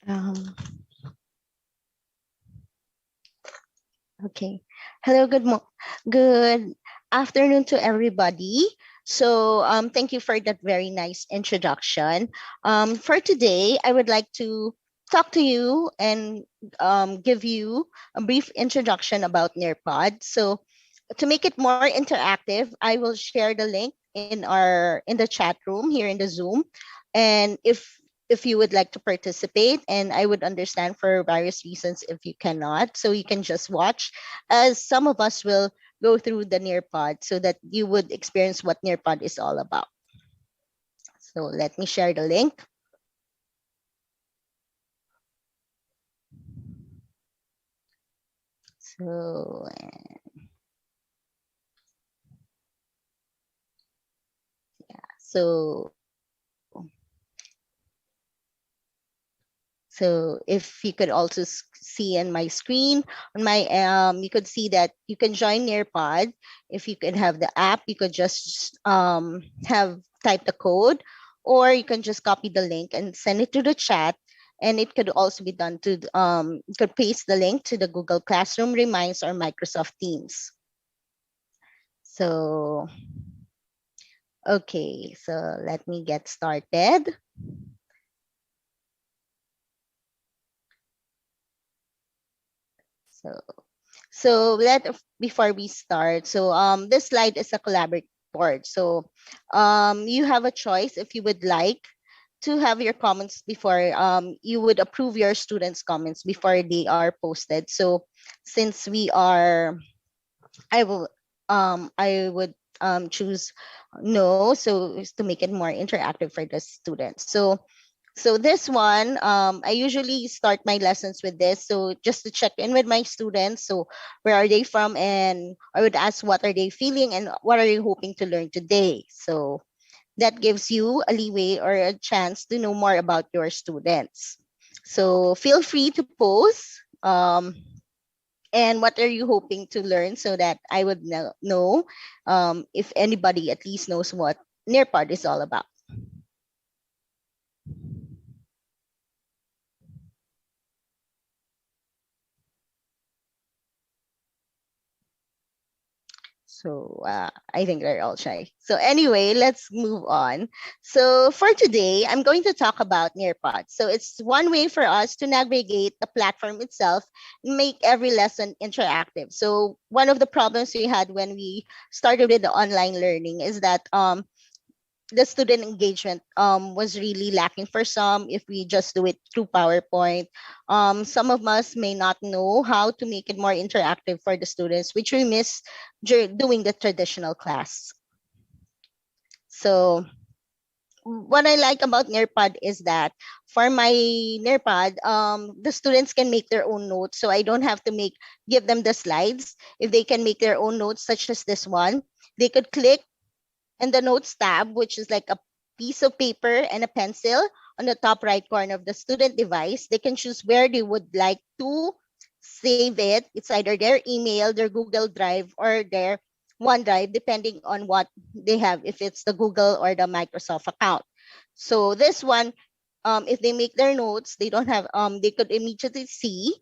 Um, okay. Hello, good afternoon to everybody. So, thank you for that very nice introduction. For today, I would like to talk to you and give you a brief introduction about Nearpod. So, to make it more interactive, I will share the link in the chat room here in the Zoom. And if you would like to participate, and I would understand for various reasons if you cannot, so you can just watch as some of us will go through the Nearpod so that you would experience what Nearpod is all about. So let me share the link. So so So if you could also see in my screen, on my you could see that you can join Nearpod. If you could have the app, you could just have type the code, or you can just copy the link and send it to the chat. And it could also be done to you could paste the link to the Google Classroom, Reminds, or Microsoft Teams. So okay, so let me get started. So before we start, so this slide is a collaborative board. So you have a choice if you would like to have your comments before you would approve your students' comments before they are posted. So since we are, I would choose no, so is to make it more interactive for the students. So this one, I usually start my lessons with this. So just to check in with my students. So where are they from? And I would ask what are they feeling and what are you hoping to learn today? So that gives you a leeway or a chance to know more about your students. So feel free to post. And what are you hoping to learn so that I would know if anybody at least knows what Nearpod is all about. So I think they're all shy. So anyway, let's move on. So for today, I'm going to talk about Nearpod. So it's one way for us to navigate the platform itself and make every lesson interactive. So one of the problems we had when we started with the online learning is that the student engagement was really lacking for some if we just do it through PowerPoint. Some of us may not know how to make it more interactive for the students, which we miss doing the traditional class. So what I like about Nearpod is that for my Nearpod, the students can make their own notes. So I don't have to give them the slides. If they can make their own notes, such as this one, they could click in the notes tab, which is like a piece of paper and a pencil on the top right corner of the student device. They can choose where they would like to save it. It's either their email, their Google Drive, or their OneDrive, depending on what they have, if it's the Google or the Microsoft account. So this one, if they make their notes, they don't have, they could immediately see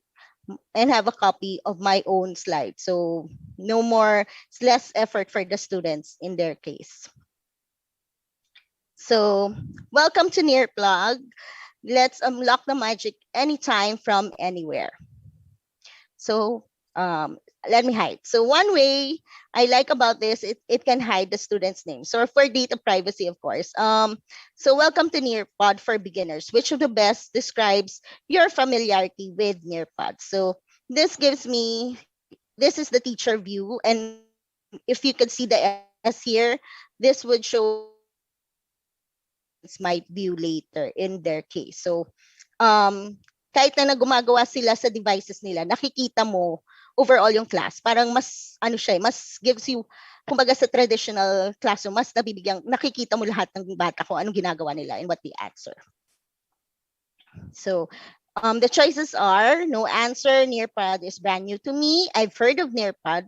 and have a copy of my own slide. So no more, it's less effort for the students in their case. So welcome to Nearplug. Let's unlock the magic anytime from anywhere. So let me hide. So one way I like about this, it can hide the student's name. So for data privacy, of course. So welcome to Nearpod for beginners. Which of the best describes your familiarity with Nearpod? So this is the teacher view. And if you could see the S here, this would show how students might view later in their case. So kahit na gumagawa sila sa devices nila, nakikita mo overall yung class. Parang mas, mas gives you, kumbaga sa traditional classroom, mas nakikita mo lahat ng bata kung anong ginagawa nila and what they answer. So the choices are no answer. Nearpod is brand new to me. I've heard of Nearpod,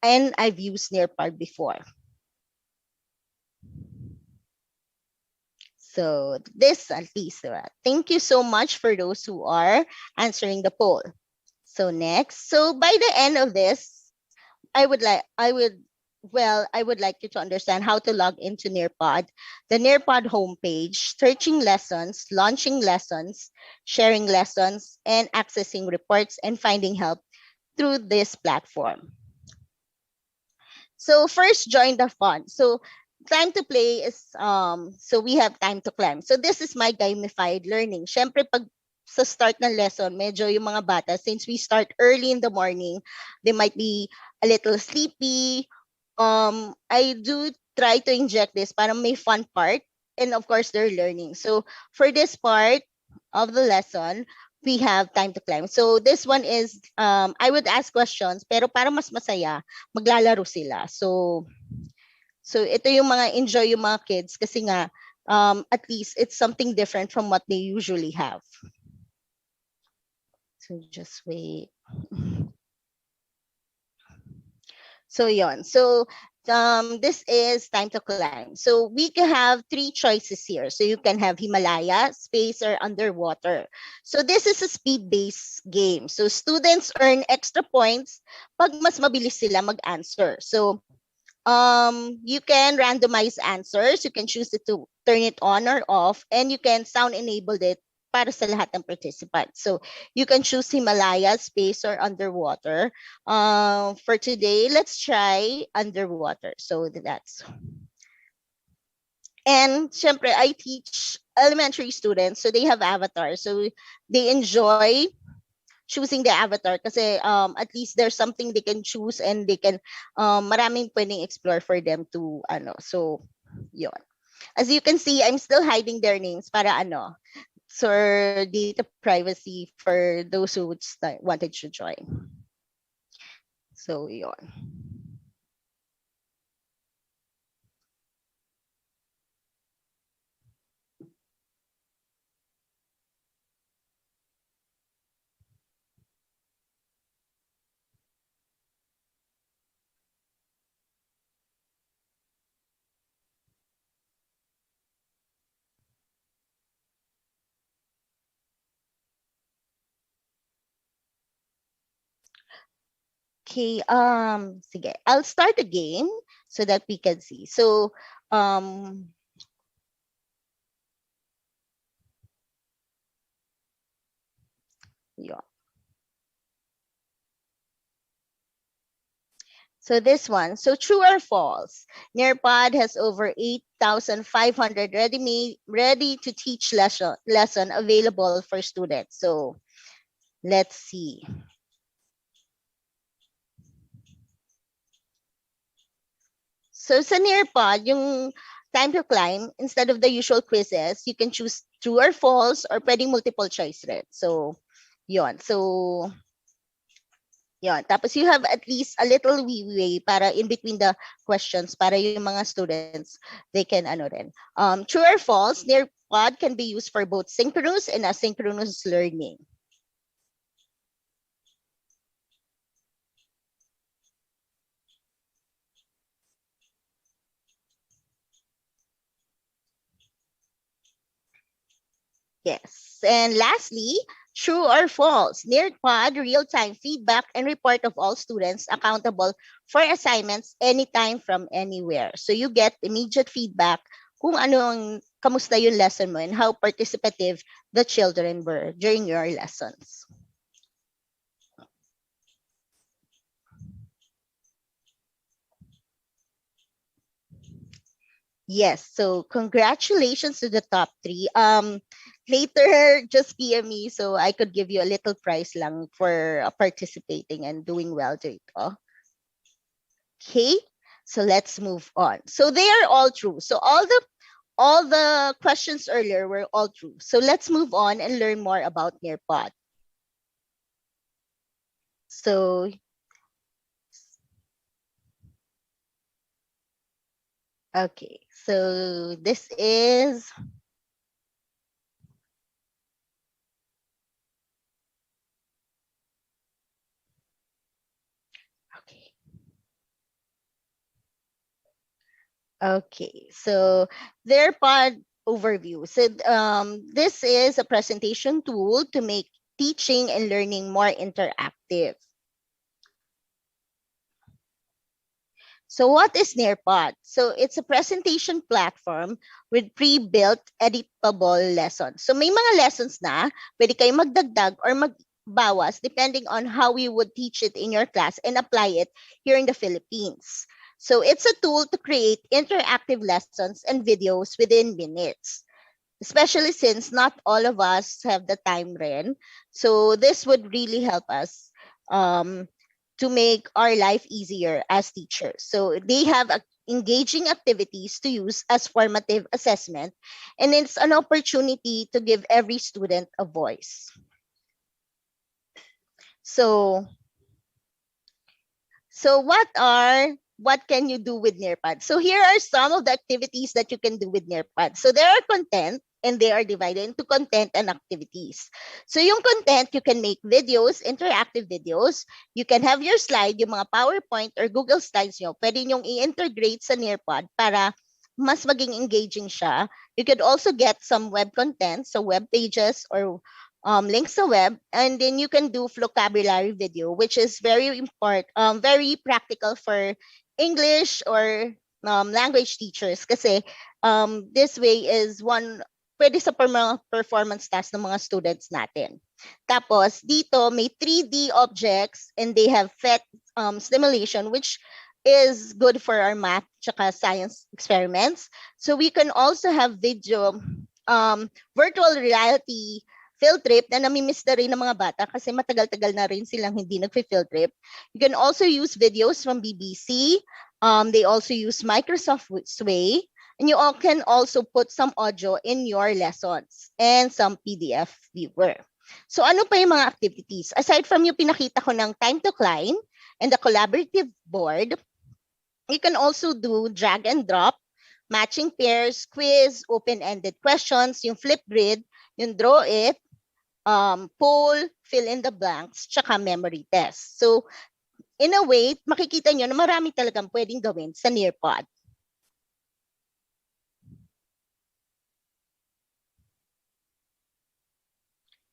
and I've used Nearpod before. So this at least, thank you so much for those who are answering the poll. So next, so by the end of this, I would like you to understand how to log into Nearpod, the Nearpod homepage, searching lessons, launching lessons, sharing lessons, and accessing reports and finding help through this platform. So first, join the fun. So time to play is, so we have time to climb. So this is my gamified learning. Syempre, pag sa start ng lesson, medyo yung mga bata, since we start early in the morning, they might be a little sleepy. I do try to inject this para may fun part, and of course, they're learning. So for this part of the lesson, we have time to climb. So this one is, I would ask questions, pero para mas masaya, maglalaro sila. So ito yung mga enjoy yung mga kids kasi nga, at least it's something different from what they usually have. So just wait. So yon. So this is time to climb. So we can have 3 choices here. So you can have Himalaya, space, or underwater. So this is a speed-based game. So students earn extra points pag mas mabilis sila mag-answer. So you can randomize answers. You can choose to turn it on or off, and you can sound enable it para sa lahat ng participants. So you can choose Himalaya, space, or underwater. For today, let's try underwater. So that's. And syempre, I teach elementary students, so they have avatars. So they enjoy choosing the avatar kasi at least there's something they can choose and they can maraming pwedeng explore for them to so yon. As you can see, I'm still hiding their names para so data privacy for those who wanted to join. So yon. Okay, sige. I'll start a game so that we can see. So, yeah. So this one, so true or false? Nearpod has over 8,500 ready to teach lesson available for students. So let's see. So sa Nearpod, yung time to climb, instead of the usual quizzes, you can choose true or false or pwedeng multiple choice rin. So, yon. So, yon. Tapos you have at least a little leeway para in between the questions para yung mga students, they can ano rin. True or false, Nearpod can be used for both synchronous and asynchronous learning. Yes. And lastly, true or false, Nearpod real-time feedback and report of all students accountable for assignments anytime from anywhere. So you get immediate feedback kung ano ang kamusta yung lesson mo and how participative the children were during your lessons. Yes, so congratulations to the top 3. Later, just PM me so I could give you a little prize lang for participating and doing well dito. Okay, so let's move on. So they are all true. So all the questions earlier were all true. So let's move on and learn more about Nearpod. So okay, so this is okay. Okay, so their pod overview. So this is a presentation tool to make teaching and learning more interactive. So what is Nearpod? So it's a presentation platform with pre-built editable lessons. So may mga lessons na pwede kayo magdagdag or magbawas depending on how you would teach it in your class and apply it here in the Philippines. So it's a tool to create interactive lessons and videos within minutes, especially since not all of us have the time rin. So this would really help us to make our life easier as teachers. So they have engaging activities to use as formative assessment, and it's an opportunity to give every student a voice. So what can you do with Nearpad? So here are some of the activities that you can do with Nearpad. So there are content, and they are divided into content and activities. So yung content, you can make videos, interactive videos. You can have your slide, yung mga PowerPoint or Google Slides nyo, pwede nyong i-integrate sa Nearpod para mas maging engaging siya. You could also get some web content, so web pages or links to web, and then you can do vocabulary video, which is very important, very practical for English or language teachers kasi this way is one pwede sa mga performance task ng mga students natin. Tapos dito may 3D objects and they have PhET simulation, which is good for our math tsaka science experiments. So we can also have video virtual reality field trip na namimiss na rin ng mga bata kasi matagal-tagal na rin silang hindi nagfi-field trip. You can also use videos from BBC. They also use Microsoft Sway. And you all can also put some audio in your lessons and some PDF viewer. So ano pa yung mga activities? Aside from yung pinakita ko ng time to climb and the collaborative board, you can also do drag and drop, matching pairs, quiz, open-ended questions, yung flip grid, yung draw it, poll, fill in the blanks, tsaka memory test. So, in a way, makikita nyo na marami talagang pwedeng gawin sa Nearpod.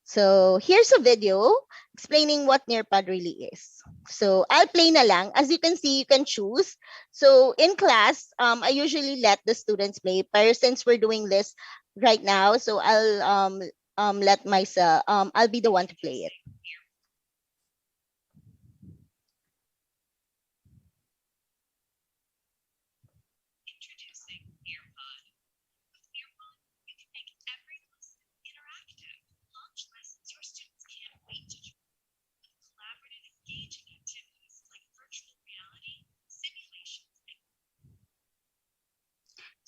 So, here's a video explaining what Nearpod really is. So, I'll play na lang. As you can see, you can choose. So, in class, I usually let the students play. But since we're doing this right now, so I'll let myself, I'll be the one to play it.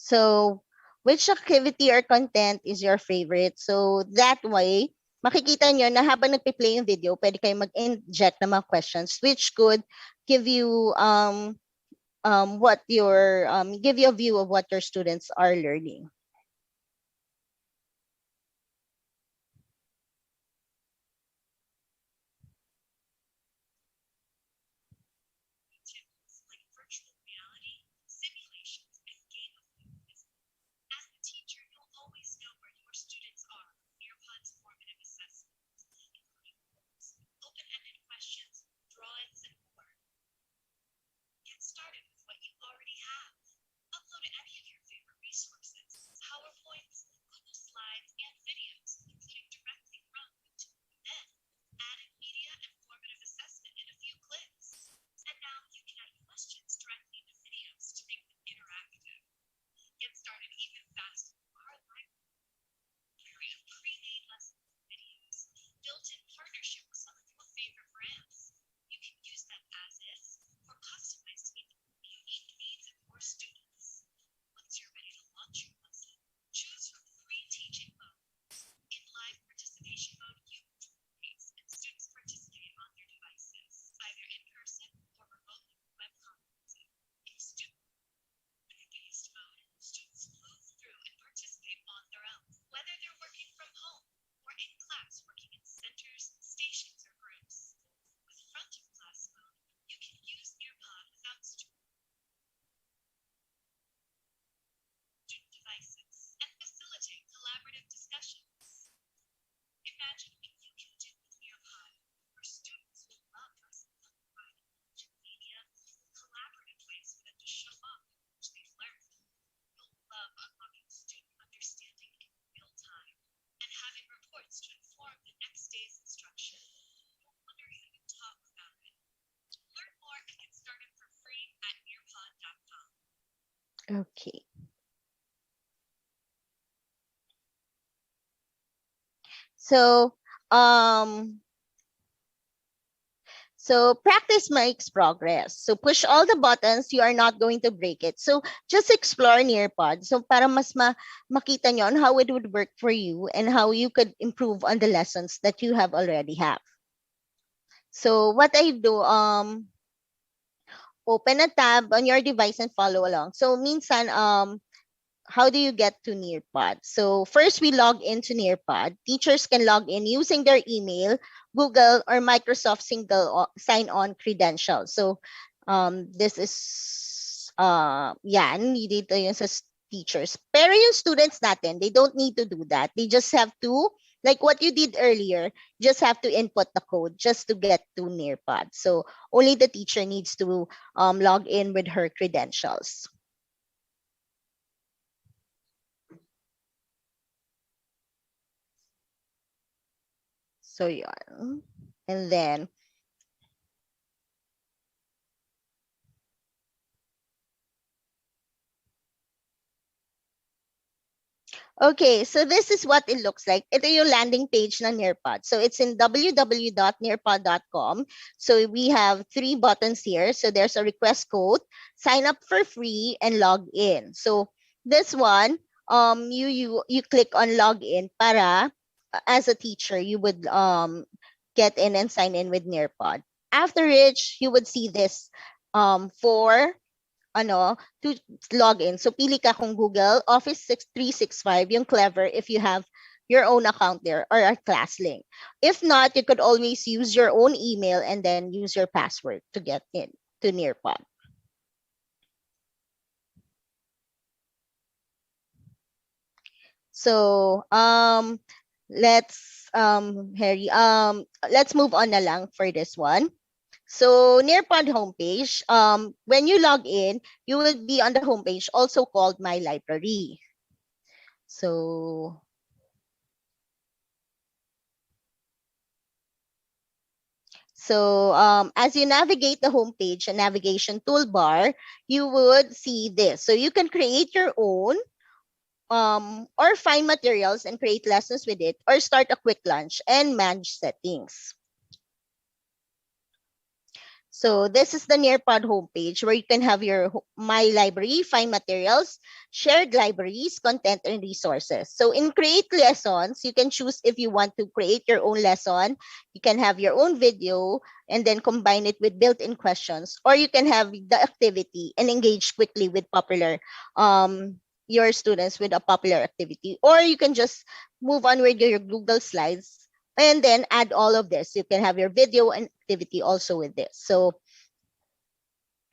So, which activity or content is your favorite? So, that way, makikita nyo na habang nagpe-play yung video, pwede kayo mag-inject ng mga questions which could give you give you a view of what your students are learning. Okay. So, practice makes progress. So push all the buttons, you are not going to break it. So just explore Nearpod. So para mas makita nyo on how it would work for you and how you could improve on the lessons that you have already have. So what I do, open a tab on your device and follow along. So minsan, how do you get to Nearpod? So first we log into Nearpod. Teachers can log in using their email, Google, or Microsoft single sign-on credentials. So this is dito yun sa teachers. Pero yung students natin, they don't need to do that. They just have to, like what you did earlier, just have to input the code just to get to Nearpod. So only the teacher needs to log in with her credentials. So yeah, and then okay, so this is what it looks like. Ito yung landing page ng Nearpod. So it's in www.nearpod.com. So we have 3 buttons here. So there's a request code, sign up for free, and log in. So this one, you click on log in para as a teacher you would get in and sign in with Nearpod. After which you would see this for to log in. So pili ka kung Google, Office 365, yung Clever if you have your own account there or a class link. If not, you could always use your own email and then use your password to get in to Nearpod. So let's let's move on na lang for this one. So Nearpod homepage, when you log in, you will be on the homepage also called My Library. So as you navigate the homepage and navigation toolbar, you would see this. So you can create your own or find materials and create lessons with it, or start a quick launch and manage settings. So this is the Nearpod homepage where you can have your My Library, find materials, shared libraries, content, and resources. So in Create Lessons, you can choose if you want to create your own lesson. You can have your own video and then combine it with built-in questions, or you can have the activity and engage quickly with your students with a popular activity, or you can just move on with your Google Slides and then add all of this. You can have your video and activity also with this. So,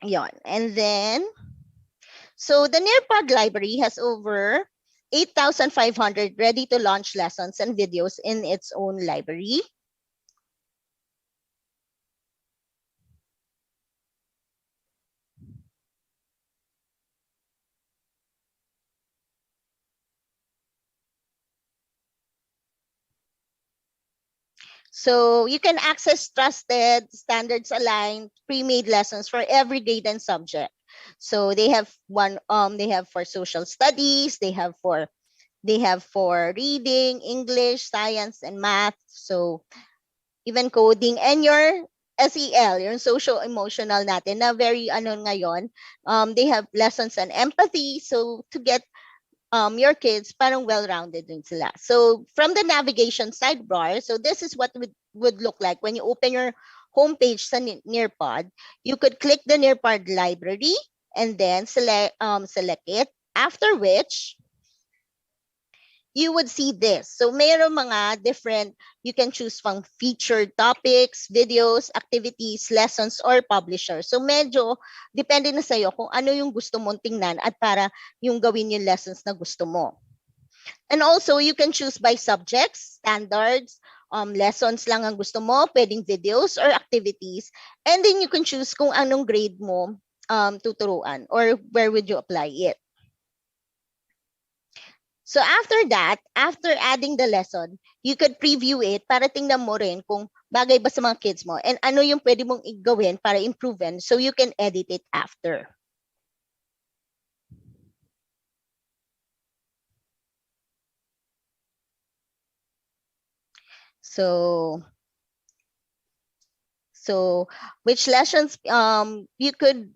yon. And then, so the Nearpod library has over 8,500 ready to launch lessons and videos in its own library. So you can access trusted, standards aligned, pre-made lessons for every grade and subject. So they have they have for social studies, they have for reading, English, science, and math. So even coding and your SEL, your social emotional natin na very ngayon. They have lessons on empathy. So to get your kids parang well-rounded din sila. So from the navigation sidebar, so this is what would look like when you open your homepage sa Nearpod. You could click the Nearpod library and then select it. After which, you would see this. So mayroong mga different, you can choose from featured topics, videos, activities, lessons, or publishers. So medyo depende na sa'yo kung ano yung gusto mong tingnan at para yung gawin yung lessons na gusto mo. And also, you can choose by subjects, standards, lessons lang ang gusto mo, pwedeng videos or activities. And then you can choose kung anong grade mo tuturuan or where would you apply it. So after that, after adding the lesson, you could preview it para tingnan mo rin kung bagay ba sa mga kids mo and ano yung pwede mong gawin para improve so you can edit it after. So which lessons you could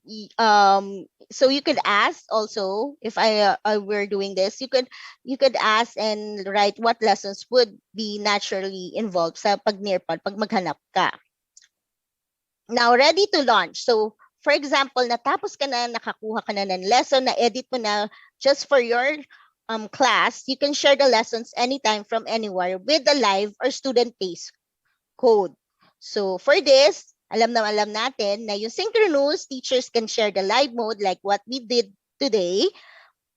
so you could ask also if I were doing this, you could ask and write what lessons would be naturally involved sa pag Nearpod pag maghanap ka. Now ready to launch. So for example, natapos ka na, nakakuha ka na ng lesson, na edit mo na just for your class, you can share the lessons anytime from anywhere with the live or student-based code. So for this, alam natin na yung synchronous, teachers can share the live mode like what we did today,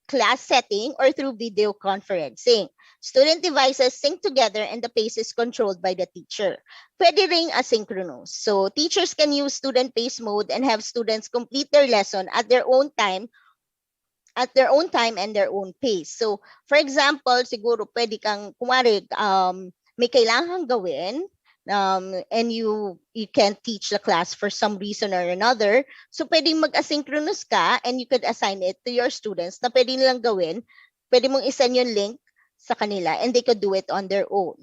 class setting, or through video conferencing. Student devices sync together and the pace is controlled by the teacher. Pwede ring asynchronous. So teachers can use student-based mode and have students complete their lesson at their own time and their own pace. So for example, siguro pwede kang kumari may kailangan gawin, and you can't teach the class for some reason or another. So pwedeng mag-asynchronous ka and you could assign it to your students na pwede nilang gawin. Pwede mong isend yung link sa kanila and they could do it on their own.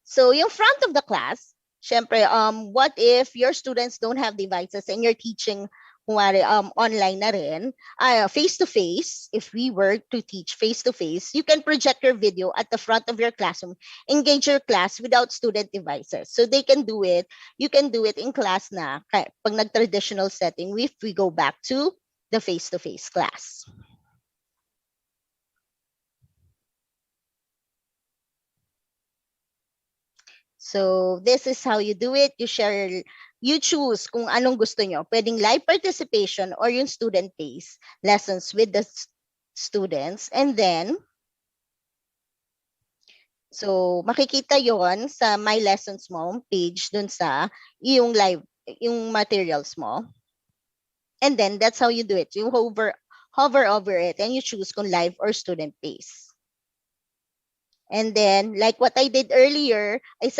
So yung front of the class, syempre, what if your students don't have devices and you're teaching online na rin, face-to-face, if we were to teach face-to-face, you can project your video at the front of your classroom, engage your class without student devices. So they can do it, you can do it in class na, pag nag-traditional setting, if we go back to the face-to-face class. So this is how you do it. You choose kung anong gusto nyo. Pwedeng live participation or yung student-based lessons with the students. And then, so makikita yon sa My Lessons mo page dun sa yung materials mo. And then that's how you do it. You hover over it and you choose kung live or student-based. And then, like what I did earlier, I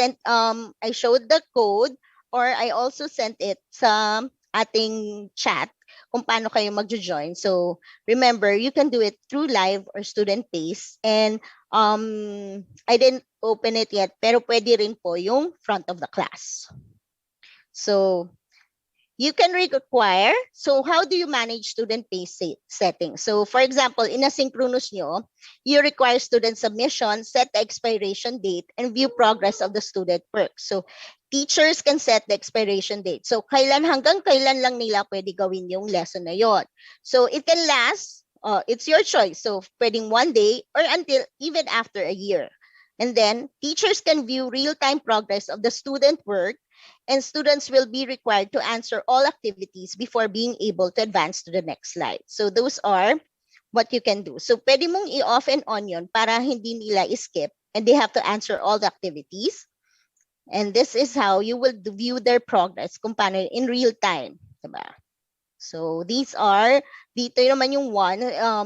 showed the code, or I also sent it sa ating chat kung paano kayo magjo-join. So remember, you can do it through live or student-based. And I didn't open it yet, pero pwede rin po yung front of the class. So you can require, so how do you manage student pace settings? So for example, in asynchronous nyo, you require student submission, set the expiration date, and view progress of the student work. So teachers can set the expiration date. So hanggang kailan lang nila pwede gawin yung lesson na yon. So it can last, it's your choice. So pwedeng 1 day or until even after a year. And then teachers can view real-time progress of the student work, and students will be required to answer all activities before being able to advance to the next slide. So those are what you can do. So pwede mong i-off and on yun para hindi nila skip and they have to answer all the activities. And this is how you will view their progress kung paano in real time. Diba? So these are, dito naman yung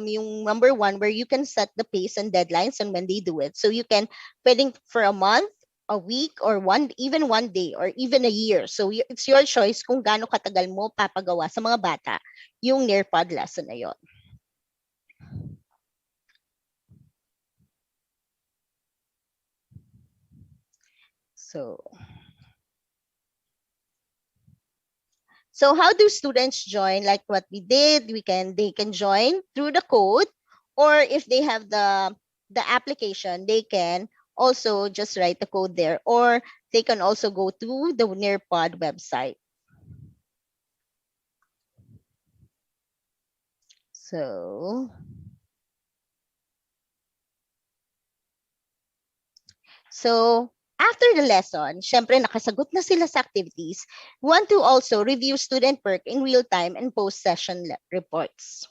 yung number 1 where you can set the pace and deadlines and when they do it. So you can, pwedeng for a month, a week, or even 1 day, or even a year. So it's your choice kung gaano katagal mo papagawa sa mga bata yung Nearpod lesson na yon. So how do students join? Like what we did, they can join through the code, or if they have the application, they can also just write the code there, or they can also go to the Nearpod website. So after the lesson, syempre nakasagot na sila sa activities, we want to also review student work in real time and post-session reports.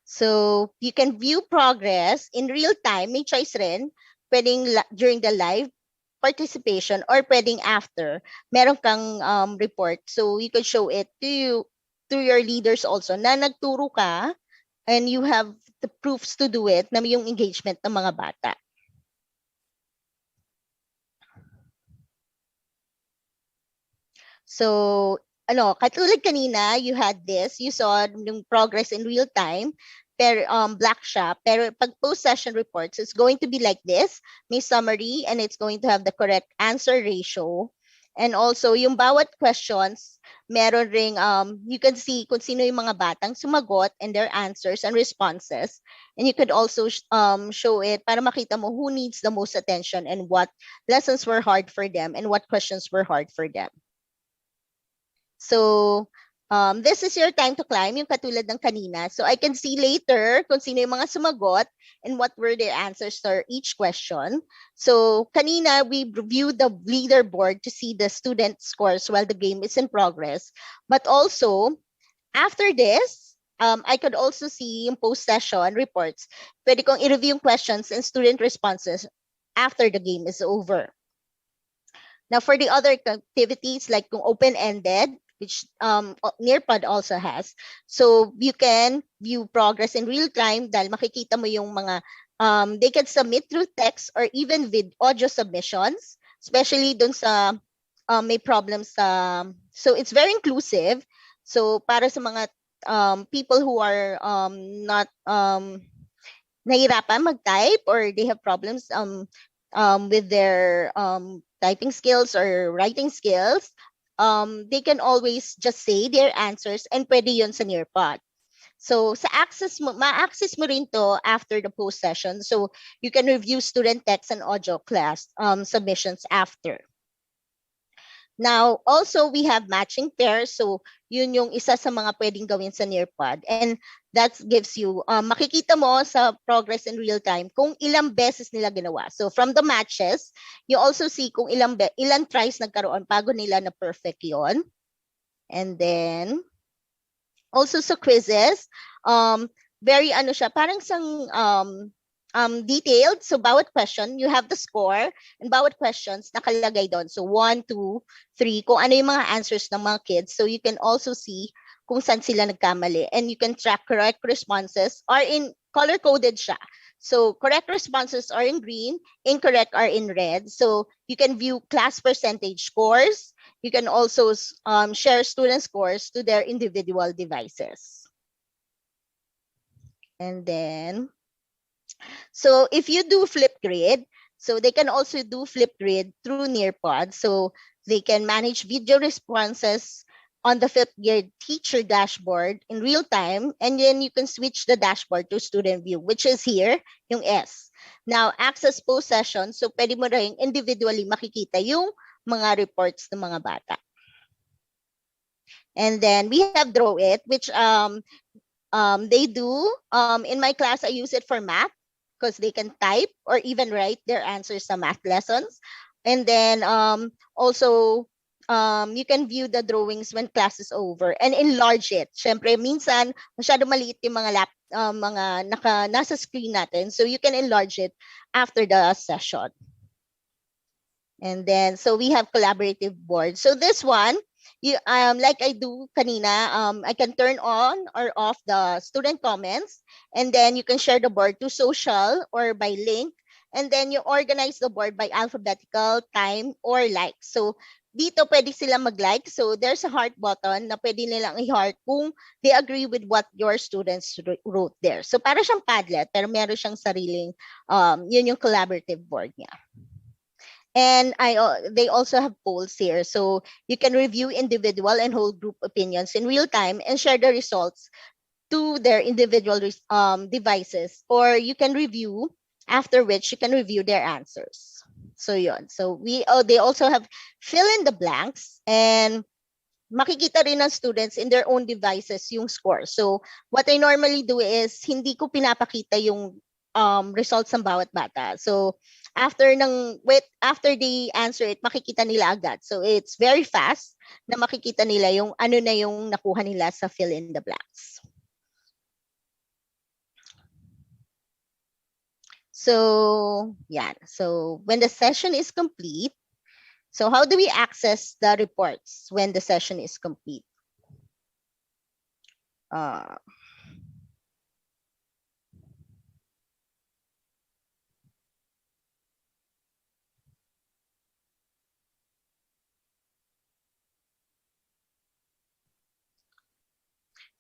So you can view progress in real time. May choice rin, pwedeng during the live participation or pwedeng after. Meron kang report. So you can show it to your leaders also na nagturo ka and you have the proofs to do it na yung engagement ng mga bata. So, katulad kanina, you had this, you saw yung progress in real time, black siya, pero pag post-session reports, it's going to be like this, may summary, and it's going to have the correct answer ratio. And also, yung bawat questions, meron ring, you can see kung sino yung mga batang sumagot and their answers and responses. And you could also show it para makita mo who needs the most attention and what lessons were hard for them and what questions were hard for them. So, this is your time to climb, yung katulad ng kanina. So, I can see later kung sino yung mga sumagot and what were their answers for each question. So, kanina, we reviewed the leaderboard to see the student scores while the game is in progress. But also, after this, I could also see yung post-session reports. Pwede kong i-review yung questions and student responses after the game is over. Now, for the other activities, like kung open-ended, which Nearpod also has. So you can view progress in real time dahil makikita mo yung mga, they can submit through text or even with audio submissions, especially dun sa may problems. So it's very inclusive. So para sa mga people who are not nahirapan mag-type or they have problems with their typing skills or writing skills, they can always just say their answers and pwede yun sa Nearpod. So sa access mo, ma-access mo rin to after the post session. So you can review student text and audio class submissions after. Now, also we have matching pairs. So yun yung isa sa mga pwedeng gawin sa Nearpod. And that gives you, makikita mo sa progress in real time kung ilang beses nila ginawa. So from the matches, you also see kung ilang tries nagkaroon bago nila na perfect yon. And then, also sa quizzes, very siya, parang sang detailed. So bawat question, you have the score and bawat questions nakalagay doon. So 1, 2, 3, kung ano yung mga answers ng mga kids. So you can also see kung saan sila nagkamali. And you can track correct responses or in color-coded siya. So correct responses are in green, incorrect are in red. So you can view class percentage scores. You can also share student scores to their individual devices. And then, So if you do Flipgrid, so they can also do Flipgrid through Nearpod. So they can manage video responses on the Flipgrid teacher dashboard in real time. And then you can switch the dashboard to student view, which is here, yung S. Now, access post session. So pwede mo rin individually makikita yung mga reports ng mga bata. And then we have Draw It, which they do. In my class, I use it for math because they can type or even write their answers sa math lessons. And then also, you can view the drawings when class is over and enlarge it. Syempre, minsan, masyado maliit yung mga nasa screen natin. So you can enlarge it after the session. And then, so we have collaborative board. So this one, you like I do kanina, I can turn on or off the student comments, and then you can share the board to social or by link, and then you organize the board by alphabetical, time, or like. So dito pwede sila mag-like. So there's a heart button na pwede nilang i-heart kung they agree with what your students wrote there. So para siyang Padlet, pero meron siyang sariling, yun yung collaborative board niya. And they also have polls here. So you can review individual and whole group opinions in real time and share the results to their individual devices. Or you can review, after which you can review their answers. So yun. So they also have fill in the blanks, and makikita rin ng students in their own devices yung score. So what I normally do is hindi ko pinapakita yung results ng bawat bata. So after they answer it, makikita nila agad. So it's very fast na makikita nila yung ano na yung nakuha nila sa fill in the blanks. So yeah, so when the session is complete, so how do we access the reports when the session is complete?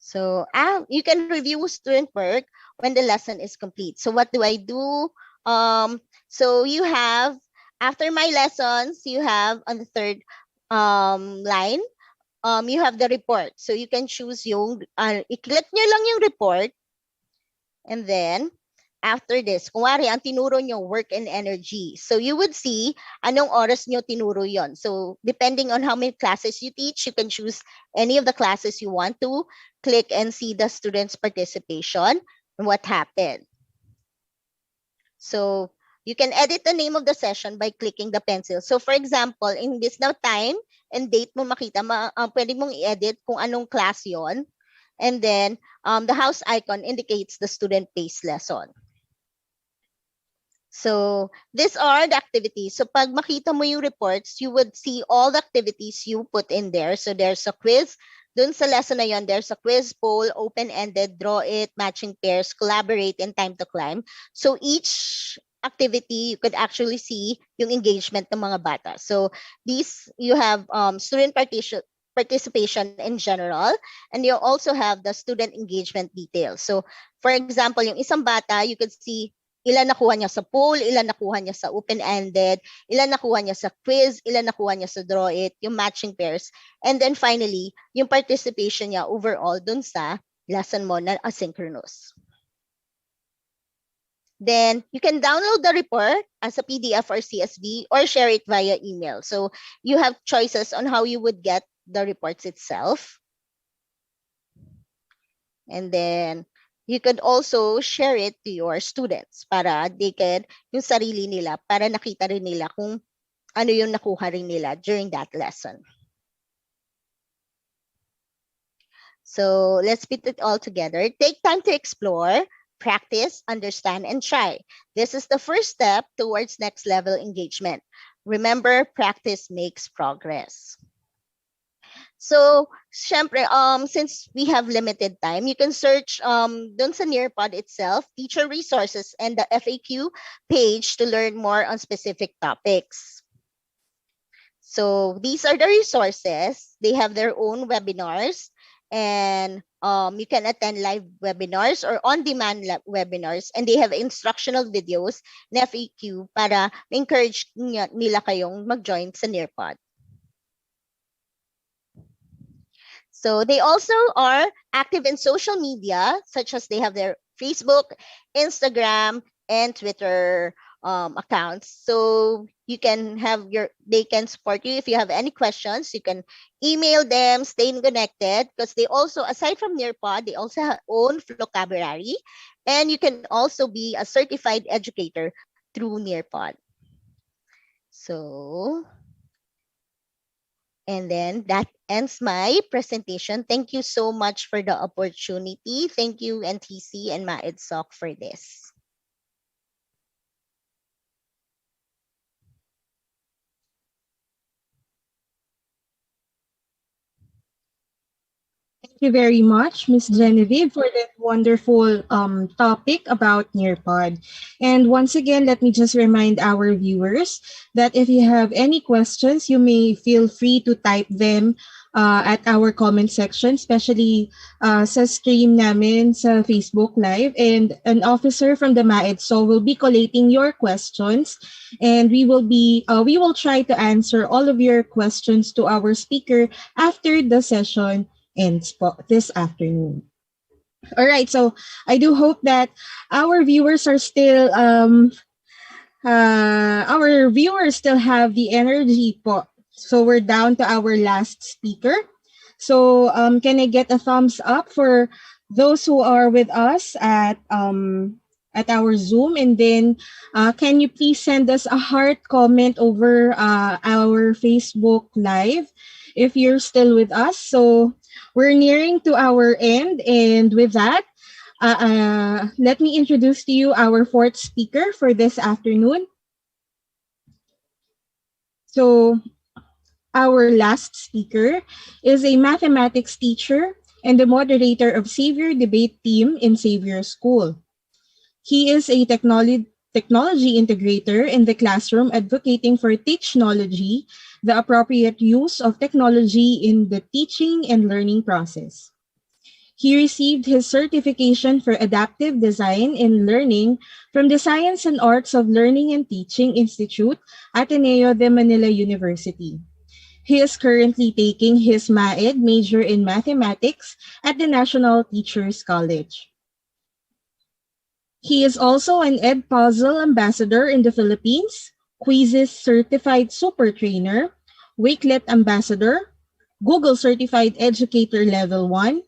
So you can review student work when the lesson is complete. So what do I do? So you have, after my lessons, you have on the third line, you have the report. So you can choose yung, i-click nyo lang yung report. And then, after this, kunwari, ang tinuro nyo, work and energy. So you would see anong oras nyo tinuro yon. So depending on how many classes you teach, you can choose any of the classes you want to, click and see the students' participation and what happened. So you can edit the name of the session by clicking the pencil. So for example, in this now time and date mo makita, pwede mong i-edit kung anong class yon. And then the house icon indicates the student-based lesson. So these are the activities. So pag makita mo yung reports, you would see all the activities you put in there. So there's a quiz. Dun sa lesson na yon, there's a quiz, poll, open-ended, draw it, matching pairs, collaborate, and time to climb. So each activity, you could actually see yung engagement ng mga bata. So these, you have student participation in general, and you also have the student engagement details. So for example, yung isang bata, you could see ilan nakuha niya sa poll, ilan nakuha niya sa open-ended, ilan nakuha niya sa quiz, ilan nakuha niya sa draw it, yung matching pairs. And then finally, yung participation niya overall dun sa lesson mo na asynchronous. Then you can download the report as a PDF or CSV or share it via email. So you have choices on how you would get the reports itself. And then you could also share it to your students para they can, yung sarili nila, para nakita rin nila kung ano yung nakuha rin nila during that lesson. So let's put it all together. Take time to explore, practice, understand, and try. This is the first step towards next level engagement. Remember, practice makes progress. So, syempre, since we have limited time, you can search dun sa Nearpod itself, teacher resources, and the FAQ page to learn more on specific topics. So these are the resources. They have their own webinars and you can attend live webinars or on-demand webinars, and they have instructional videos na FAQ para encourage nila kayong mag-join sa Nearpod. So they also are active in social media, such as they have their Facebook, Instagram, and Twitter accounts. So you can have they can support you if you have any questions. You can email them, stay connected, because they also, aside from Nearpod, they also have own vocabulary, and you can also be a certified educator through Nearpod. So, and then that ends my presentation. Thank you so much for the opportunity. Thank you, NTC and MaEdSoc, for this. Thank you very much, Ms. Genevieve, for that wonderful topic about Nearpod. And once again, let me just remind our viewers that if you have any questions, you may feel free to type them at our comment section, especially sa stream namin sa Facebook Live. And an officer from the MaEdSo will be collating your questions, and we will try to answer all of your questions to our speaker after the session ends this afternoon. All right, so I do hope that our viewers are still have the energy po. So we're down to our last speaker. So can I get a thumbs up for those who are with us at our Zoom, and then can you please send us a heart comment over our Facebook Live if you're still with us. So we're nearing to our end, and with that, let me introduce to you our fourth speaker for this afternoon. So our last speaker is a mathematics teacher and the moderator of Xavier Debate Team in Xavier School. He is a technology integrator in the classroom, advocating for TEACHnology, the appropriate use of technology in the teaching and learning process. He received his certification for adaptive design in learning from the Science and Arts of Learning and Teaching Institute, Ateneo de Manila University. He is currently taking his MAED major in mathematics at the National Teachers College. He is also an Edpuzzle ambassador in the Philippines, Quizzes Certified Super Trainer, Wakelet Ambassador, Google Certified Educator Level 1,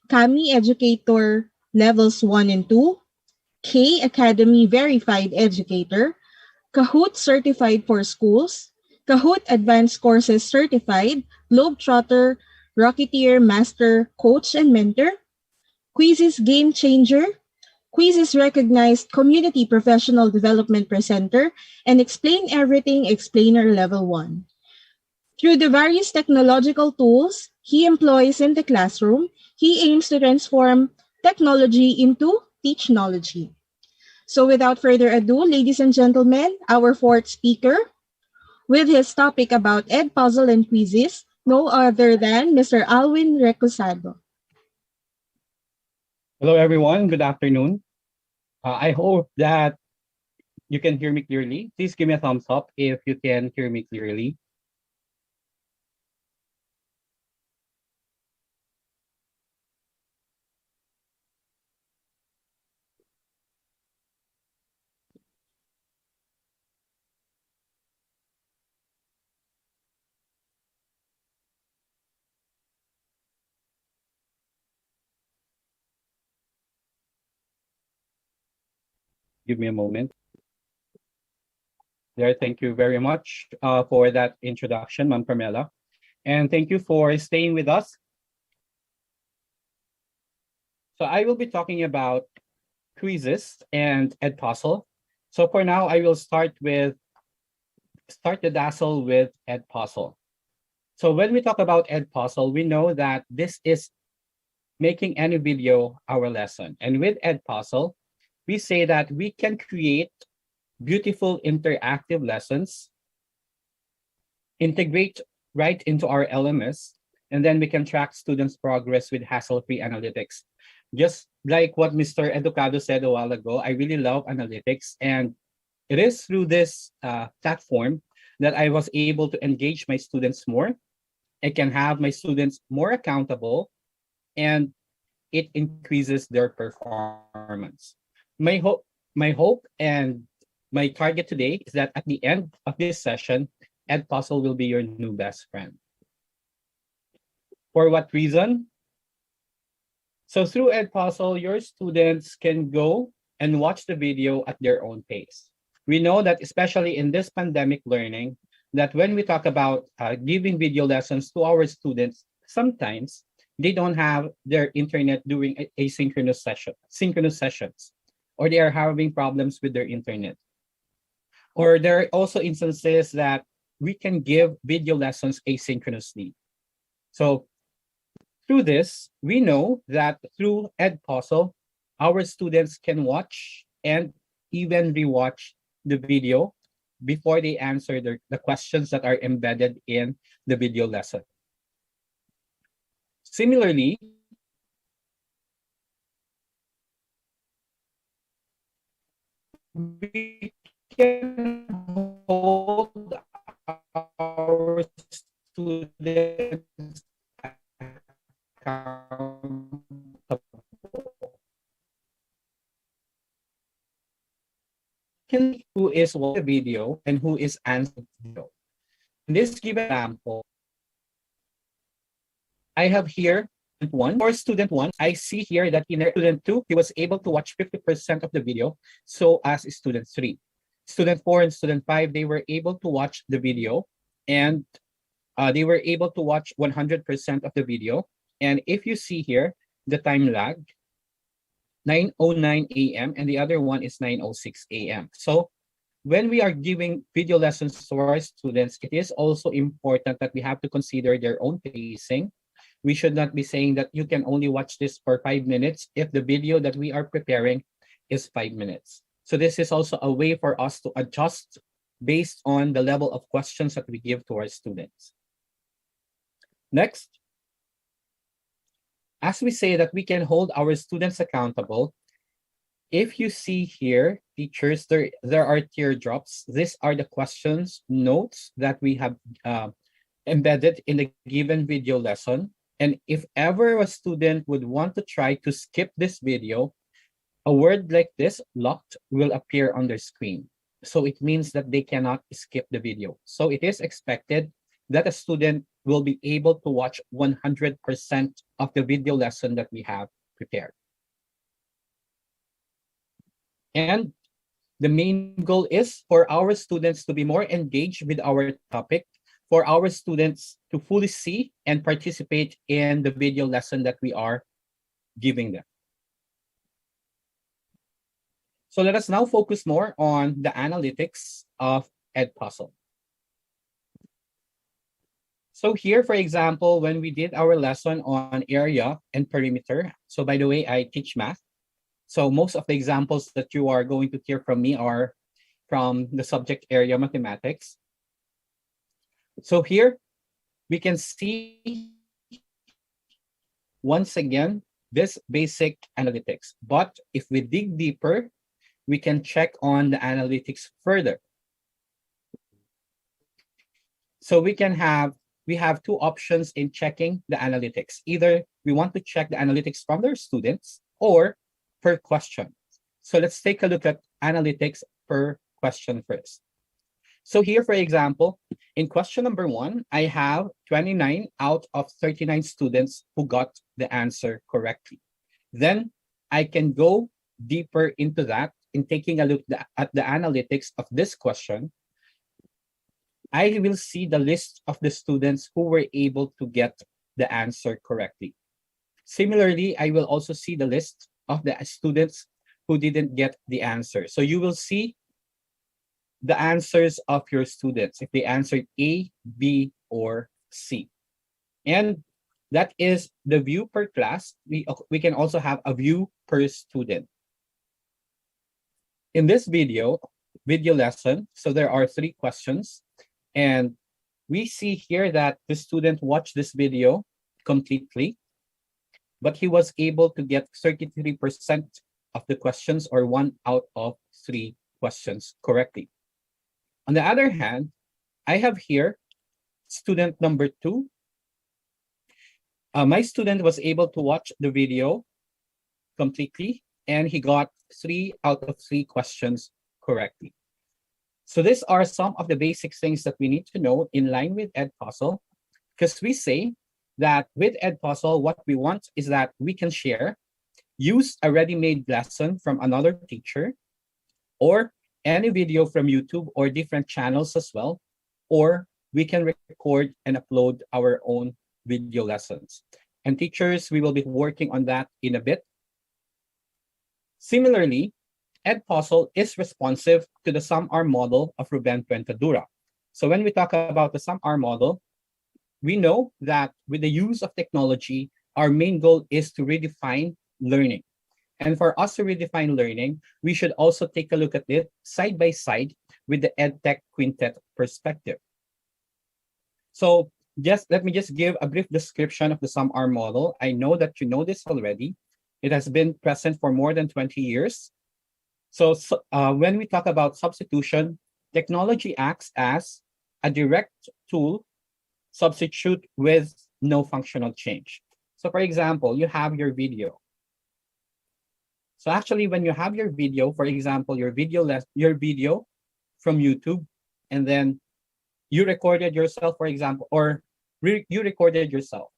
Kami Educator Levels 1 and 2, K Academy Verified Educator, Kahoot Certified for Schools, Kahoot Advanced Courses Certified, Globetrotter, Rocketeer Master Coach and Mentor, Quizzes Game Changer, Quizzes Recognized Community Professional Development Presenter, and Explain Everything Explainer Level 1. Through the various technological tools he employs in the classroom, he aims to transform technology into TEACHnology. So without further ado, ladies and gentlemen, our fourth speaker, with his topic about Edpuzzle and quizzes, no other than Mr. Alwin Recusado. Hello, everyone. Good afternoon. I hope that you can hear me clearly. Please give me a thumbs up if you can hear me clearly. Give me a moment. There, thank you very much for that introduction, Ma'am Carmela. And thank you for staying with us. So I will be talking about quizzes and Edpuzzle. So for now, I will start the dazzle with Edpuzzle. So when we talk about Edpuzzle, we know that this is making any video our lesson. And with Edpuzzle, we say that we can create beautiful interactive lessons, integrate right into our LMS, And then we can track students' progress with hassle-free analytics. Just like what Mr. Educado said a while ago, I really love analytics. And it is through this platform that I was able to engage my students more. I can have my students more accountable, and it increases their performance. My hope and my target today is that at the end of this session, Edpuzzle will be your new best friend. For what reason? So through Edpuzzle, your students can go and watch the video at their own pace. We know that especially in this pandemic learning, that when we talk about giving video lessons to our students, sometimes they don't have their internet during asynchronous synchronous sessions, or they are having problems with their internet. Or there are also instances that we can give video lessons asynchronously. So through this, we know that through Edpuzzle, our students can watch and even rewatch the video before they answer the questions that are embedded in the video lesson. Similarly, we can hold our students accountable. Can see who is watching the video and who is answering the video. In this given example, I have here student one. I see here that in student 2, he was able to watch 50% of the video, so as student 3. Student 4 and student 5, they were able to watch the video, and they were able to watch 100% of the video. And if you see here, the time lag, 9:09 a.m. and the other one is 9:06 a.m. So when we are giving video lessons to our students, it is also important that we have to consider their own pacing. We should not be saying that you can only watch this for 5 minutes if the video that we are preparing is 5 minutes. So this is also a way for us to adjust based on the level of questions that we give to our students. Next, as we say that we can hold our students accountable, if you see here, teachers, there are teardrops. These are the questions, notes that we have embedded in the given video lesson. And if ever a student would want to try to skip this video, a word like this, locked, will appear on their screen. So it means that they cannot skip the video. So it is expected that a student will be able to watch 100% of the video lesson that we have prepared. And the main goal is for our students to be more engaged with our topic, for our students to fully see and participate in the video lesson that we are giving them. So let us now focus more on the analytics of Edpuzzle. So here, for example, when we did our lesson on area and perimeter, so by the way, I teach math. So most of the examples that you are going to hear from me are from the subject area mathematics. So here, we can see, once again, this basic analytics. But if we dig deeper, we can check on the analytics further. So we have two options in checking the analytics. Either we want to check the analytics from their students or per question. So let's take a look at analytics per question first. So here, for example, in question number 1, I have 29 out of 39 students who got the answer correctly. Then I can go deeper into that in taking a look at the analytics of this question. I will see the list of the students who were able to get the answer correctly. Similarly, I will also see the list of the students who didn't get the answer. So you will see the answers of your students if they answered A, B, or C. And that is the view per class. We can also have a view per student. In this video lesson, so there are 3 questions. And we see here that the student watched this video completely, but he was able to get 33% of the questions, or 1 out of 3 questions correctly. On the other hand, I have here student number 2. My student was able to watch the video completely, and he got 3 out of 3 questions correctly. So these are some of the basic things that we need to know in line with Edpuzzle, because we say that with Edpuzzle, what we want is that we can share, use a ready-made lesson from another teacher, or any video from YouTube or different channels as well, or we can record and upload our own video lessons. And teachers, we will be working on that in a bit. Similarly, Edpuzzle is responsive to the SumR model of Ruben Puentadura. So when we talk about the SumR model, we know that with the use of technology, our main goal is to redefine learning. And for us to redefine learning, we should also take a look at it side by side with the EdTech Quintet perspective. So let me just give a brief description of the SumR model. I know that you know this already. It has been present for more than 20 years. So when we talk about substitution, technology acts as a direct tool substitute with no functional change. So for example, you have your video. So actually, when you have your video, for example, your video from YouTube, and then you recorded yourself, for example, or you recorded yourself.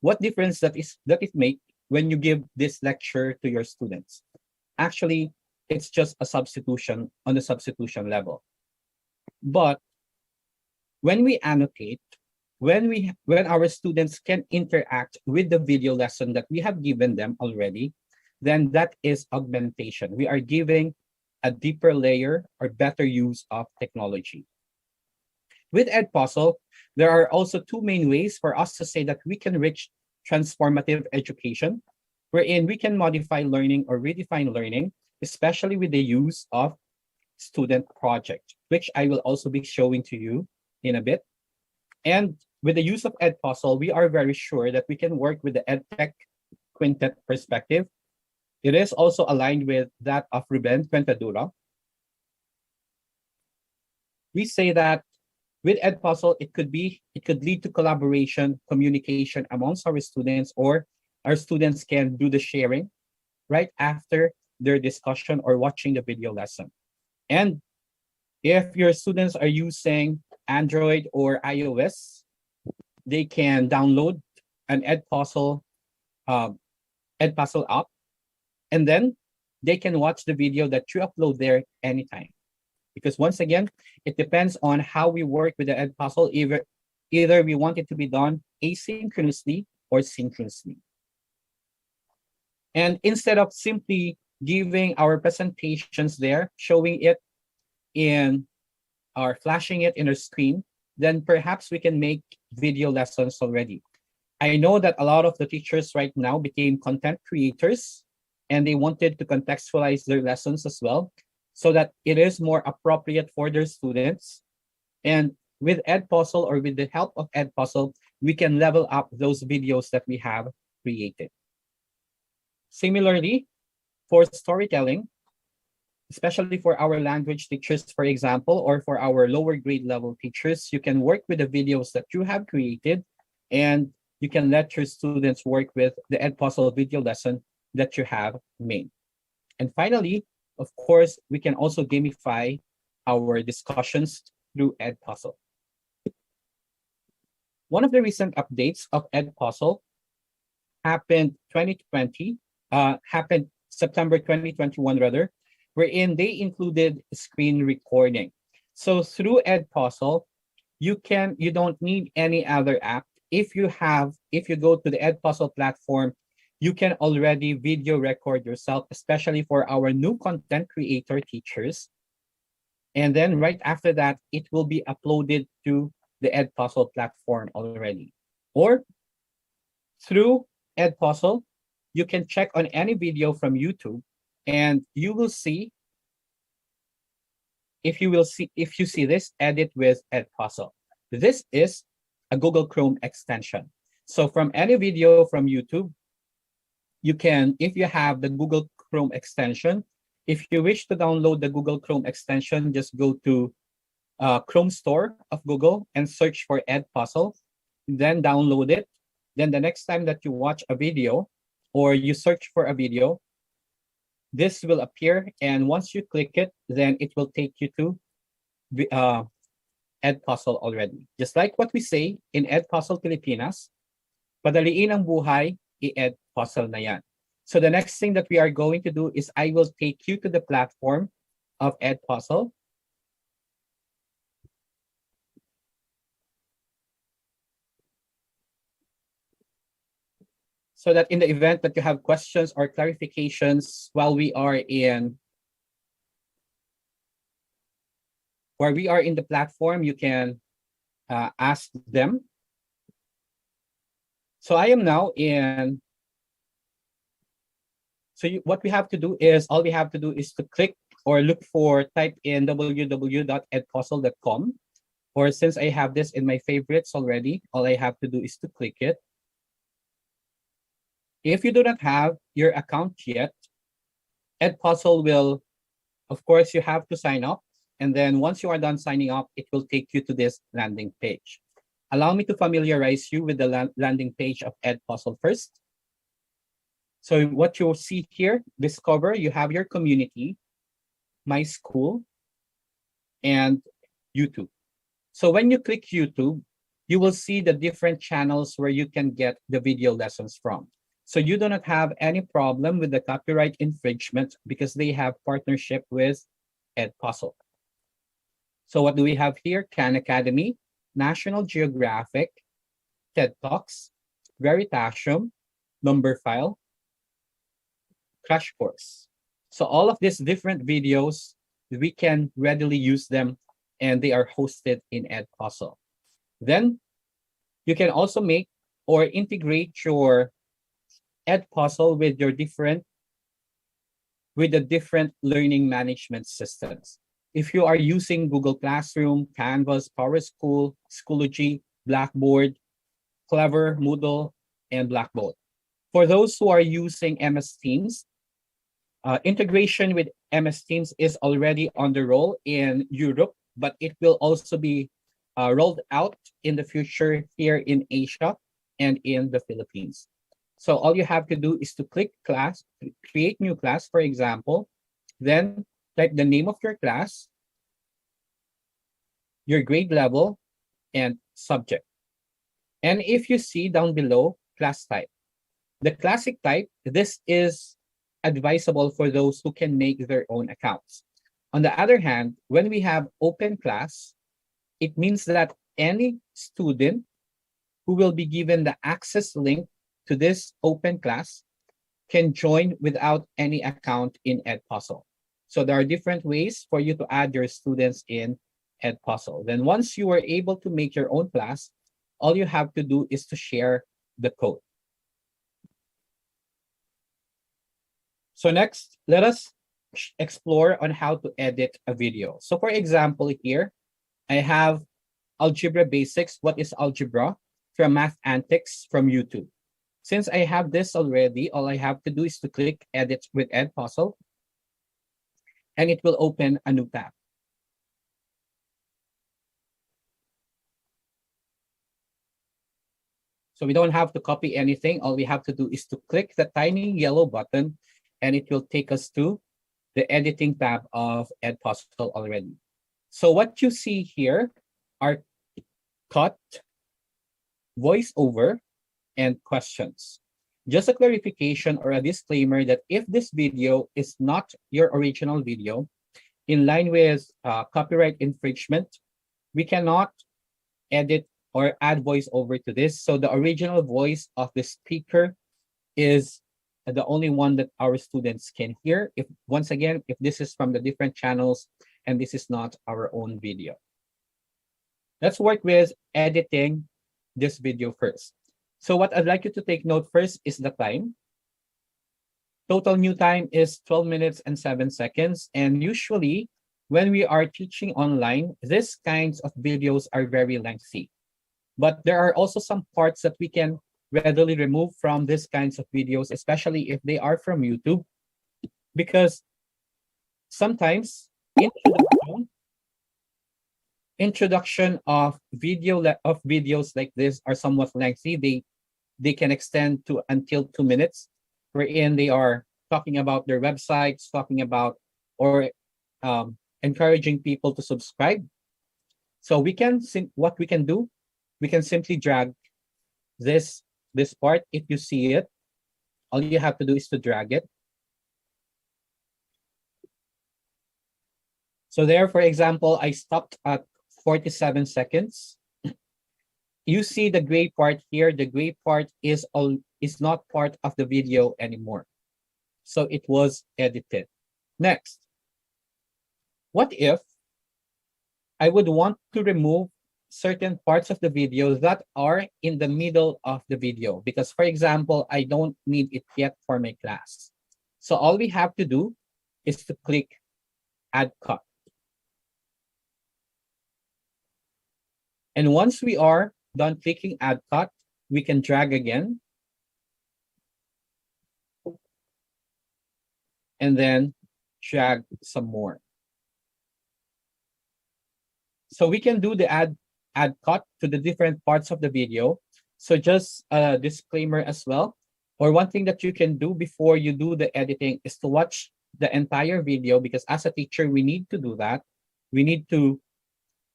What difference that it make when you give this lecture to your students? Actually, it's just a substitution on the substitution level. But when we annotate, when our students can interact with the video lesson that we have given them already, then that is augmentation. We are giving a deeper layer or better use of technology. With Edpuzzle, there are also 2 main ways for us to say that we can reach transformative education, wherein we can modify learning or redefine learning, especially with the use of student project, which I will also be showing to you in a bit. And with the use of Edpuzzle, we are very sure that we can work with the EdTech Quintet perspective. It is also aligned with that of Ruben Puentadura. We say that with Edpuzzle, it could lead to collaboration, communication amongst our students, or our students can do the sharing right after their discussion or watching the video lesson. And if your students are using Android or iOS, they can download an Edpuzzle app, and then they can watch the video that you upload there anytime. Because once again, it depends on how we work with the Edpuzzle. Either we want it to be done asynchronously or synchronously. And instead of simply giving our presentations there, showing it in or flashing it in our screen, then perhaps we can make video lessons already. I know that a lot of the teachers right now became content creators, and they wanted to contextualize their lessons as well, so that it is more appropriate for their students. And with Edpuzzle, or with the help of Edpuzzle, we can level up those videos that we have created. Similarly, for storytelling, especially for our language teachers, for example, or for our lower grade level teachers, you can work with the videos that you have created, and you can let your students work with the Edpuzzle video lesson that you have made. And finally, of course, we can also gamify our discussions through Edpuzzle. One of the recent updates of Edpuzzle happened September 2021 rather, wherein they included screen recording. So through Edpuzzle, you don't need any other app. If you go to the Edpuzzle platform, you can already video record yourself, especially for our new content creator teachers. And then right after that, it will be uploaded to the Edpuzzle platform already. Or through Edpuzzle, you can check on any video from YouTube, and you will see, if you see this, edit with Edpuzzle. This is a Google Chrome extension. So from any video from YouTube, you can, if you have the Google Chrome extension, if you wish to download the Google Chrome extension, just go to Chrome Store of Google and search for Edpuzzle, then download it. Then the next time that you watch a video or you search for a video, this will appear, and once you click it, then it will take you to Edpuzzle already. Just like what we say in Edpuzzle Pilipinas, padaliin ang buhay, i-Edpuzzle na yan. So the next thing that we are going to do is I will take you to the platform of Edpuzzle. So that in the event that you have questions or clarifications while we are in the platform, you can ask them. So I am now in. So what we have to do is, all we have to do is to click or type in www.edpuzzle.com. Or since I have this in my favorites already, all I have to do is to click it. If you do not have your account yet, Edpuzzle will, of course, you have to sign up. And then once you are done signing up, it will take you to this landing page. Allow me to familiarize you with the landing page of Edpuzzle first. So what you'll see here, discover, you have your community, my school, and YouTube. So when you click YouTube, you will see the different channels where you can get the video lessons from. So you do not have any problem with the copyright infringement because they have partnership with Edpuzzle. So what do we have here? Khan Academy, National Geographic, TED Talks, Veritasium, Numberphile, Crash Course. So all of these different videos, we can readily use them and they are hosted in Edpuzzle. Then you can also make or integrate your Edpuzzle with the different learning management systems. If you are using Google Classroom, Canvas, PowerSchool, Schoology, Blackboard, Clever, Moodle, and Blackboard. For those who are using MS Teams, integration with MS Teams is already on the roll in Europe, but it will also be rolled out in the future here in Asia and in the Philippines. So all you have to do is to click class, create new class, for example, then type the name of your class, your grade level, and subject. And if you see down below, class type. The classic type, this is advisable for those who can make their own accounts. On the other hand, when we have open class, it means that any student who will be given the access link to this open class can join without any account in Edpuzzle. So there are different ways for you to add your students in Edpuzzle. Then once you are able to make your own class, all you have to do is to share the code. So next, let us explore on how to edit a video. So for example, here, I have Algebra Basics. What is algebra? From Math Antics from YouTube. Since I have this already, all I have to do is to click Edit with Edpuzzle, and it will open a new tab. So we don't have to copy anything. All we have to do is to click the tiny yellow button, and it will take us to the editing tab of Edpuzzle already. So what you see here are cut, voiceover, and questions. Just a clarification or a disclaimer that if this video is not your original video, in line with copyright infringement, we cannot edit or add voiceover to this. So the original voice of the speaker is the only one that our students can hear. If once again, if this is from the different channels and this is not our own video. Let's work with editing this video first. So what I'd like you to take note first is the time. Total new time is 12 minutes and 7 seconds. And usually when we are teaching online, these kinds of videos are very lengthy. But there are also some parts that we can readily remove from these kinds of videos, especially if they are from YouTube, because sometimes introduction of videos like this are somewhat lengthy. They can extend to until 2 minutes, wherein they are talking about their websites, talking about or encouraging people to subscribe. So what we can do, we can simply drag this part. If you see it, all you have to do is to drag it. So there, for example, I stopped at 47 seconds. You see the gray part here. The gray part is not part of the video anymore. So it was edited. Next, what if I would want to remove certain parts of the video that are in the middle of the video? Because, for example, I don't need it yet for my class. So all we have to do is to click Add Cut. And once we are done clicking Add Cut, we can drag again. And then drag some more. So we can do the add cut to the different parts of the video. So just a disclaimer as well, or one thing that you can do before you do the editing is to watch the entire video, because as a teacher, we need to do that. We need to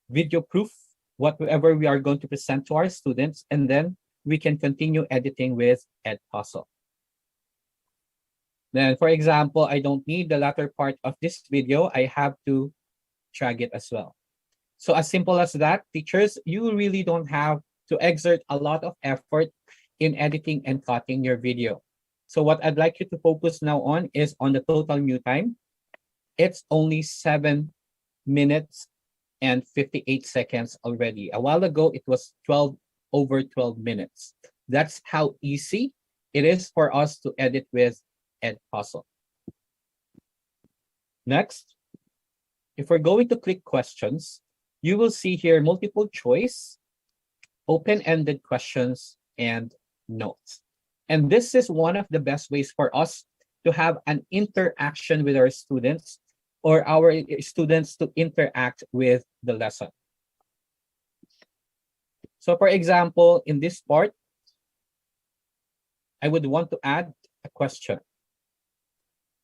video proof whatever we are going to present to our students, and then we can continue editing with Edpuzzle. Then, for example, I don't need the latter part of this video. I have to drag it as well. So as simple as that, teachers, you really don't have to exert a lot of effort in editing and cutting your video. So what I'd like you to focus now on is on the total view time. It's only 7 minutes and 58 seconds already. A while ago, it was over 12 minutes. That's how easy it is for us to edit with Edpuzzle. Next, if we're going to click questions, you will see here multiple choice, open-ended questions, and notes. And this is one of the best ways for us to have an interaction with our students, or our students to interact with the lesson. So for example, in this part, I would want to add a question.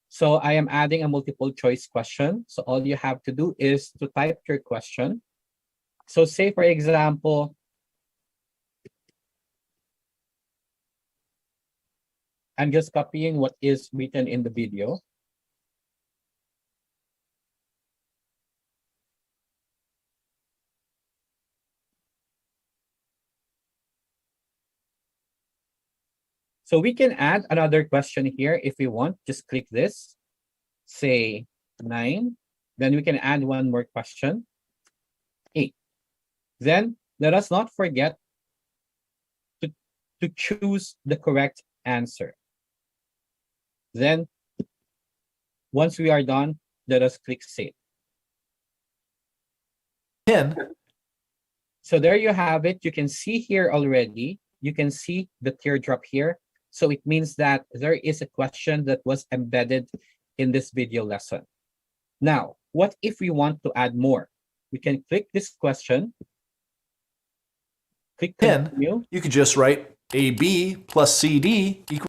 So I am adding a multiple choice question. So all you have to do is to type your question. So say, for example, I'm just copying what is written in the video. So we can add another question here if we want. Just click this, say 9. Then we can add one more question, 8. Then let us not forget to choose the correct answer. Then once we are done, let us click save. 10. So there you have it. You can see here already, you can see the teardrop here. So it means that there is a question that was embedded in this video lesson. Now, what if we want to add more? We can click this question. Click continue. 10. You could just write AB plus CD equals.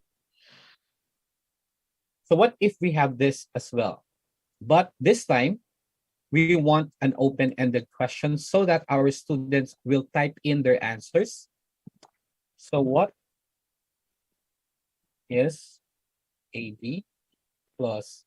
So what if we have this as well? But this time, we want an open-ended question so that our students will type in their answers. So what is AB plus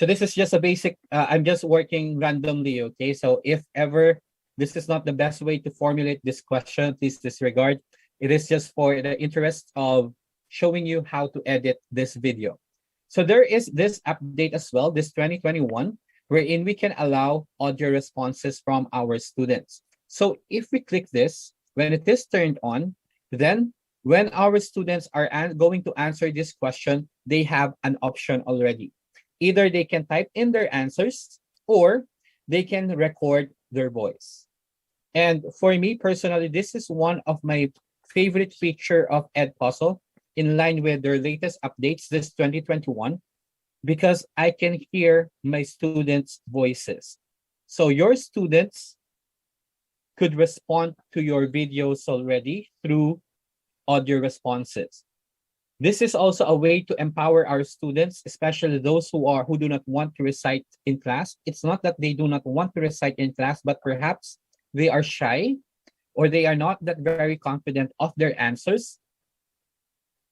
So this is just a basic, I'm just working randomly, okay? So if ever this is not the best way to formulate this question, please disregard. It is just for the interest of showing you how to edit this video. So there is this update as well, this 2021, wherein we can allow audio responses from our students. So if we click this, when it is turned on, then When our students are going to answer this question, they have an option already. Either they can type in their answers or they can record their voice. And for me personally, this is one of my favorite feature of Edpuzzle in line with their latest updates this 2021 because I can hear my students' voices. So your students could respond to your videos already through audio responses. This is also a way to empower our students, especially those who do not want to recite in class. It's not that they do not want to recite in class, but perhaps they are shy or they are not that very confident of their answers.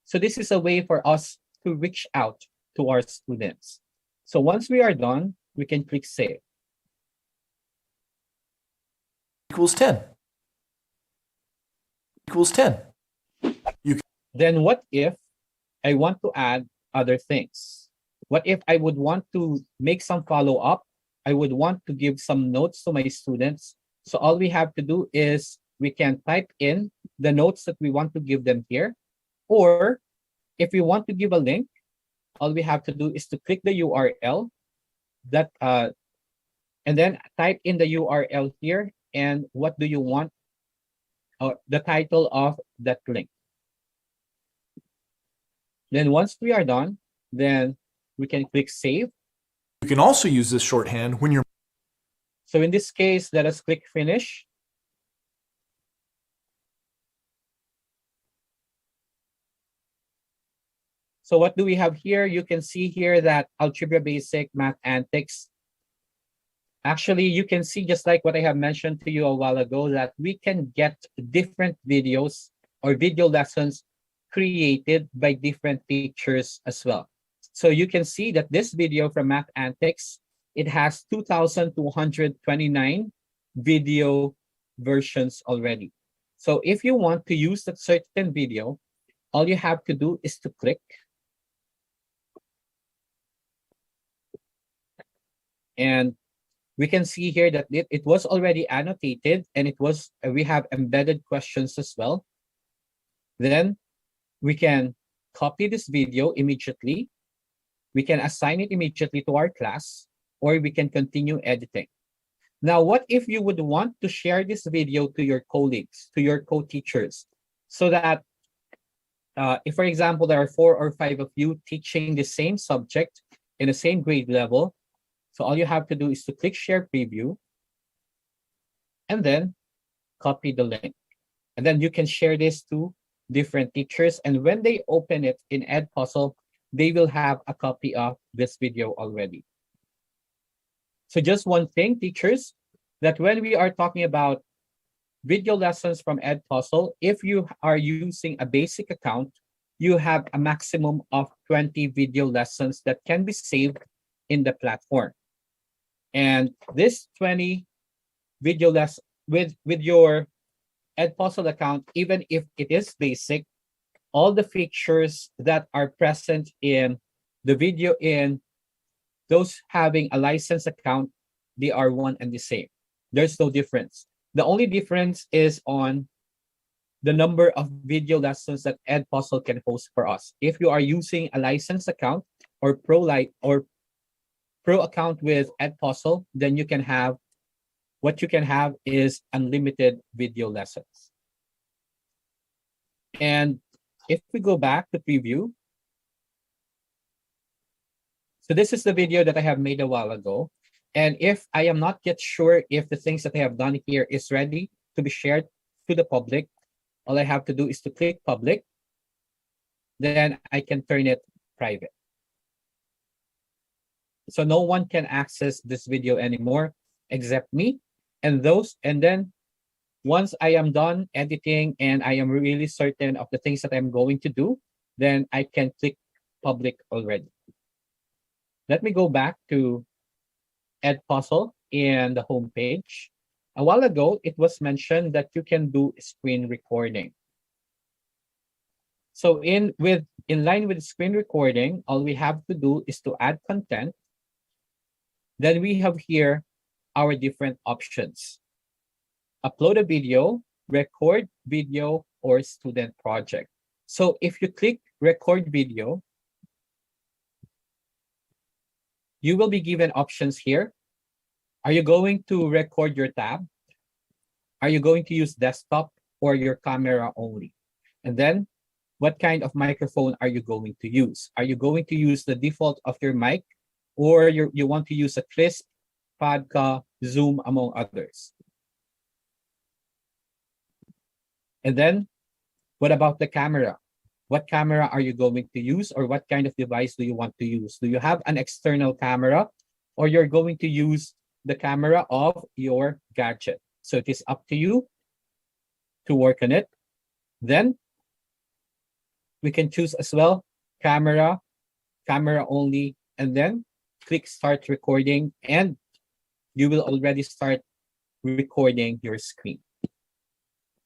So this is a way for us to reach out to our students. So once we are done, we can click save. Equals 10. Equals 10. Then what if I want to add other things? What if I would want to make some follow-up? I would want to give some notes to my students. So all we have to do is we can type in the notes that we want to give them here. Or if we want to give a link, all we have to do is to click the URL that and then type in the URL here and what do you want, the title of that link. Then once we are done, then we can click save. You can also use this shorthand when you're... So in this case, let us click finish. So what do we have here? You can see here that Algebra Basic, Math Antics. Actually, you can see just like what I have mentioned to you a while ago that we can get different videos or video lessons created by different teachers as well. So you can see that this video from Math Antics, it has 2,229 video versions already. So if you want to use that certain video, all you have to do is to click. And we can see here that it was already annotated and it was we have embedded questions as well. Then we can copy this video immediately. We can assign it immediately to our class, or we can continue editing. Now, what if you would want to share this video to your colleagues, to your co-teachers, so that if, for example, there are 4 or 5 of you teaching the same subject in the same grade level, so all you have to do is to click share preview and then copy the link. And then you can share this to different teachers. And when they open it in Edpuzzle, they will have a copy of this video already. So just one thing, teachers, that when we are talking about video lessons from Edpuzzle, if you are using a basic account, you have a maximum of 20 video lessons that can be saved in the platform. And this 20 video lesson with your Edpuzzle account, even if it is basic, all the features that are present in the video in those having a license account, they are one and the same. There's no difference. The only difference is on the number of video lessons that Edpuzzle can host for us. If you are using a license account or pro account with Edpuzzle, then you can have what you can have is unlimited video lessons. And if we go back to preview, so this is the video that I have made a while ago. And if I am not yet sure if the things that I have done here is ready to be shared to the public, all I have to do is to click public. Then I can turn it private. So no one can access this video anymore except me and those. And then once I am done editing and I am really certain of the things that I'm going to do, then I can click public already. Let me go back to Edpuzzle in the home page. A while ago, it was mentioned that you can do screen recording. So in line with screen recording, all we have to do is to add content. Then we have here our different options. Upload a video, record video, or student project. So if you click record video, you will be given options here. Are you going to record your tab? Are you going to use desktop or your camera only? And then what kind of microphone are you going to use? Are you going to use the default of your mic, or you want to use a crisp, Podca, Zoom, among others? And then what about the camera? What camera are you going to use, or what kind of device do you want to use? Do you have an external camera, or you're going to use the camera of your gadget? So it is up to you to work on it. Then we can choose as well camera, camera only, and then click start recording, and you will already start recording your screen.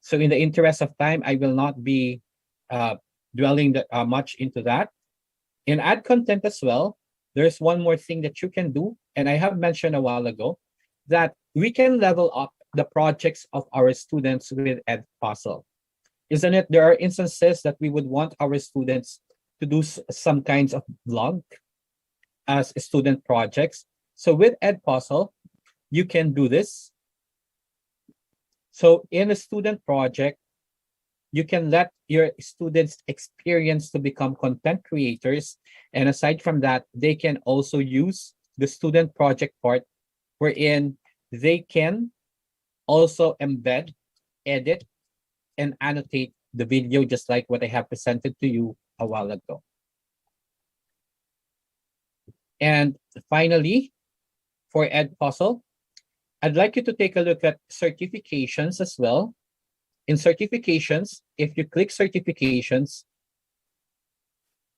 So in the interest of time, I will not be dwelling much into that. In add content as well, there's one more thing that you can do, and I have mentioned a while ago, that we can level up the projects of our students with Edpuzzle. Isn't it? There are instances that we would want our students to do some kinds of vlog as student projects. So with Edpuzzle, you can do this. So in a student project, you can let your students experience to become content creators. And aside from that, they can also use the student project part, wherein they can also embed, edit, and annotate the video, just like what I have presented to you a while ago. And finally, for Edpuzzle, I'd like you to take a look at certifications as well. In certifications, if you click certifications,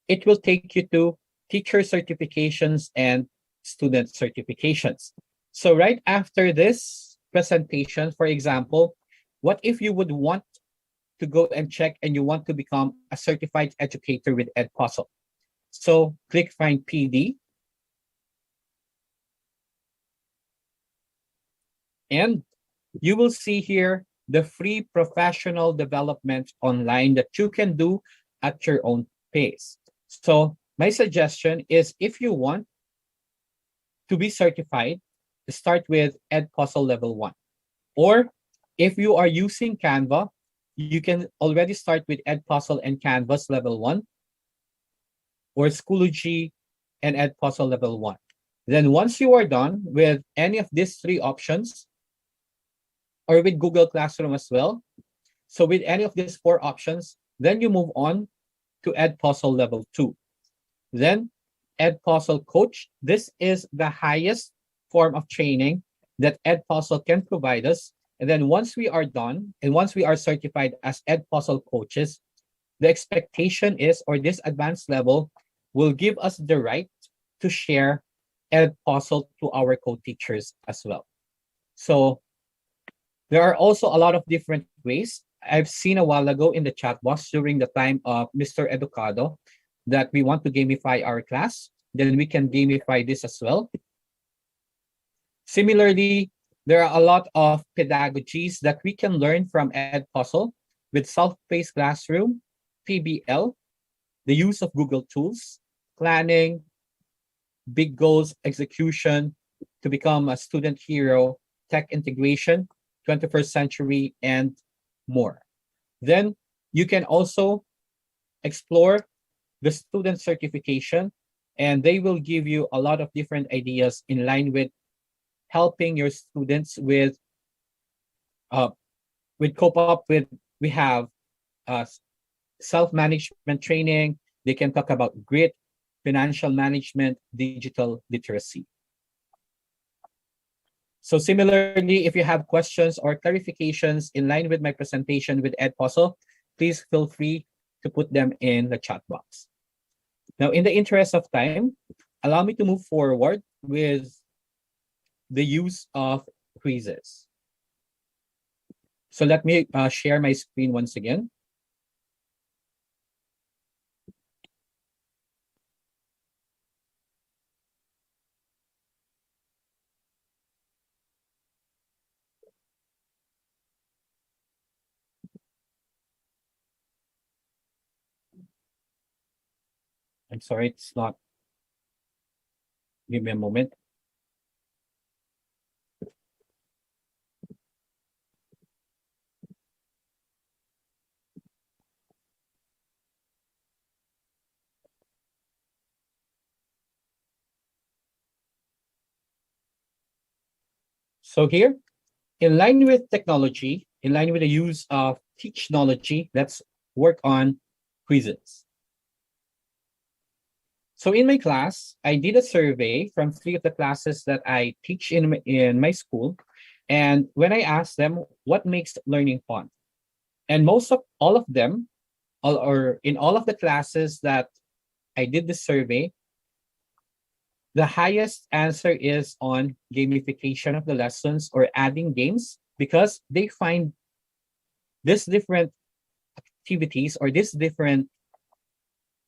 it will take you to teacher certifications and student certifications. So right after this presentation, for example, what if you would want to go and check and you want to become a certified educator with Edpuzzle? So click find PD. And you will see here the free professional development online that you can do at your own pace. So my suggestion is, if you want to be certified, start with Edpuzzle level 1. Or if you are using Canva, you can already start with Edpuzzle and Canvas level 1, or Schoology and Edpuzzle level 1. Then once you are done with any of these three options, or with Google Classroom as well, so with any of these four options, then you move on to Edpuzzle level 2. Then Edpuzzle Coach. This is the highest form of training that Edpuzzle can provide us. And then once we are done, and once we are certified as Edpuzzle coaches, the expectation is, or this advanced level will give us the right to share Edpuzzle to our co-teachers as well. So there are also a lot of different ways. I've seen a while ago in the chat box during the time of Mr. Educado that we want to gamify our class. Then we can gamify this as well. Similarly, there are a lot of pedagogies that we can learn from Edpuzzle with self-paced classroom, PBL, the use of Google tools, planning, big goals, execution, to become a student hero, tech integration, 21st century, and more. Then you can also explore the student certification, and they will give you a lot of different ideas in line with helping your students with cope up with. We have self-management training. They can talk about grit, financial management, digital literacy. So similarly, if you have questions or clarifications in line with my presentation with Edpuzzle, please feel free to put them in the chat box. Now, in the interest of time, allow me to move forward with the use of quizzes. So let me share my screen once again. I'm sorry, it's not. Give me a moment. So here, in line with technology, in line with the use of TEACHnology, let's work on quizzes. So in my class, I did a survey from 3 of the classes that I teach in my school. And when I asked them what makes learning fun, and most of all of them, or in all of the classes that I did the survey, the highest answer is on gamification of the lessons or adding games, because they find these different activities or these different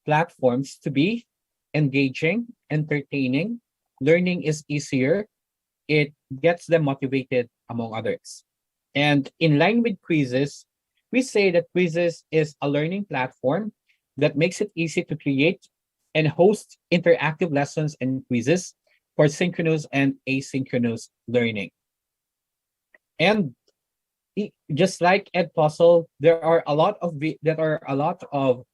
platforms to be engaging, entertaining. Learning is easier. It gets them motivated, among others. And in line with quizzes, we say that quizzes is a learning platform that makes it easy to create and host interactive lessons and quizzes for synchronous and asynchronous learning. And just like Edpuzzle, there are a lot of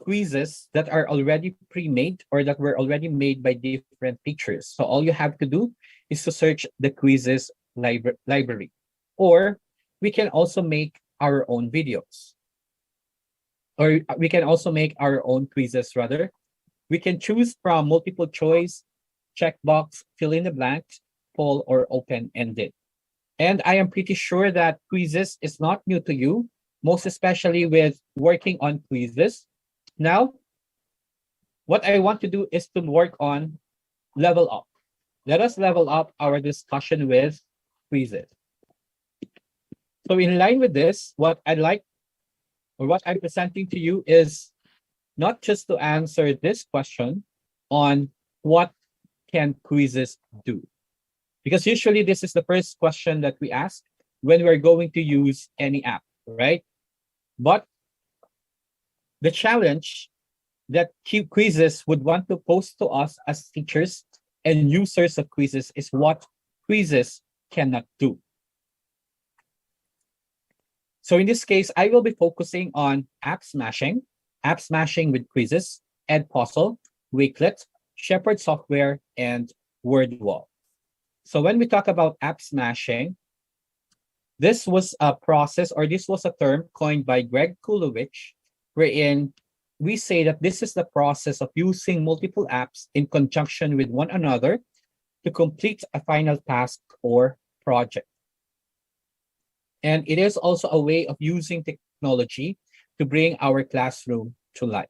quizzes that are already pre-made or that were already made by different teachers. So all you have to do is to search the quizzes library. Or we can also make our own videos. Or we can also make our own quizzes, rather. We can choose from multiple choice, checkbox, fill in the blanks, poll, or open-ended. And I am pretty sure that quizzes is not new to you, most especially with working on quizzes. Now, what I want to do is to work on level up. Let us level up our discussion with quizzes. So in line with this, what I'd like, or what I'm presenting to you is not just to answer this question on what can quizzes do. Because usually this is the first question that we ask when we're going to use any app, right? But the challenge that quizzes would want to pose to us as teachers and users of quizzes is what quizzes cannot do. So in this case, I will be focusing on app smashing with quizzes, Edpuzzle, Wakelet, Shepherd Software, and WordWall. So when we talk about app smashing, this was a process, or this was a term coined by Greg Kulowich, wherein we say that this is the process of using multiple apps in conjunction with one another to complete a final task or project. And it is also a way of using technology to bring our classroom to life.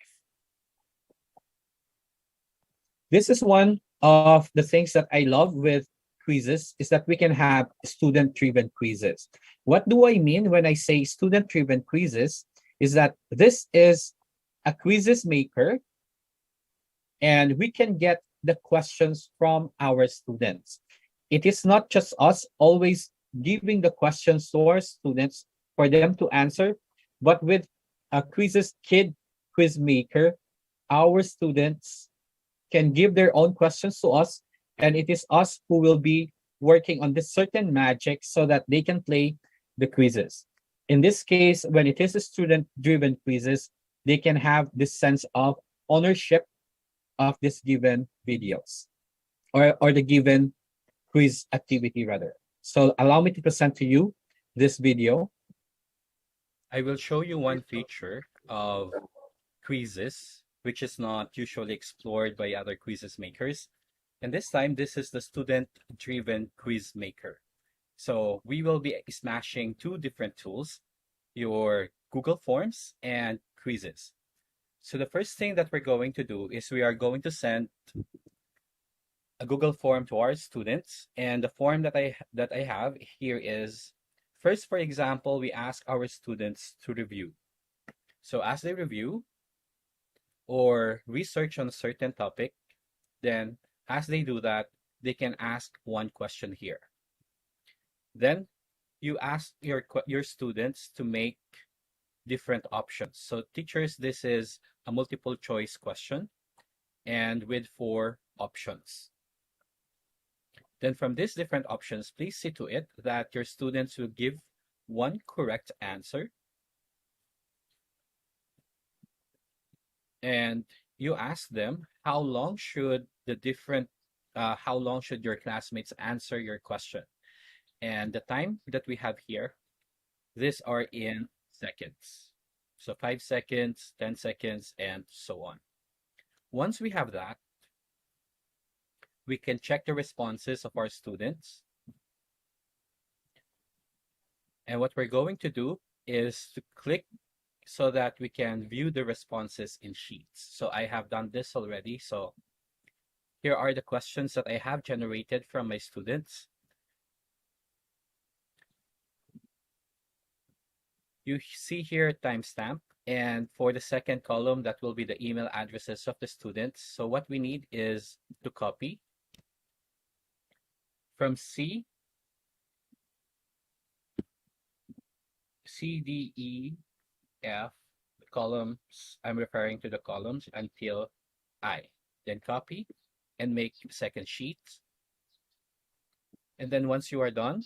This is one of the things that I love with quizzes, is that we can have student-driven quizzes. What do I mean when I say student-driven quizzes? Is that this is a quizzes maker, and we can get the questions from our students. It is not just us always giving the questions to our students for them to answer, but with a quizzes kid quiz maker, our students can give their own questions to us, and it is us who will be working on this certain magic so that they can play the quizzes. In this case, when it is a student-driven quizzes, they can have this sense of ownership of this given videos or the given quiz activity, rather. So allow me to present to you this video. I will show you one feature of quizzes, which is not usually explored by other quizzes makers. And this time, this is the student-driven quiz maker. So we will be smashing 2 different tools, your Google Forms and quizzes. So the first thing that we're going to do is we are going to send a Google form to our students. And the form that I have here is, first, for example, we ask our students to review. So as they review or research on a certain topic, then as they do that, they can ask one question here. Then you ask your students to make different options. So teachers, this is a multiple choice question and with 4 options. Then from these different options, please see to it that your students will give one correct answer. And you ask them how long should your classmates answer your question. And the time that we have here, these are in seconds. So 5 seconds, 10 seconds, and so on. Once we have that, we can check the responses of our students. And what we're going to do is to click so that we can view the responses in sheets. So I have done this already. So here are the questions that I have generated from my students. You see here timestamp, and for the second column, that will be the email addresses of the students. So what we need is to copy from C, D, E, F, the columns, I'm referring to the columns until I. Then copy and make second sheet. And then once you are done,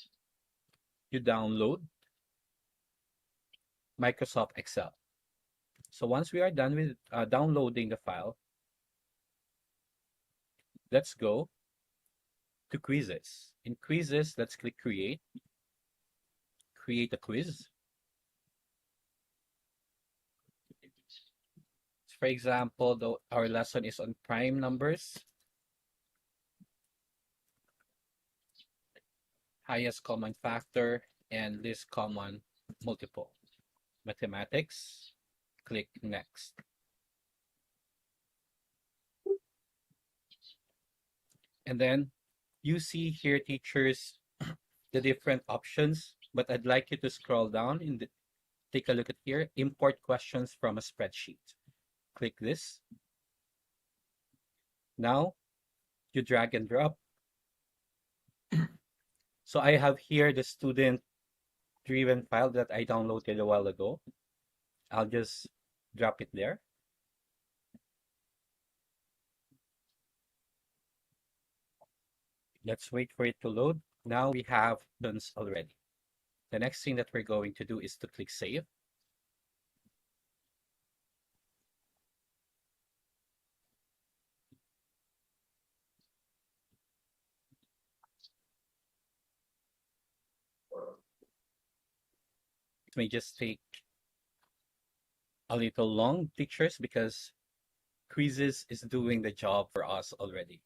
you download Microsoft Excel. So once we are done with downloading the file, let's go to quizzes. In quizzes, let's click create a quiz. For example, our lesson is on prime numbers, highest common factor, and least common multiple. Mathematics, click next. And then you see here, teachers, the different options, but I'd like you to scroll down and take a look at here, import questions from a spreadsheet. Click this. Now you drag and drop. So I have here the student-driven file that I downloaded a while ago. I'll just drop it there. Let's wait for it to load. Now we have done already. The next thing that we're going to do is to click save. It may just take a little long, teachers, because quizzes is doing the job for us already.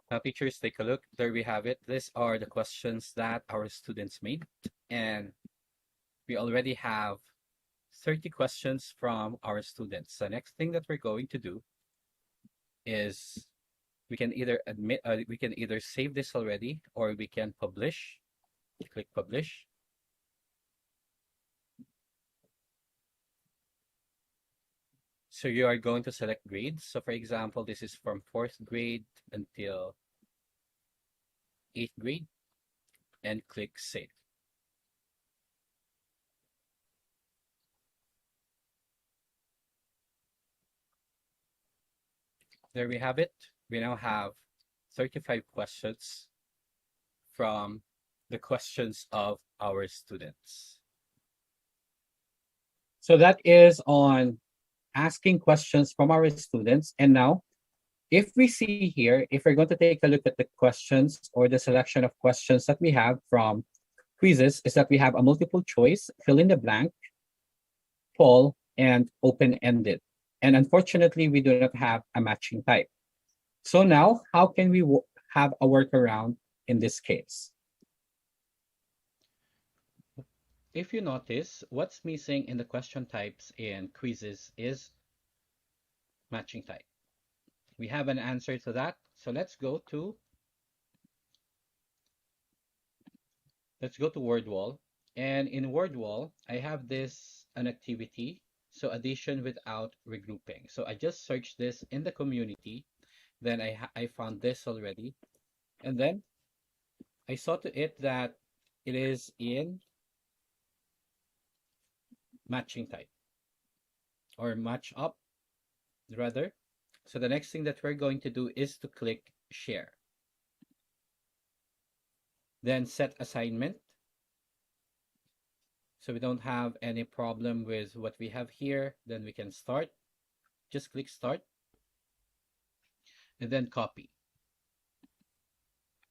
Now, teachers, take a look. There we have it. These are the questions that our students made. And we already have 30 questions from our students. The next thing that we're going to do is we can either save this already, or we can publish. Click publish. So you are going to select grades. So for example, this is from 4th grade until 8th grade, and click save. There we have it. We now have 35 questions from the questions of our students. So that is on asking questions from our students. And now, if we see here, if we're going to take a look at the questions or the selection of questions that we have from quizzes, is that we have a multiple choice, fill in the blank, poll, and open-ended. And unfortunately, we do not have a matching type. So now, how can we have a workaround in this case? If you notice, what's missing in the question types in quizzes is matching type. We have an answer to that. So let's go to word wall. And in word wall, I have an activity. So addition without regrouping. So I just searched this in the community. Then I found this already. And then I saw to it that it is in matching type or match up rather. So the next thing that we're going to do is to click share. Then set assignment. So we don't have any problem with what we have here. Then we can start. Just click start and then copy.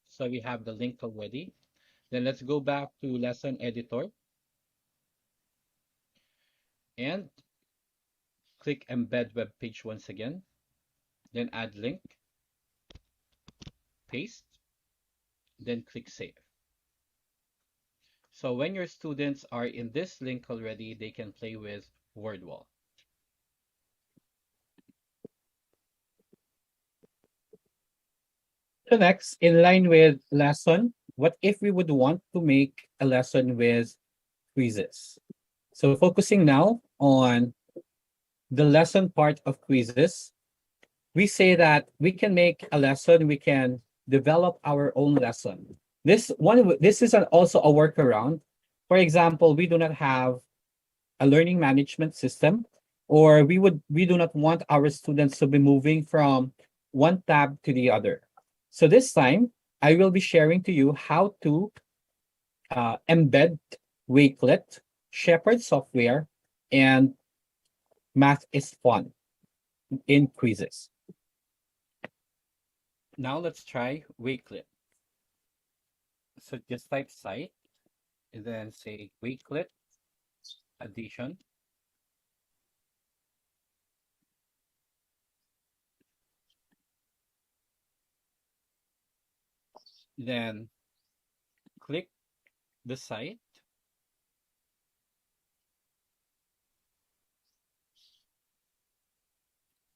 So we have the link already. Then let's go back to lesson editor and click embed web page once again. Then add link, paste, then click save. So when your students are in this link already, they can play with WordWall. So next, in line with lesson, what if we would want to make a lesson with quizzes? So focusing now on the lesson part of quizzes, we say that we can make a lesson, we can develop our own lesson. This is also a workaround. For example, we do not have a learning management system, or we do not want our students to be moving from one tab to the other. So this time, I will be sharing to you how to embed Wakelet, Shepherd software, and Math is Fun in quizzes. Now let's try Wakelet. So just type site and then say Wakelet addition. Then click the site.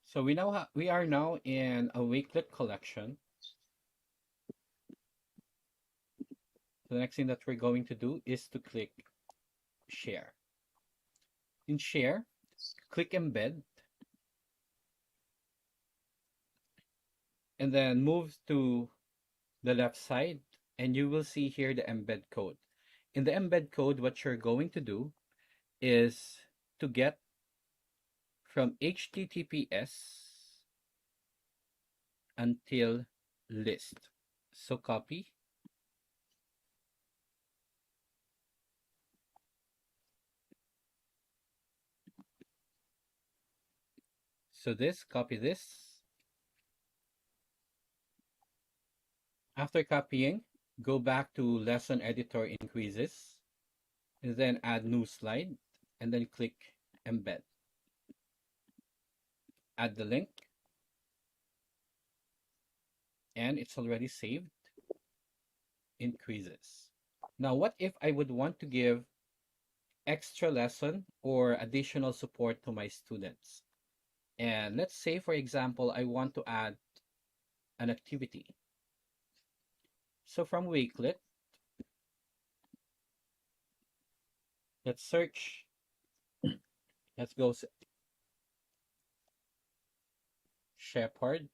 So we are now in a Wakelet collection. The next thing that we're going to do is to click share. In share, click embed and then move to the left side and you will see here the embed code. In the embed code, what you're going to do is to get from HTTPS until list. So copy. So copy this. After copying, go back to lesson editor in quizzes, and then add new slide, and then click embed. Add the link, and it's already saved in quizzes. Now, what if I would want to give extra lesson or additional support to my students? And let's say, for example, I want to add an activity. So from Wakelet, let's search. Let's go Shepherd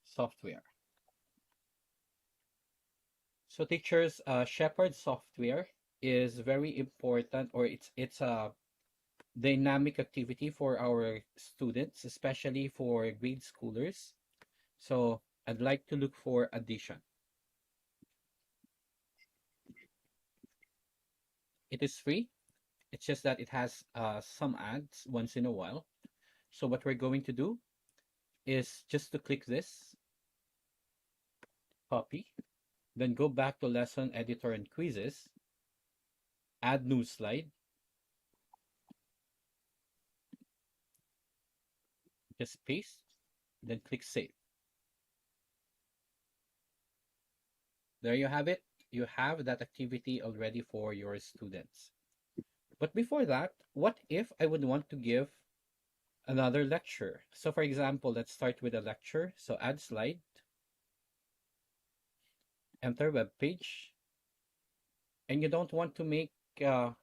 software. So teachers, Shepherd software is very important, or it's a dynamic activity for our students, especially for grade schoolers. So I'd like to look for addition. It is free. It's just that it has some ads once in a while. So what we're going to do is just to click this, copy, then go back to lesson editor and quizzes, add new slide, just paste, then click save. There you have it. You have that activity already for your students. But before that, what if I would want to give another lecture? So for example, let's start with a lecture. So add slide, enter web page, and you don't want to make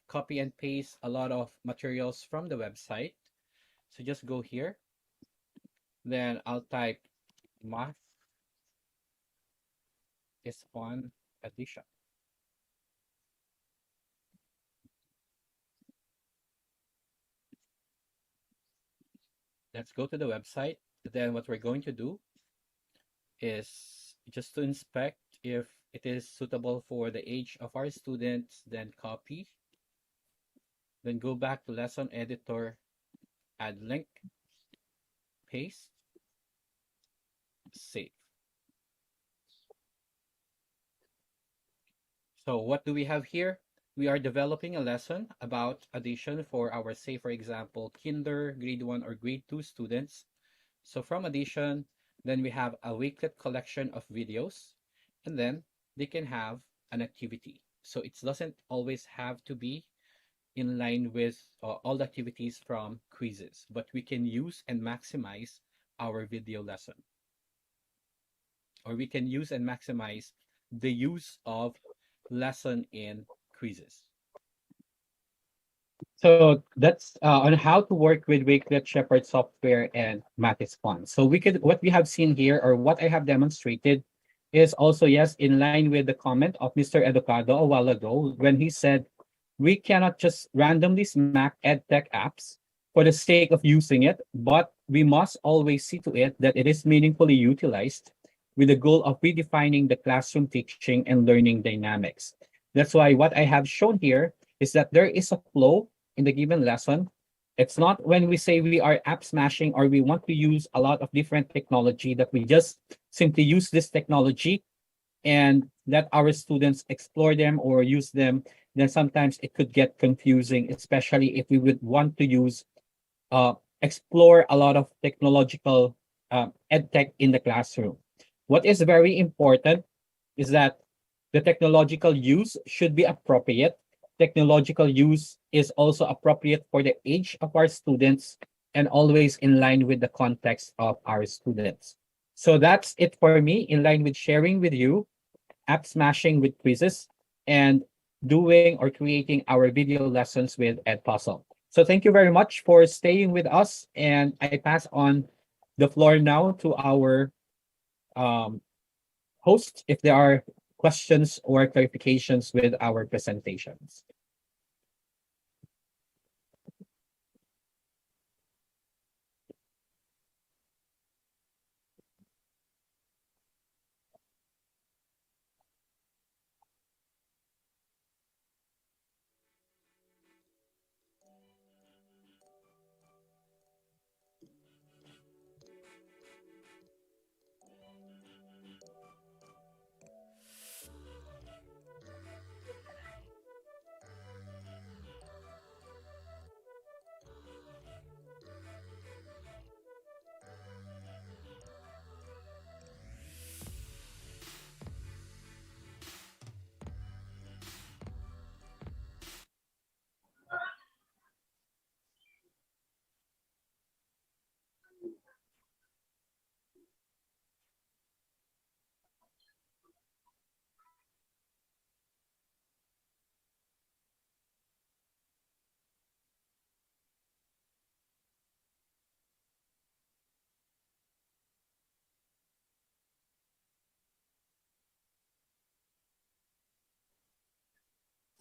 copy and paste a lot of materials from the website. So just go here. Then I'll type math is on addition. Let's go to the website. Then what we're going to do is just to inspect if it is suitable for the age of our students, then copy, then go back to lesson editor, add link, paste, save. So what do we have here? We are developing a lesson about addition for our, say, for example, kinder, grade 1, or grade 2 students. So from addition, then we have a Wakelet collection of videos, and then they can have an activity. So it doesn't always have to be in line with all the activities from quizzes, but we can use and maximize our video lesson. Or we can use and maximize the use of lesson in quizzes. So that's on how to work with Wakelet, Shepherd software, and Matiscon. So what we have seen here, or what I have demonstrated, is also, yes, in line with the comment of Mr. Educado a while ago when he said we cannot just randomly smack edtech apps for the sake of using it, but we must always see to it that it is meaningfully utilized with the goal of redefining the classroom teaching and learning dynamics. That's why what I have shown here is that there is a flow in the given lesson. It's not when we say we are app smashing or we want to use a lot of different technology that we just simply use this technology and let our students explore them or use them. Then sometimes it could get confusing, especially if we would want to use explore a lot of technological edtech in the classroom. What is very important is that the technological use should be appropriate. Technological use is also appropriate for the age of our students and always in line with the context of our students. So that's it for me, in line with sharing with you app smashing with quizzes and doing or creating our video lessons with Edpuzzle. So thank you very much for staying with us, and I pass on the floor now to our host if there are questions or clarifications with our presentations.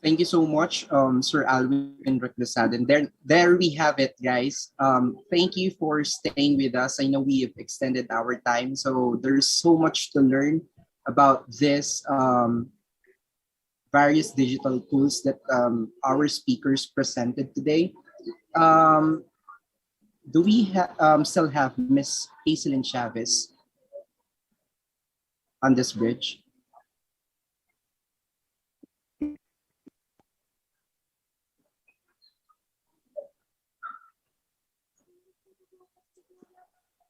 Thank you so much, Sir Alvin Reclusad. And there we have it, guys. Thank you for staying with us. I know we have extended our time, so there's so much to learn about this various digital tools that our speakers presented today. Um, do we still have Miss Hazelyn Chavez on this bridge?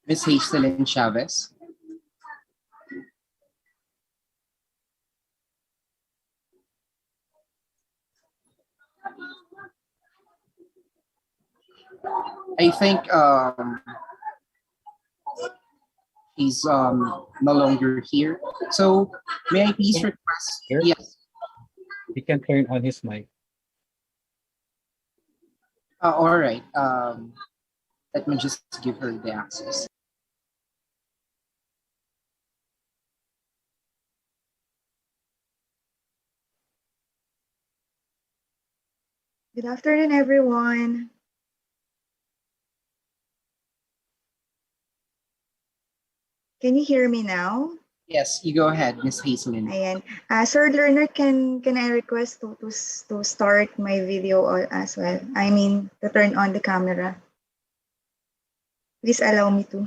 Miss Hazelyn Chavez. I think he's no longer here. So may I please request? Here? Yes. He can turn on his mic. All right. Let me just give her the access. Good afternoon, everyone. Can you hear me now? Yes, you go ahead, Miss Hazelin. Ayan. Sir Learner, can I request to start my video as well? I mean, to turn on the camera. Please allow me to.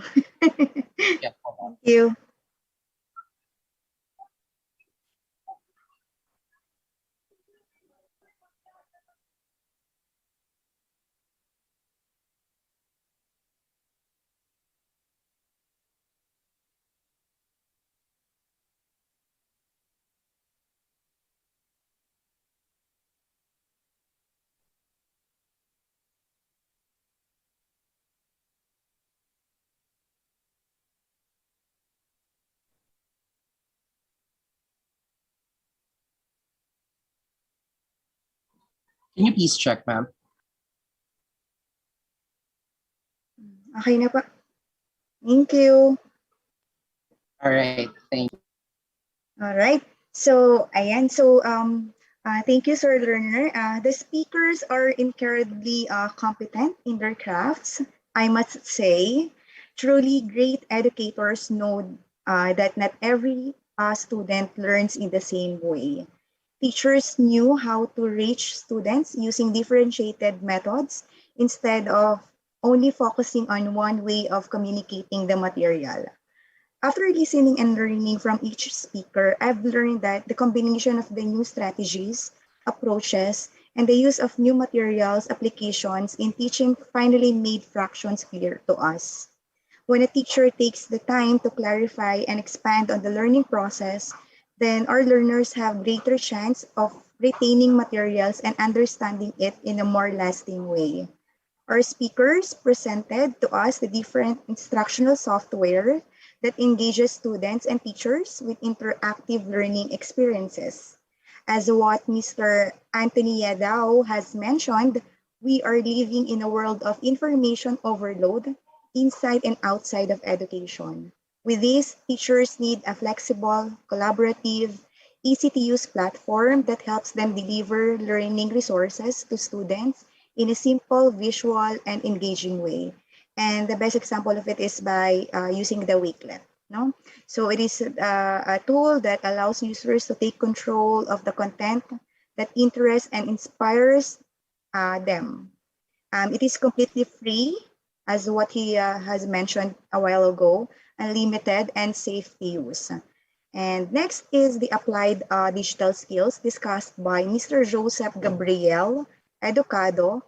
Yeah. Thank you. Can you please check, ma'am? Okay na pa. Thank you. All right, thank you. All right. So, ayan. So, thank you, Sir Learner. The speakers are incredibly competent in their crafts. I must say, truly great educators know that not every student learns in the same way. Teachers knew how to reach students using differentiated methods instead of only focusing on one way of communicating the material. After listening and learning from each speaker, I've learned that the combination of the new strategies, approaches, and the use of new materials applications in teaching finally made fractions clear to us. When a teacher takes the time to clarify and expand on the learning process, then our learners have greater chance of retaining materials and understanding it in a more lasting way. Our speakers presented to us the different instructional software that engages students and teachers with interactive learning experiences. As what Mr. Anthony Yadao has mentioned, we are living in a world of information overload inside and outside of education. With this, teachers need a flexible, collaborative, easy to use platform that helps them deliver learning resources to students in a simple, visual, and engaging way. And the best example of it is by using the Wakelet. No? So it is a tool that allows users to take control of the content that interests and inspires them. It is completely free, as what he has mentioned a while ago, unlimited and safe to use. And next is the applied digital skills discussed by Mr. Joseph Gabriel Educado.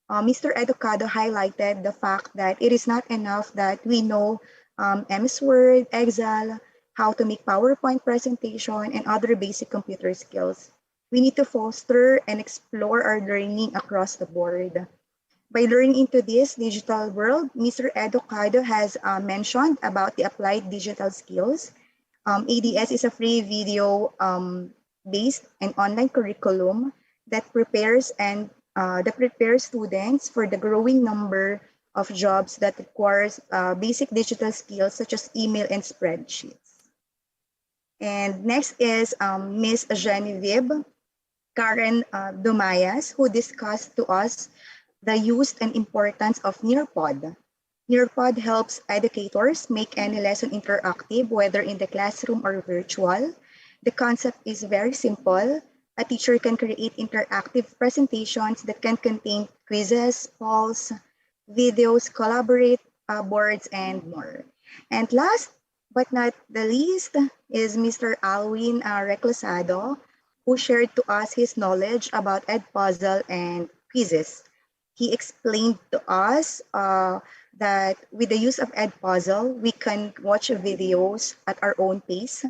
Mr. Educado highlighted the fact that it is not enough that we know MS Word, Excel, how to make PowerPoint presentation, and other basic computer skills. We need to foster and explore our learning across the board. By learning into this digital world, Mr. Educado has mentioned about the applied digital skills. ADS is a free video based and online curriculum that prepares students for the growing number of jobs that requires basic digital skills such as email and spreadsheets. And next is Ms. Genevieve Karen Dumayas, who discussed to us the use and importance of Nearpod. Nearpod helps educators make any lesson interactive, whether in the classroom or virtual. The concept is very simple. A teacher can create interactive presentations that can contain quizzes, polls, videos, collaborate boards, and more. And last but not the least is Mr. Alwin Reclusado, who shared to us his knowledge about Edpuzzle and quizzes. He explained to us that with the use of Edpuzzle, we can watch videos at our own pace.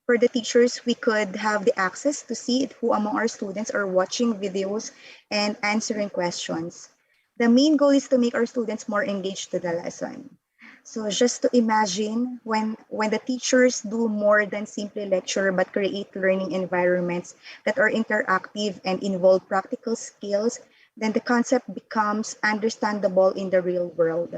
For the teachers, we could have the access to see who among our students are watching videos and answering questions. The main goal is to make our students more engaged to the lesson. So just to imagine when the teachers do more than simply lecture but create learning environments that are interactive and involve practical skills, then the concept becomes understandable in the real world.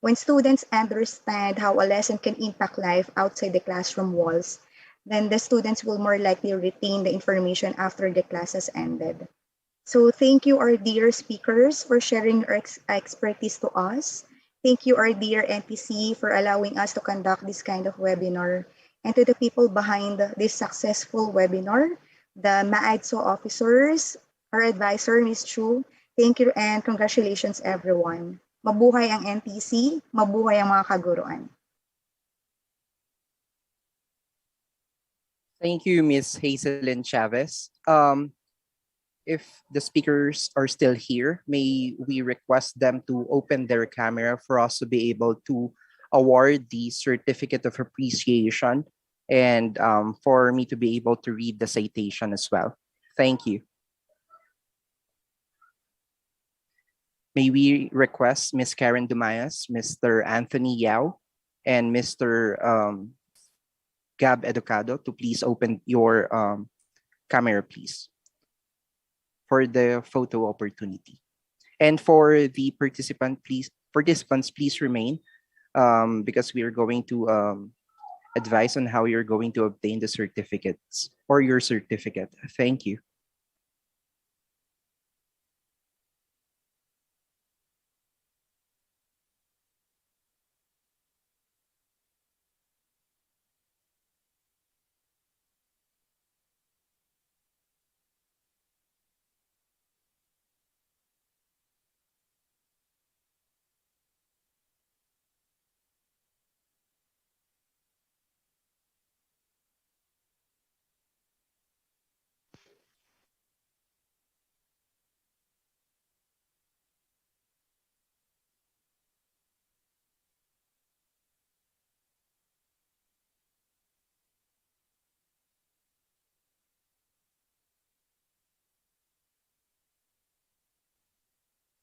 When students understand how a lesson can impact life outside the classroom walls, then the students will more likely retain the information after the class has ended. So thank you, our dear speakers, for sharing your expertise to us. Thank you, our dear NTC, for allowing us to conduct this kind of webinar. And to the people behind this successful webinar, the MAADSO officers, our advisor, Ms. Chu, thank you and congratulations, everyone. Mabuhay ang NTC, mabuhay ang mga kaguruan. Thank you, Ms. Hazelyn Chavez. If the speakers are still here, may we request them to open their camera for us to be able to award the certificate of appreciation and for me to be able to read the citation as well. Thank you. May we request Ms. Karen Dumayas, Mr. Anthony Yao, and Mr. Gab Educado to please open your camera, please, for the photo opportunity. And for the participants, please remain because we are going to advise on how you're going to obtain the certificates or your certificate. Thank you.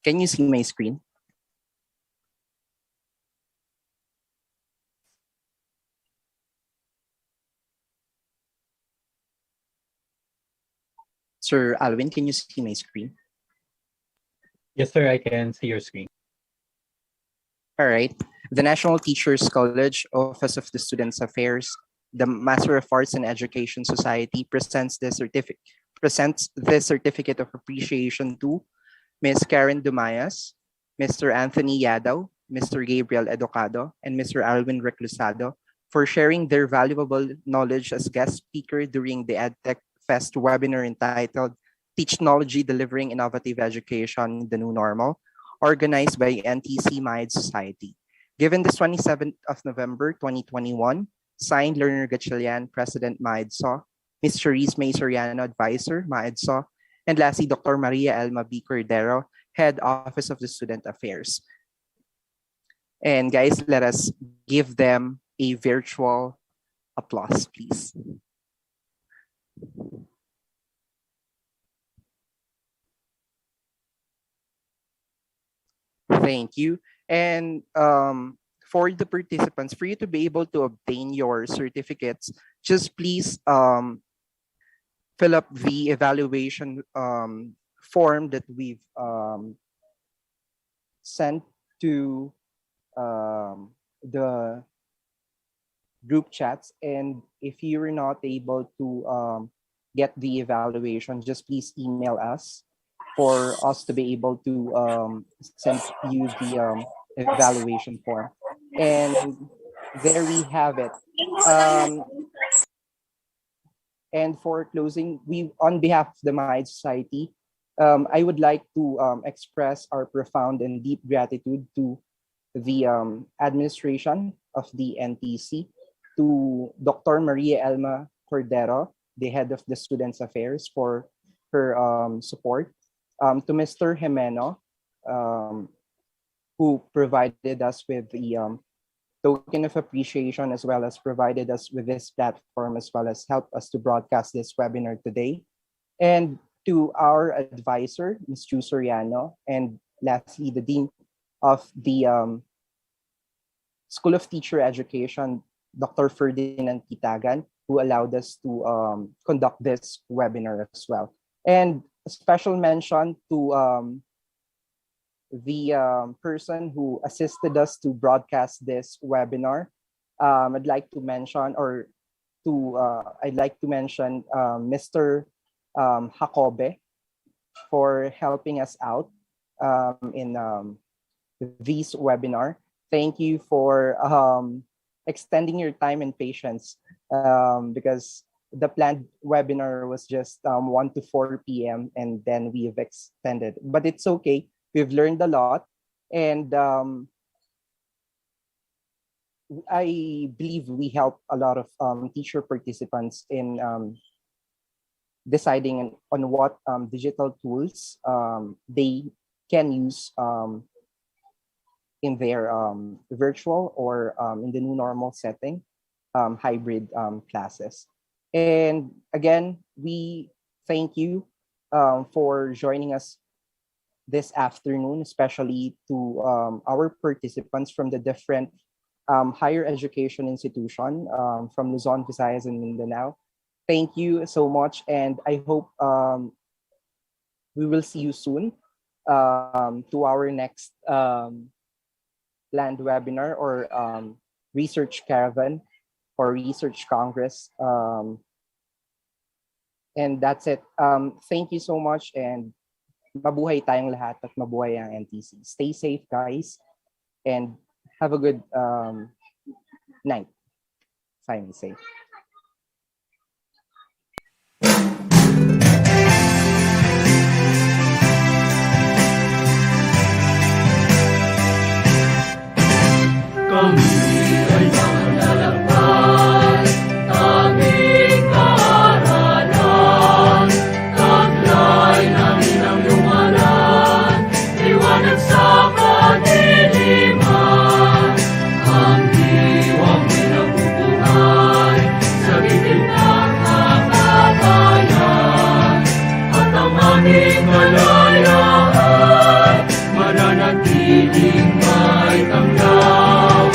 Can you see my screen? Sir Alvin, can you see my screen? Yes, sir, I can see your screen. All right. The National Teachers College Office of the Students Affairs, the Master of Arts in Education Society presents the certificate of appreciation to Ms. Karen Dumayas, Mr. Anthony Yadaw, Mr. Gabriel Educado, and Mr. Alvin Reclusado for sharing their valuable knowledge as guest speaker during the EdTech Fest webinar entitled TEACHnology Delivering Innovative Education, the New Normal, organized by NTC MAID Society. Given this 27th of November 2021, signed Learner Gatchalian, President MAIDSO, Ms. Charisse May Soriano, Advisor, MAIDSO, and lastly, Dr. Maria Elma B. Cordero, Head Office of the Student Affairs. And guys, let us give them a virtual applause, please. Thank you. And for the participants, for you to be able to obtain your certificates, just please fill up the evaluation form that we've sent to the group chats. And if you're not able to get the evaluation, just please email us for us to be able to send you the evaluation form. And there we have it. And for closing, we, on behalf of the MAID Society, I would like to express our profound and deep gratitude to the administration of the NTC, to Dr. Maria Elma Cordero, the head of the Students Affairs, for her support, to Mr. Jimeno, who provided us with the token of appreciation, as well as provided us with this platform, as well as helped us to broadcast this webinar today. And to our advisor, Ms. Chu Soriano, and lastly, the Dean of the School of Teacher Education, Dr. Ferdinand Kitagan, who allowed us to conduct this webinar as well. And a special mention to the person who assisted us to broadcast this webinar. I'd like to mention Mr. for helping us out in this webinar. Thank you for extending your time and patience because the planned webinar was just 1 to 4 p.m. and then we've extended. But it's okay. We've learned a lot. And I believe we help a lot of teacher participants in deciding on what digital tools they can use in their virtual or in the new normal setting, hybrid classes. And again, we thank you for joining us this afternoon, especially to our participants from the different higher education institution from Luzon, Visayas, and Mindanao. Thank you so much, and I hope we will see you soon to our next planned webinar or research caravan or research congress. And that's it. Thank you so much, and mabuhay tayong lahat at mabuhay ang NTC. Stay safe, guys, and have a good night. Finally safe. Kami ay manlalakbay, aming kaaralan. Taglay namin ang lumanan, liwanag sa kadiliman. Ang diwang pinagbubuhay sa gilid ng kapatayan. At ang aming kalayaan, mananatiling may tanglaw.